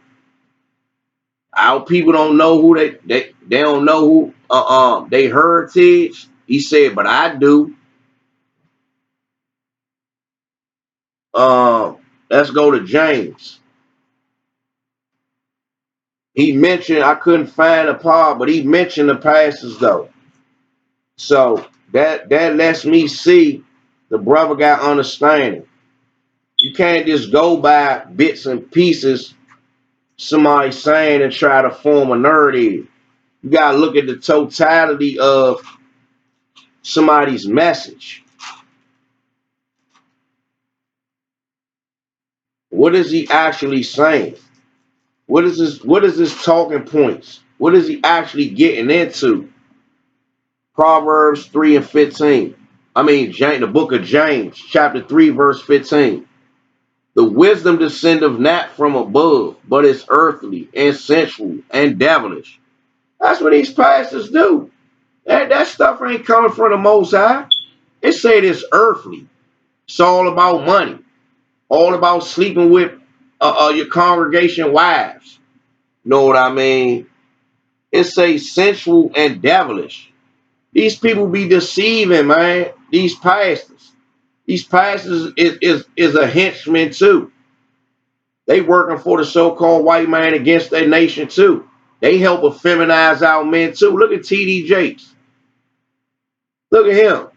our people don't know who they don't know who they heritage. He said, but I do. Let's go to James. He mentioned, I couldn't find a part, but he mentioned the pastors though. So that lets me see the brother got understanding. You can't just go by bits and pieces somebody saying and try to form a narrative. You gotta look at the totality of somebody's message. What is he actually saying? What is his talking points? What is he actually getting into? Proverbs 3 and 15. The book of James, chapter 3, verse 15. The wisdom descendeth not from above, but is earthly and sensual and devilish. That's what these pastors do. That stuff ain't coming from the Most High. It said it's earthly. It's all about money. All about sleeping with your congregation wives. Know what I mean? It says sensual and devilish. These people be deceiving, man. These pastors. These pastors is a henchman too. They working for the so-called white man against their nation too. They help effeminize our men too. Look at T.D. Jakes. Look at him.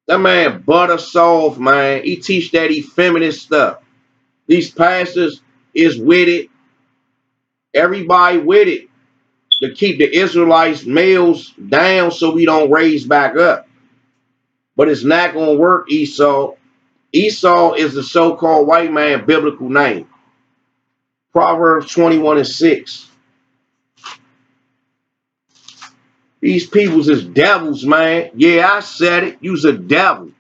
That man butter soft, man. He teach that effeminate stuff. These pastors is with it. Everybody with it to keep the Israelites males down so we don't raise back up. But it's not going to work, Esau. Esau is the so-called white man biblical name. Proverbs 21 and 6. These peoples is devils, man. Yeah, I said it. You's a devil.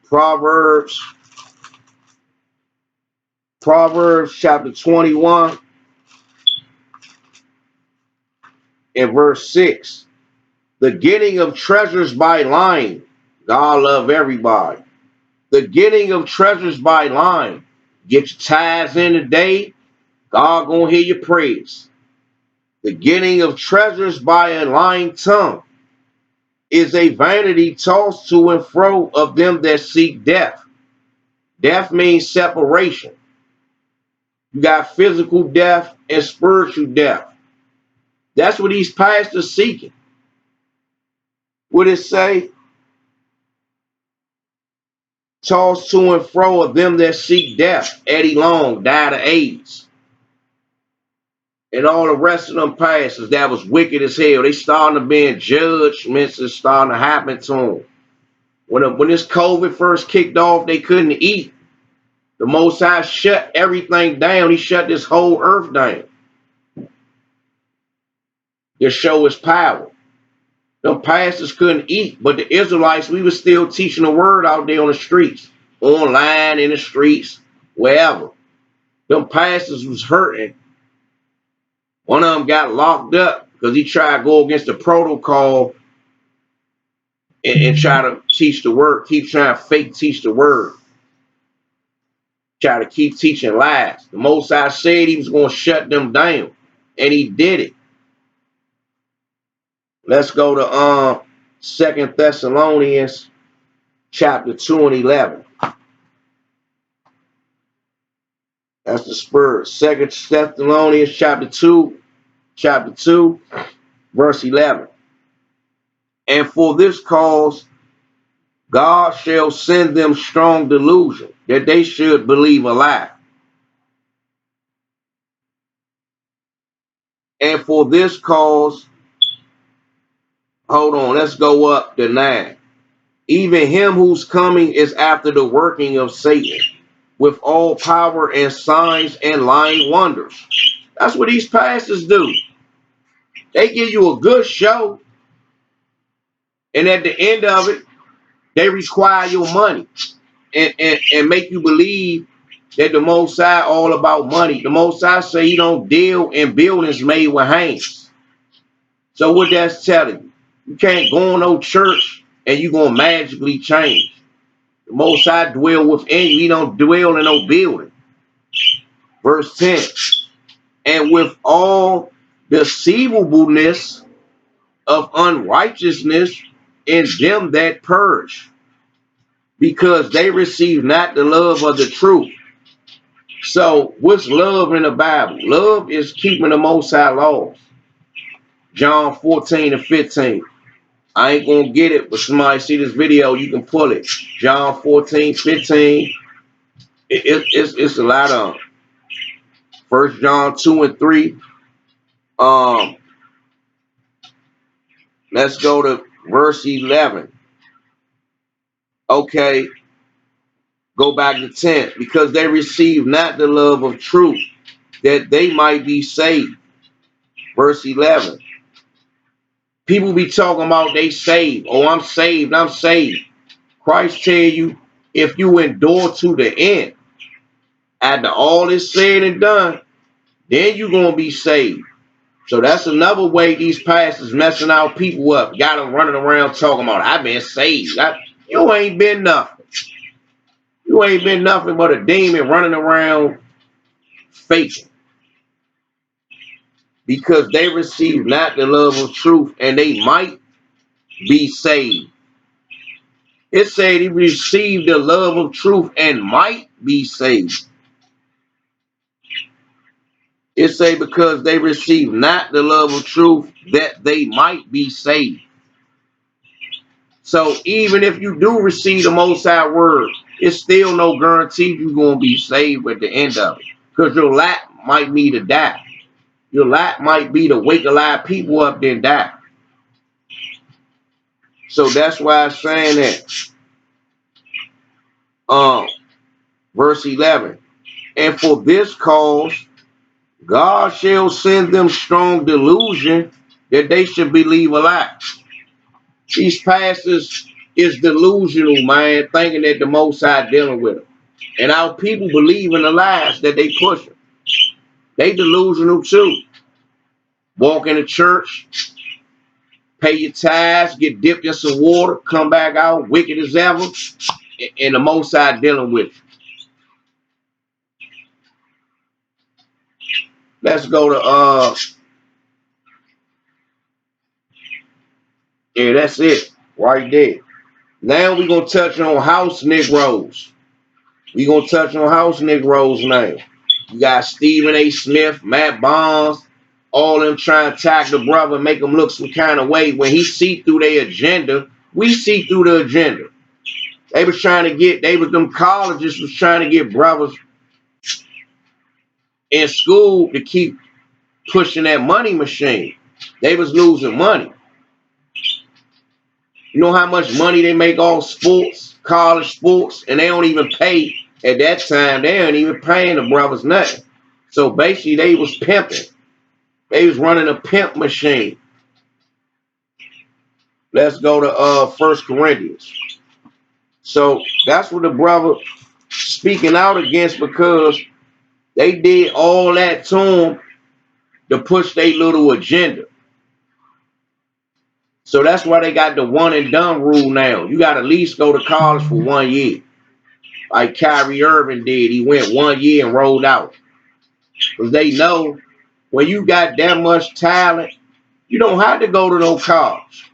Proverbs chapter 21 and verse 6. The getting of treasures by lying. God love everybody. The getting of treasures by lying. Get your tithes in today. God gonna hear your praise. The getting of treasures by a lying tongue is a vanity tossed to and fro of them that seek death. Death means separation. You got physical death and spiritual death. That's what these pastors seeking. What it say? Tossed to and fro of them that seek death. Eddie Long died of AIDS. And all the rest of them pastors that was wicked as hell. They starting to be judgments is starting to happen to them. When this COVID first kicked off, they couldn't eat. The Most High shut everything down. He shut this whole earth down to show his power. Them pastors couldn't eat, but the Israelites, we were still teaching the word out there on the streets, online, in the streets, wherever. Them pastors was hurting. One of them got locked up because he tried to go against the protocol and try to teach the word, keep trying to fake teach the word. Try to keep teaching lies. The Most High said he was going to shut them down, and he did it. Let's go to 2 Thessalonians Chapter 2 and 11. That's the Spurs. 2 Thessalonians chapter 2, verse 11. And for this cause God shall send them strong delusion, that they should believe a lie. And for this cause, hold on, let's go up to 9. Even him whose coming is after the working of Satan, with all power and signs and lying wonders. That's what these pastors do. They give you a good show, and at the end of it, they require your money and make you believe that the Most High all about money. The Most High say he don't deal in buildings made with hands. So what that's telling you, you can't go in no church and you gonna magically change. The Most High dwell within you. He don't dwell in no building. Verse 10. And with all deceivableness of unrighteousness in them that perish, because they receive not the love of the truth. So what's love in the Bible? Love is keeping the Most High laws. John 14 and 15. I ain't gonna get it, but somebody see this video, you can pull it. John 14, 15. It's a lot of them. 1 John 2 and 3. Let's go to verse 11. Okay, go back to 10. Because they receive not the love of truth, that they might be saved. Verse 11. People be talking about they saved. Oh, I'm saved, I'm saved. Christ tell you, if you endure to the end, after all is said and done, then you're going to be saved. So that's another way these pastors messing our people up. Got them running around talking about, I've been saved. You ain't been nothing. You ain't been nothing but a demon running around faking. Because they receive not the love of truth, and they might be saved. It said he received the love of truth and might be saved. It say because they receive not the love of truth, that they might be saved. So even if you do receive the Most High word, it's still no guarantee you're going to be saved at the end of it. Because your lot might be to die. Your lot might be to wake a lot of people up then die. So that's why I'm saying that. Verse 11. And for this cause, God shall send them strong delusion that they should believe a lie. These pastors is delusional, man, thinking that the Most High dealing with them. And our people believe in the lies that they pushing. They delusional too. Walk in the church, pay your tithes, get dipped in some water, come back out, wicked as ever, and the Most High dealing with you. Let's go to, yeah, that's it, right there. Now we're going to touch on house Negroes. We're going to touch on house Negroes now. You got Stephen A. Smith, Matt Barnes, all them trying to attack the brother, make him look some kind of way. When he see through their agenda, we see through the agenda. They was trying to get, them colleges was trying to get brothers in school to keep pushing that money machine. They was losing money. You know how much money they make off sports, college sports, and they don't even pay at that time. They ain't even paying the brothers nothing. So basically they was pimping. They was running a pimp machine. Let's go to 1 Corinthians. So that's what the brother speaking out against, because they did all that to him to push their little agenda. So that's why they got the one and done rule now. You got to at least go to college for 1 year. Like Kyrie Irving did. He went 1 year and rolled out. Because they know when you got that much talent, you don't have to go to no college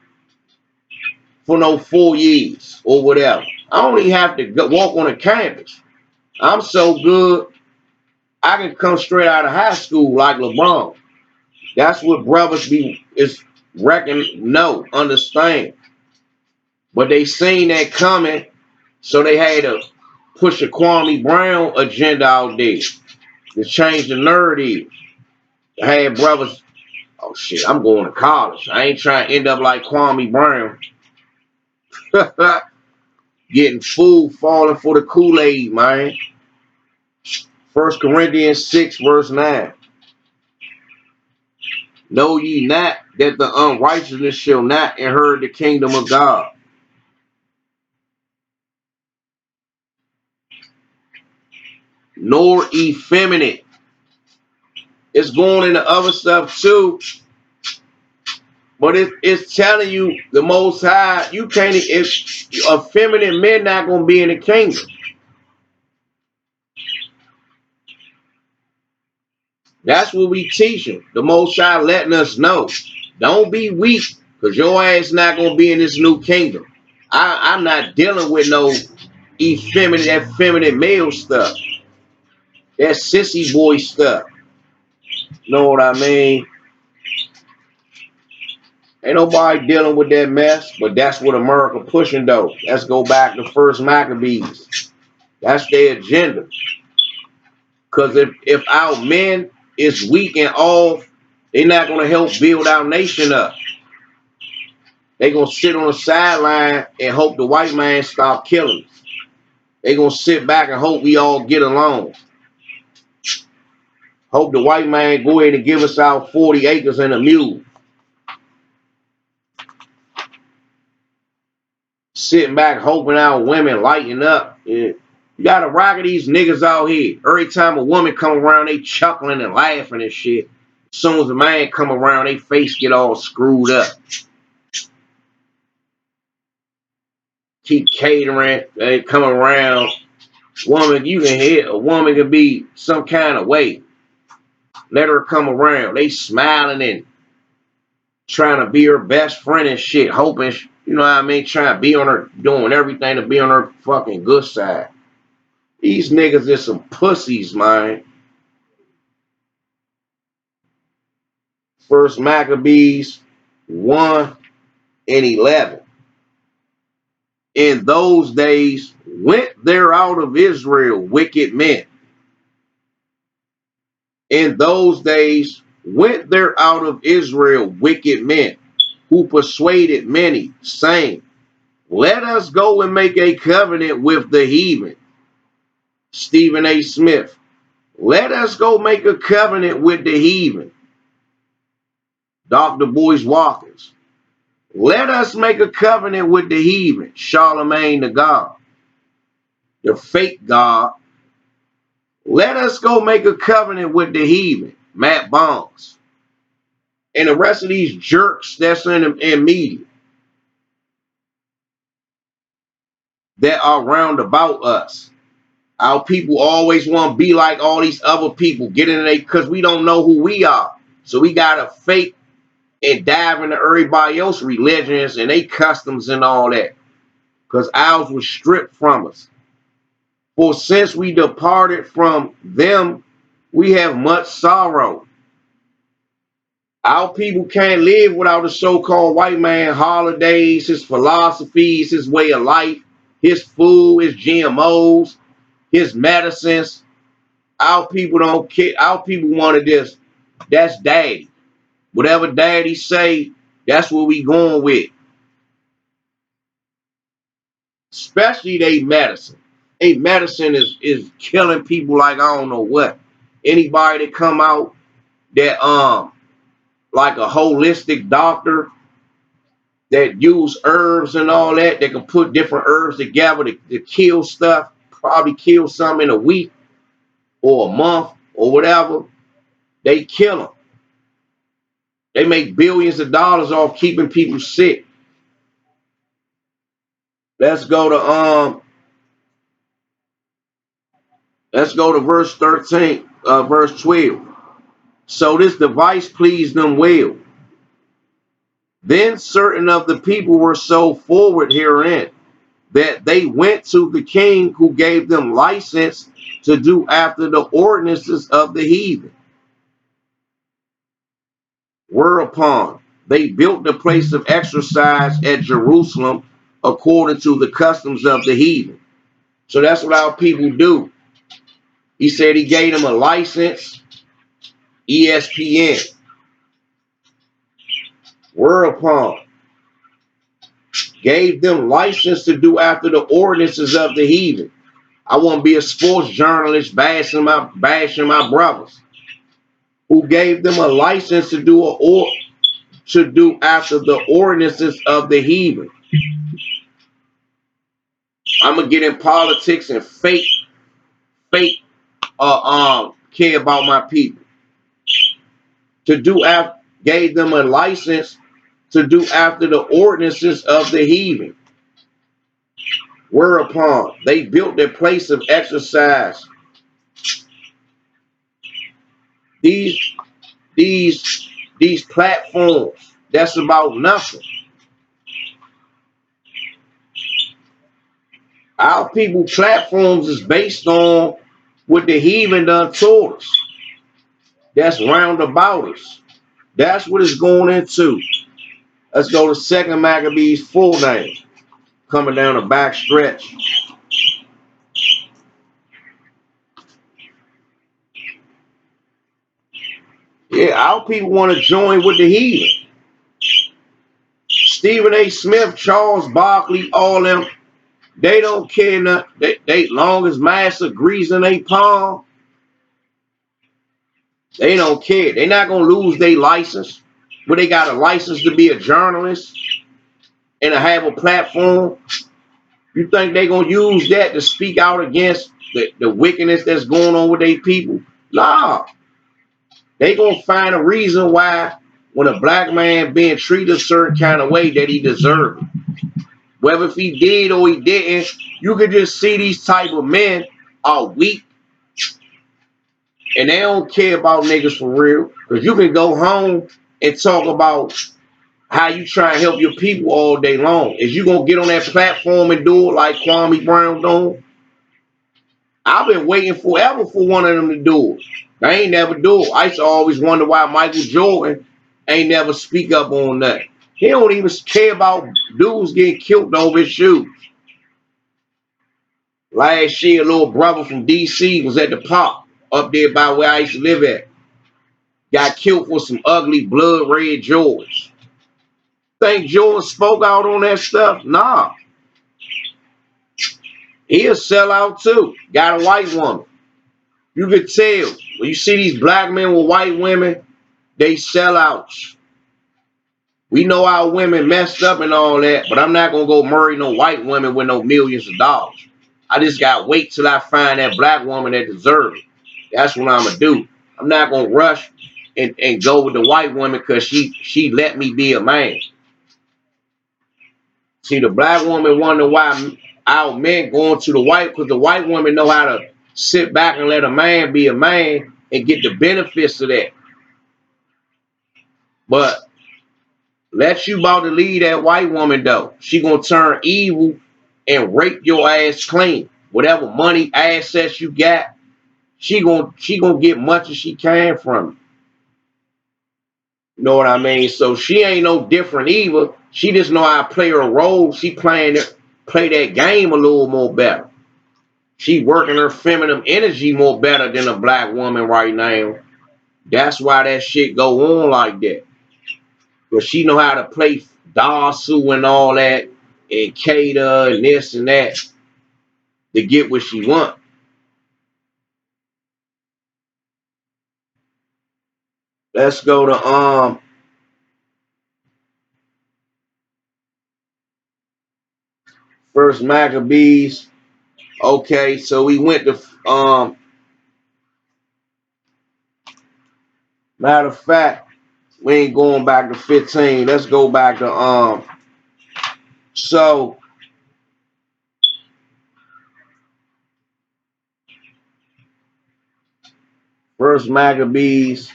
for no 4 years or whatever. I only have to walk on a campus. I'm so good, I can come straight out of high school like LeBron. That's what brothers understand. But they seen that coming, so they had to push a Kwame Brown agenda out there to change the narrative. I had brothers, oh shit, I'm going to college. I ain't trying to end up like Kwame Brown. Getting fooled, falling for the Kool-Aid, man. 1 Corinthians 6, verse 9. Know ye not that the unrighteousness shall not inherit the kingdom of God? Nor effeminate. It's going into other stuff too. But it's telling you the Most High, you can't, if effeminate men not going to be in the kingdom. That's what we teaching. The Most High letting us know. Don't be weak, because your ass not going to be in this new kingdom. I'm not dealing with no that feminine male stuff. That sissy boy stuff. Know what I mean? Ain't nobody dealing with that mess, but that's what America pushing though. Let's go back to first Maccabees. That's their agenda. Because if our men is weak and off, they're not going to help build our nation up. They're going to sit on the sideline and hope the white man stop killing us. They're going to sit back and hope we all get along. Hope the white man go ahead and give us our 40 acres and a mule. Sitting back hoping our women lighten up. Yeah. You got a rock of these niggas out here. Every time a woman come around, they chuckling and laughing and shit. As soon as a man come around, they face get all screwed up. Keep catering. They come around. Woman, you can hit. A woman can be some kind of way. Let her come around. They smiling and trying to be her best friend and shit. Hoping, you know what I mean? Trying to be on her, doing everything to be on her fucking good side. These niggas is some pussies, man. First Maccabees 1 and 11. In those days went there out of Israel wicked men. In those days went there out of Israel wicked men, who persuaded many, saying, let us go and make a covenant with the heathen. Stephen A. Smith. Let us go make a covenant with the heathen. Dr. Boyce Watkins. Let us make a covenant with the heathen. Charlemagne the God. The fake God. Let us go make a covenant with the heathen. Matt Bonds. And the rest of these jerks that's in media that are round about us. Our people always want to be like all these other people. Get in there because we don't know who we are. So we got to fake and dive into everybody else's religions and they customs and all that. Because ours was stripped from us. For since we departed from them, we have much sorrow. Our people can't live without the so-called white man holidays, his philosophies, his way of life, his food, his GMOs, his medicines. Our people don't care. Our people wanted this. That's daddy. Whatever daddy say, that's what we going with. Especially they medicine. They medicine is killing people like I don't know what. Anybody that come out that like a holistic doctor that use herbs and all that, they can put different herbs together to kill stuff, probably kill some in a week or a month or whatever. They kill them. They make billions of dollars off keeping people sick. Let's go to verse 13, verse 12. So this device pleased them well. Then certain of the people were so forward herein that they went to the king, who gave them license to do after the ordinances of the heathen. Whereupon they built the place of exercise at Jerusalem according to the customs of the heathen. So that's what our people do. He said he gave them a license, ESPN. Whereupon gave them license to do after the ordinances of the heathen. I want to be a sports journalist bashing my brothers. Who gave them a license to do after the ordinances of the heathen. I'm gonna get in politics and fake care about my people. Gave them a license to do after the ordinances of the heathen. Whereupon they built their place of exercise These these platforms, that's about nothing. Our people platforms is based on what the heathen done told us. That's round about us. That's what it's going into. Let's go to 2nd Maccabees 4 now. Coming down the back stretch. Yeah, our people want to join with the heathen. Stephen A. Smith, Charles Barkley, all them, they don't care nothing. They long as master grease in their palm, they don't care. They're not gonna lose their license. But they got a license to be a journalist and to have a platform. You think they gonna use that to speak out against the wickedness that's going on with their people? Nah. They gonna find a reason why when a black man being treated a certain kind of way that he deserved. Whether if he did or he didn't, you could just see these type of men are weak and they don't care about niggas for real. Because you can go home and talk about how you try and help your people all day long. Is you gonna get on that platform and do it like Kwame Brown doing? I've been waiting forever for one of them to do it. They ain't never do it. I used to always wonder why Michael Jordan ain't never speak up on that. He don't even care about dudes getting killed over his shoes. Last year, a little brother from D.C. was at the park up there by where I used to live at. Got killed for some ugly blood red Jordans. Think Jordan spoke out on that stuff? Nah. He a sellout too. Got a white woman. You could tell when you see these black men with white women, they sellouts. We know our women messed up and all that, but I'm not gonna go marry no white women with no millions of dollars. I just gotta wait till I find that black woman that deserves it. That's what I'm gonna do. I'm not gonna rush and go with the white woman because she let me be a man. See, the black woman wonder why our men going to the white, because the white woman know how to sit back and let a man be a man and get the benefits of that. But let you about to leave that white woman though. She gonna turn evil and rape your ass clean. Whatever money, assets you got, she gonna get much as she can from you. You know what I mean? So she ain't no different either. She just know how to play her role. She play that game a little more better. She working her feminine energy more better than a black woman right now. That's why that shit go on like that. Because she know how to play Dasu and all that and cater and this and that to get what she want. Let's go to First Maccabees. Okay, so we went to matter of fact, we ain't going back to 15. Let's go back to so First Maccabees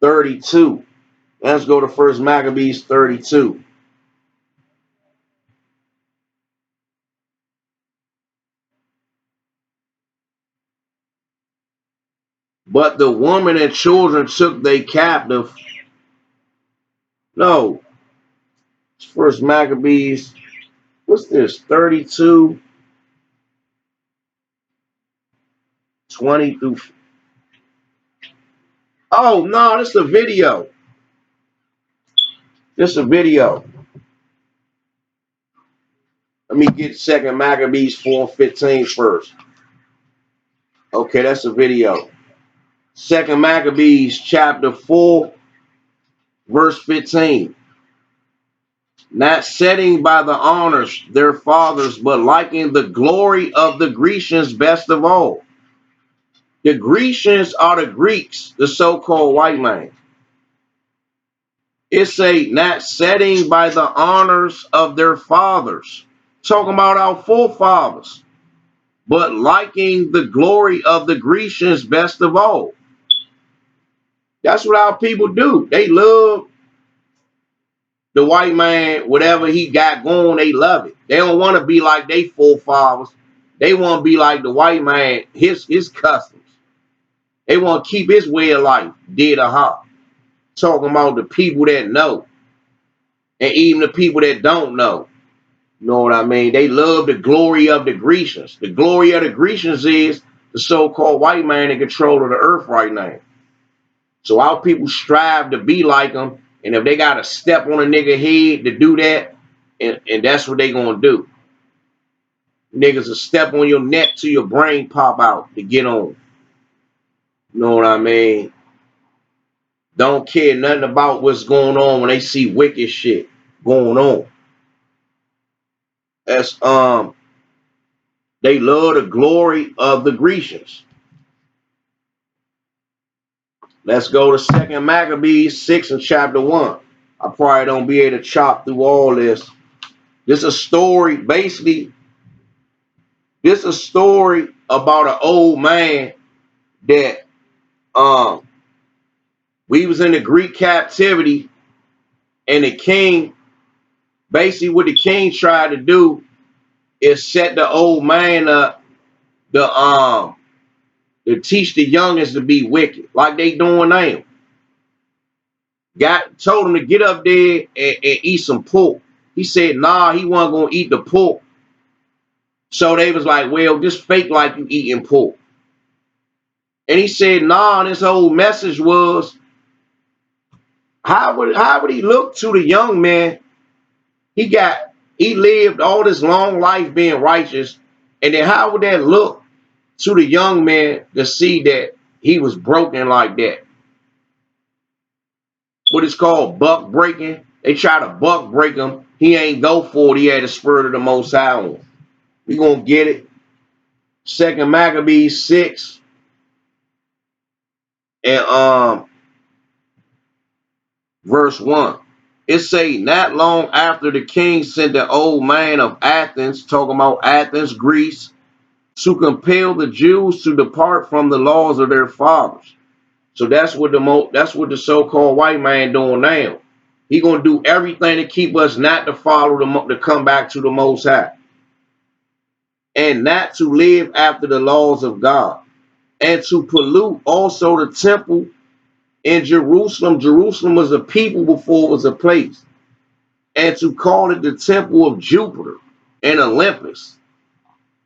32. Let's go to First Maccabees 32. But the woman and children took they captive. No, First Maccabees. What's this? 32, 20 through. Oh no, this is a video. This is a video. Let me get 2nd Maccabees 4:15 first. Okay, that's a video. 2nd Maccabees chapter 4, verse 15. Not setting by the honors their fathers, but liking the glory of the Grecians best of all. The Grecians are the Greeks, the so-called white man. It's a not setting by the honors of their fathers. Talking about our forefathers. but liking the glory of the Grecians best of all. That's what our people do. They love the white man, whatever he got going, they love it. They don't want to be like they forefathers. They want to be like the white man, his customs. They want to keep his way of life, dead or hot. Talking about the people that know, and even the people that don't know. You know what I mean? They love the glory of the Grecians. The glory of the Grecians is the so-called white man in control of the earth right now. So our people strive to be like them, and if they got to step on a nigga head to do that, and that's what they gonna do. Niggas will step on your neck till your brain pop out to get on. You know what I mean? Don't care nothing about what's going on when they see wicked shit going on. That's they love the glory of the Grecians. Let's go to 2nd Maccabees 6 and chapter 1. I probably don't be able to chop through all this. This is a story, basically. This is a story about an old man that we was in the Greek captivity, and the king, basically what the king tried to do is set the old man up to teach the youngest to be wicked, like they doing now. Told him to get up there and eat some pork. He said, nah, he wasn't gonna eat the pork. So they was like, well, just fake like you eating pork. And he said, nah, and his whole message was, how would he look to the young man? He lived all this long life being righteous, and then how would that look to the young man to see that he was broken like that? What is called buck breaking. They try to buck break him. He ain't go for it. He had the spirit of the Most High on him. We gonna get it. 2nd Maccabees 6 and verse 1. It say, not long after the king sent the old man of Athens, talking about Athens, Greece, to compel the Jews to depart from the laws of their fathers. So that's what the so-called white man doing now. He gonna do everything to keep us not to follow to come back to the Most High, and not to live after the laws of God, and to pollute also the temple in Jerusalem. Jerusalem was a people before it was a place, and to call it the temple of Jupiter and Olympus.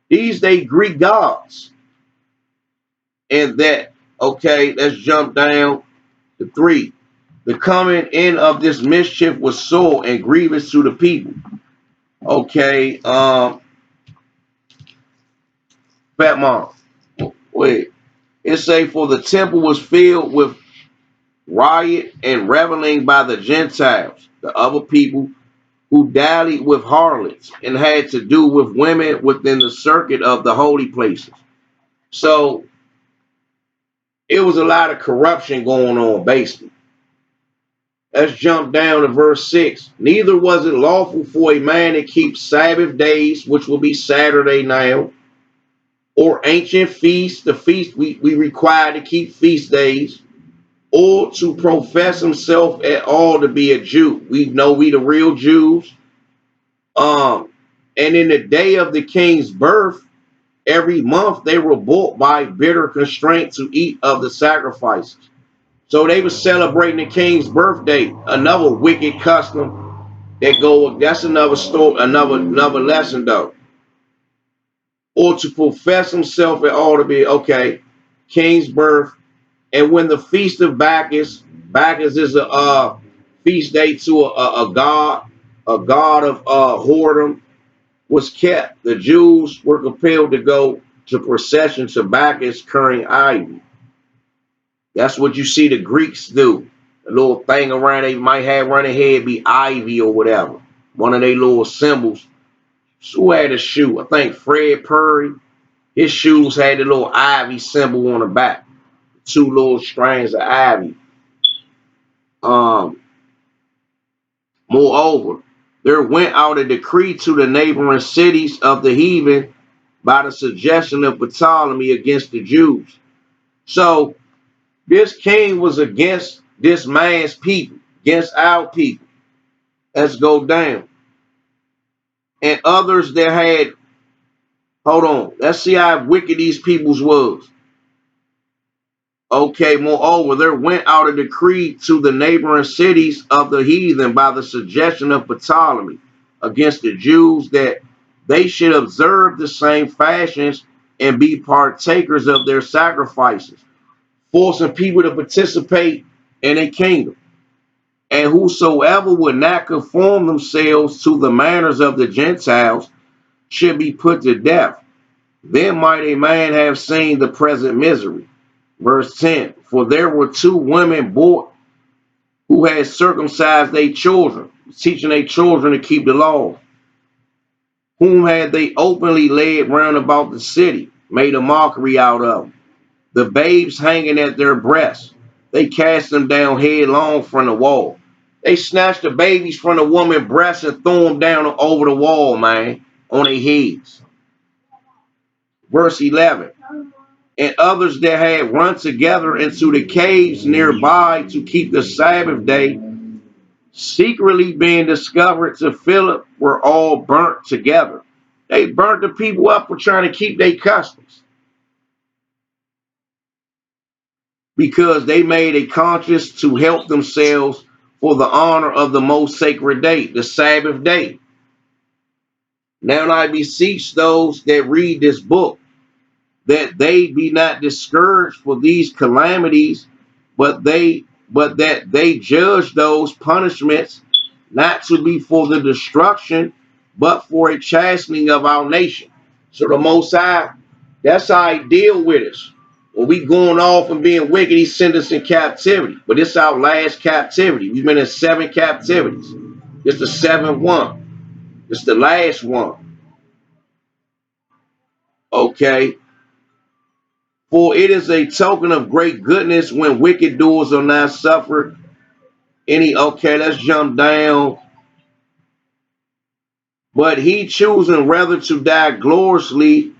These they Greek gods. And that, okay, let's jump down to 3. The coming in of this mischief was sore and grievous to the people. Okay, Fat Mom. Wait. It say, for the temple was filled with riot and reveling by the Gentiles, the other people who dallied with harlots and had to do with women within the circuit of the holy places. So it was a lot of corruption going on, basically. Let's jump down to verse 6. Neither was it lawful for a man to keep Sabbath days, which will be Saturday now, or ancient feasts, the feast we require to keep feast days, or to profess himself at all to be a Jew. We know we the real Jews. And in the day of the king's birth, every month they were bought by bitter constraint to eat of the sacrifices. So they were celebrating the king's birthday, another wicked custom that's another story, another lesson though. Or to profess himself at all to be, okay, king's birth. And when the feast of Bacchus is a feast day to a god of whoredom, was kept, the Jews were compelled to go to procession to Bacchus carrying ivy. That's what you see the Greeks do. A little thing around they might have running head be ivy or whatever. One of their little symbols. Who had a shoe? I think Fred Perry. His shoes had the little ivy symbol on the back. 2 little strands of ivy. Moreover, there went out a decree to the neighboring cities of the heathen by the suggestion of Ptolemy against the Jews. So this king was against this man's people, against our people. Let's go down. And others that had, hold on, let's see how wicked these peoples was. Okay, moreover, there went out a decree to the neighboring cities of the heathen by the suggestion of Ptolemy against the Jews that they should observe the same fashions and be partakers of their sacrifices, forcing people to participate in a kingdom. And whosoever would not conform themselves to the manners of the Gentiles should be put to death. Then might a man have seen the present misery. Verse 10, for there were two women brought who had circumcised their children, teaching their children to keep the law, whom had they openly led round about the city, made a mockery out of them. The babes hanging at their breasts, they cast them down headlong from the wall. They snatched the babies from the woman's breasts and threw them down over the wall, man, on their heads. Verse 11. And others that had run together into the caves nearby to keep the Sabbath day, secretly being discovered to Philip, were all burnt together. They burnt the people up for trying to keep their customs, because they made a conscience to help themselves for the honor of the most sacred day, the Sabbath day. Now I beseech those that read this book, that they be not discouraged for these calamities, but that they judge those punishments not to be for the destruction, but for a chastening of our nation. So the Most High, that's how He deal with us. When we going off and being wicked, He send us in captivity. But it's our last captivity. We've been in 7 captivities. It's the 7th one. It's the last one. Okay. For it is a token of great goodness when wicked doers are not suffered. Okay, let's jump down. But he choosing rather to die gloriously.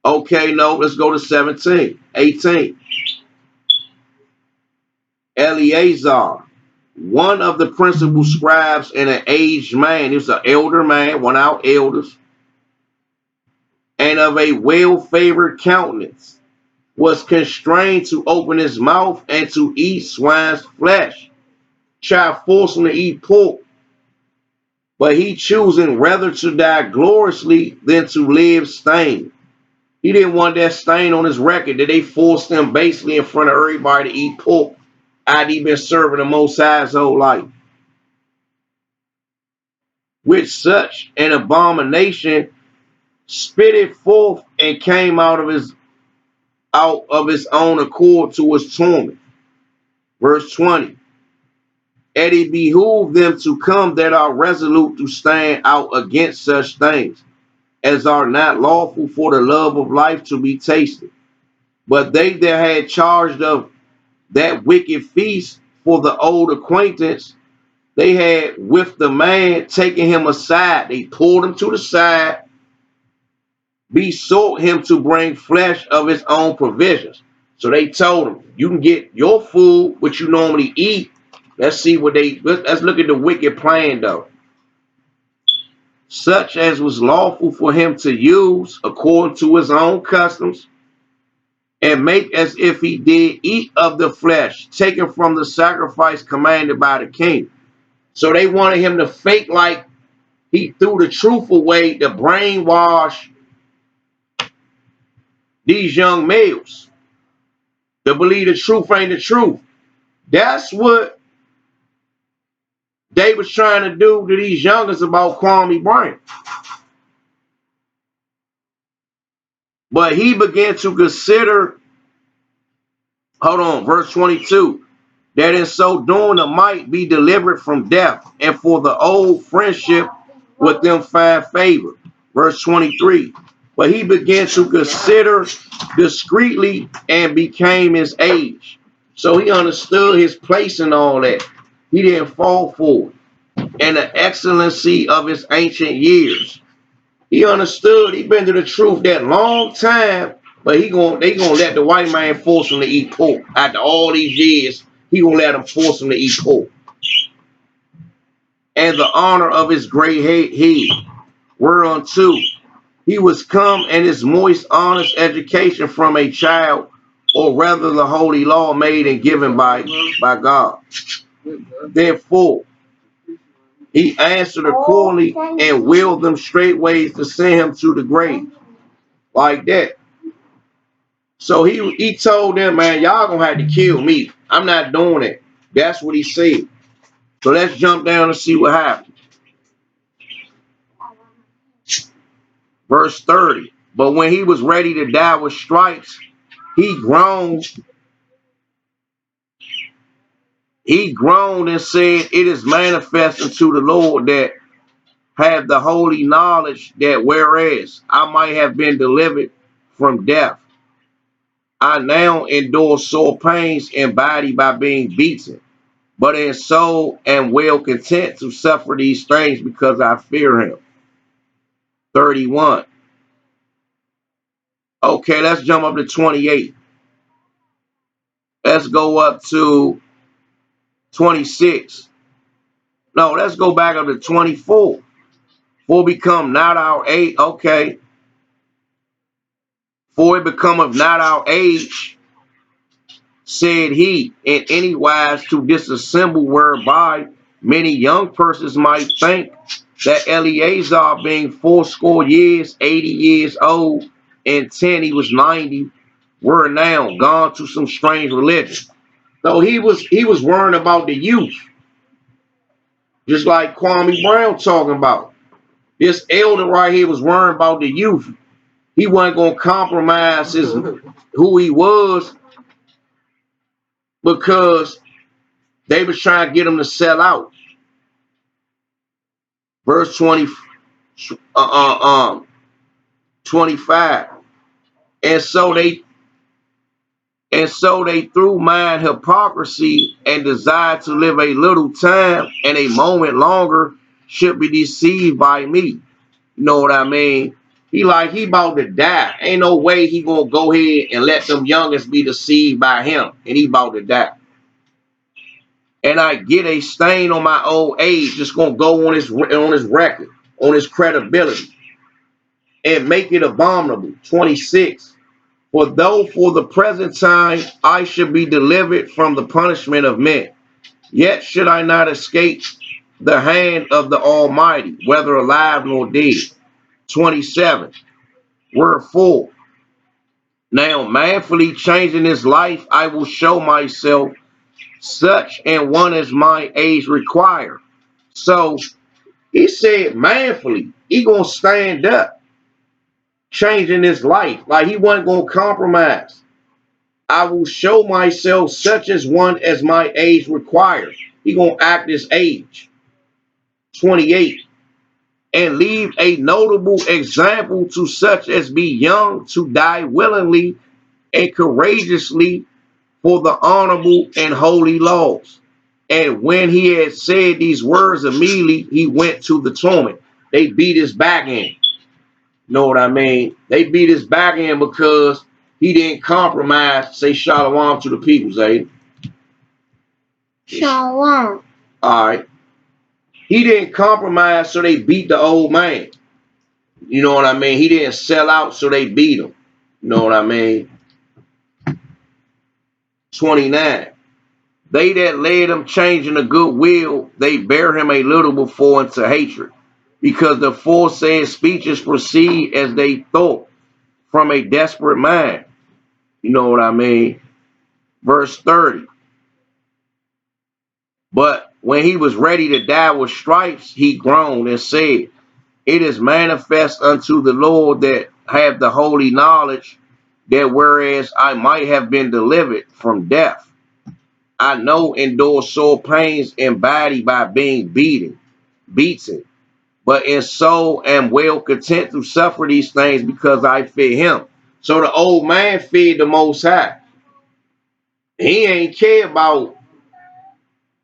Okay, no, let's go to 17, 18. Eleazar, one of the principal scribes and an aged man, he was an elder man, one of our elders, and of a well-favored countenance, was constrained to open his mouth and to eat swine's flesh. Try force him to eat pork. But he choosing rather to die gloriously than to live stained. He didn't want that stain on his record that they forced him basically in front of everybody to eat pork. I'd been serving the Most High his whole life. With such an abomination, spit it forth and came out of his own accord to his torment. Verse 20. And it behooved them to come that are resolute to stand out against such things, as are not lawful for the love of life to be tasted. But they that had charged of that wicked feast for the old acquaintance, they had with the man taken him aside. They pulled him to the side, besought him to bring flesh of his own provisions. So they told him, you can get your food, which you normally eat. Let's look at the wicked plan though. Such as was lawful for him to use according to his own customs, and make as if he did eat of the flesh taken from the sacrifice commanded by the king. So they wanted him to fake like he threw the truth away to brainwash these young males to believe the truth ain't the truth. That's what they was trying to do to these youngers about Kwame Bryant. But he began to consider, hold on, verse 22, that in so doing it might be delivered from death, and for the old friendship with them find favor. Verse 23, but he began to consider discreetly and became his age. So he understood his place in all that. He didn't fall for it. And the excellency of his ancient years. He understood. He been to the truth that long time, but they gonna let the white man force him to eat pork. After all these years, he gonna let him force him to eat pork. And the honor of his great head, whereunto he was come, and his moist, honest education from a child, or rather the holy law made and given by God. Therefore, he answered accordingly and willed them straightways to send him to the grave. Like that. So he told them, man, y'all gonna have to kill me. I'm not doing it. That's what he said. So let's jump down and see what happened. Verse 30. But when he was ready to die with stripes, he groaned and said, it is manifest unto the Lord that have the holy knowledge that whereas I might have been delivered from death, I now endure sore pains in body by being beaten, but in soul am well content to suffer these things because I fear him. 31. Okay, let's jump up to 28. Let's go up to 26. No, let's go back up to 24. For become not our age. Okay. For it becometh not our age, said he, in any wise to disassemble, whereby many young persons might think that Eleazar, being fourscore years, 80 years old, and 10 he was 90, were now gone to some strange religion. So he was worrying about the youth, just like Kwame Brown talking about. This elder right here was worrying about the youth. He wasn't gonna compromise who he was because they was trying to get him to sell out. Verse 25. And so they through mind hypocrisy and desire to live a little time and a moment longer should be deceived by me. You know what I mean? He about to die. Ain't no way he gonna go ahead and let them youngest be deceived by him, and he about to die. And I get a stain on my old age. It's gonna go on his record, on his credibility, and make it abominable. 26. For though for the present time I should be delivered from the punishment of men, yet should I not escape the hand of the Almighty, whether alive nor dead. 27. Wherefore, now manfully changing his life, I will show myself such and one as my age require. So he said manfully, he gonna stand up, changing his life. Like he wasn't gonna compromise. I will show myself such as one as my age requires. He gonna act his age. 28. And leave a notable example to such as be young to die willingly and courageously for the honorable and holy laws. And when he had said these words, immediately he went to the torment. They beat his back in. Know what I mean? They beat his back in because he didn't compromise. Say shalom to the people, Zay. Shalom. All right. He didn't compromise, so they beat the old man. You know what I mean? He didn't sell out, so they beat him. You know what I mean? 29. They that led him changing the good will, they bear him a little before into hatred, because the foresaid speeches proceed as they thought from a desperate mind. You know what I mean? Verse 30. But when he was ready to die with stripes, he groaned and said, it is manifest unto the Lord that have the holy knowledge that whereas I might have been delivered from death, I know endure sore pains in body by being beaten, but in soul am well content to suffer these things because I fear him. So the old man feared the Most High. He ain't care about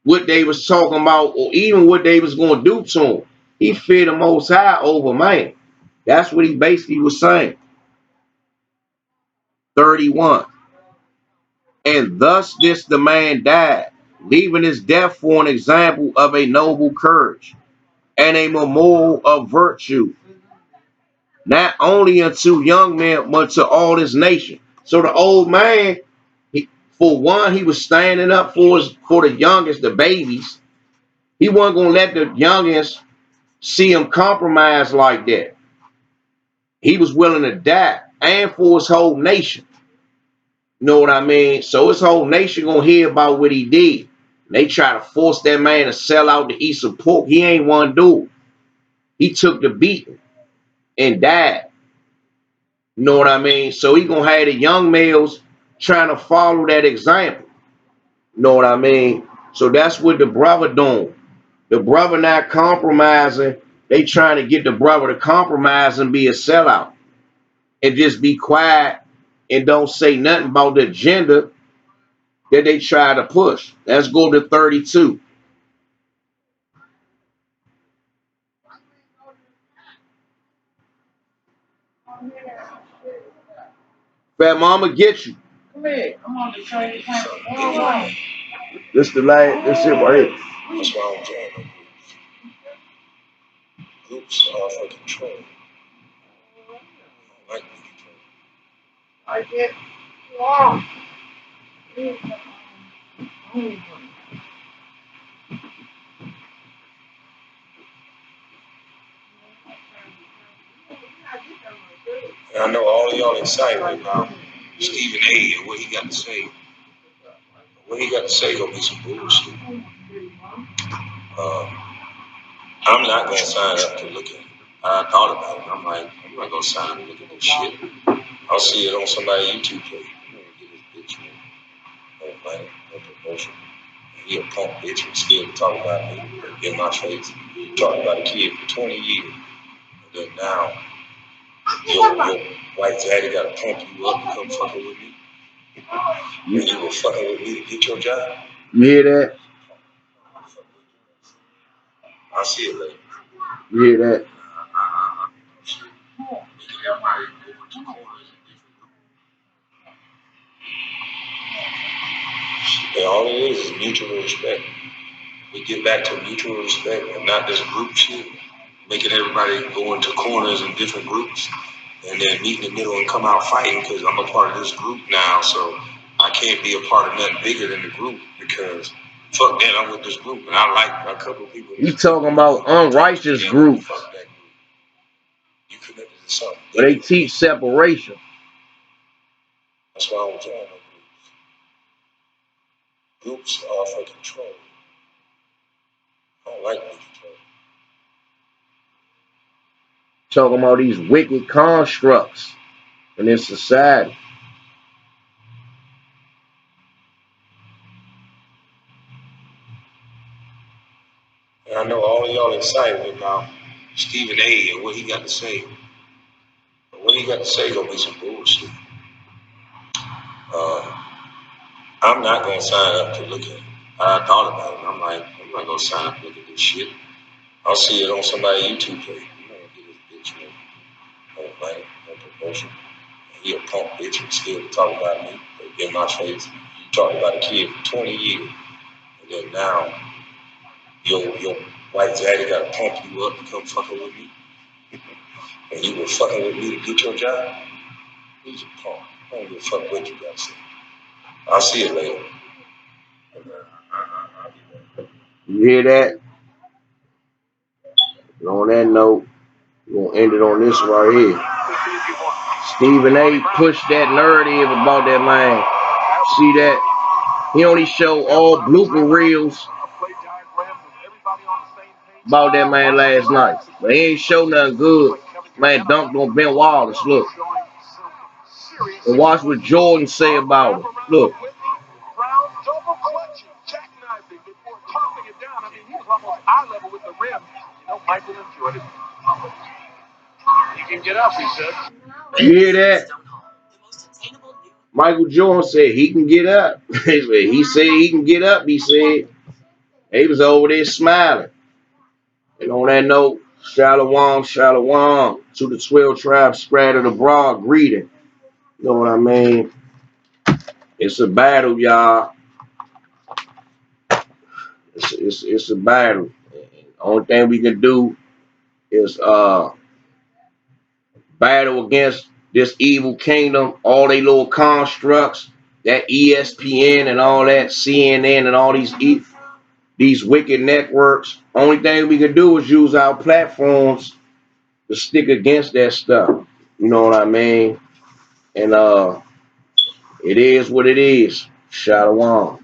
what they was talking about or even what they was going to do to him. He feared the Most High over man. That's what he basically was saying. 31. And thus this the man died, leaving his death for an example of a noble courage and a memorial of virtue, not only unto young men, but to all his nation. So the old man, for one, he was standing up for the youngest, the babies. He wasn't gonna let the youngest see him compromised like that. He was willing to die, and for his whole nation. You know what I mean? So his whole nation gonna hear about what he did. They try to force that man to sell out to eat some pork. He ain't one dude. He took the beating and died. You know what I mean? So he gonna have the young males trying to follow that example. You know what I mean? So that's what the brother doing. The brother not compromising. They trying to get the brother to compromise and be a sellout and just be quiet and don't say nothing about the agenda that they try to push. Let's go to 32. Fat mama get you. Come here. I'm on the train. Come This the last. This it right here. That's why I'm joining groups are for control. I like the control. I get wow. I know all of y'all excited about Stephen A. and what he got to say. What he got to say gonna be some bullshit. I'm not gonna sign up to look at it. I thought about it. I'm like, I'm not gonna sign up to look at this shit. I'll see it on somebody's YouTube page. I'm gonna get this bitch, man. No money, no promotion. He a punk bitch and still talk about me in my face. Talking about a kid for 20 years. And then now, your white daddy gotta pump you up to come fucking with me. And you were fucking with me to get your job? You hear that? I'll see it later. You hear that? And all it is mutual respect. We get back to mutual respect and not this group shit, making everybody go into corners in different groups and then meet in the middle and come out fighting because I'm a part of this group now, so I can't be a part of nothing bigger than the group because fuck that, I'm with this group and I like a couple of people. You talking about unrighteous groups? Fuck that group. You connected to something. But they teach separation. That's why I'm joining groups. Groups are for control. I don't like being controlled. Talking about these wicked constructs in this society. And I know all of y'all excited about Stephen A. and what he got to say. But what he got to say gonna be some bullshit. I'm not gonna sign up to look at it. I thought about it. I'm like, I'm not gonna sign up to look at this shit. I'll see it on somebody's YouTube page. I'm gonna get this bitch, man. No money, no promotion. And he a punk bitch and still talk about me in my face. You talking about a kid for 20 years. And then now, your white daddy gotta pump you up to come fucking with me. And you were fucking with me to get your job? He's a punk. I don't give a fuck what you gotta say. I'll see it later. You hear that? And on that note, we're gonna end it on this right here. Stephen A. pushed that narrative about that man. See that? He only showed all blooper reels about that man last night. But he ain't show nothing good. Man dunked on Ben Wallace. Look. And watch what Jordan say about him. Look. Michael enjoyed it. He can get up, he said. You hear that? Michael Jordan said he can get up. He said he can get up, he said. He was over there smiling. And on that note, Shalom, shalom. To the 12 tribes scattered abroad, greeting. You know what I mean? It's a battle, y'all. It's a battle. Only thing we can do is battle against this evil kingdom, all they little constructs, that ESPN and all that, CNN and all these wicked networks. Only thing we can do is use our platforms to stick against that stuff. You know what I mean? And it is what it is. Shalom.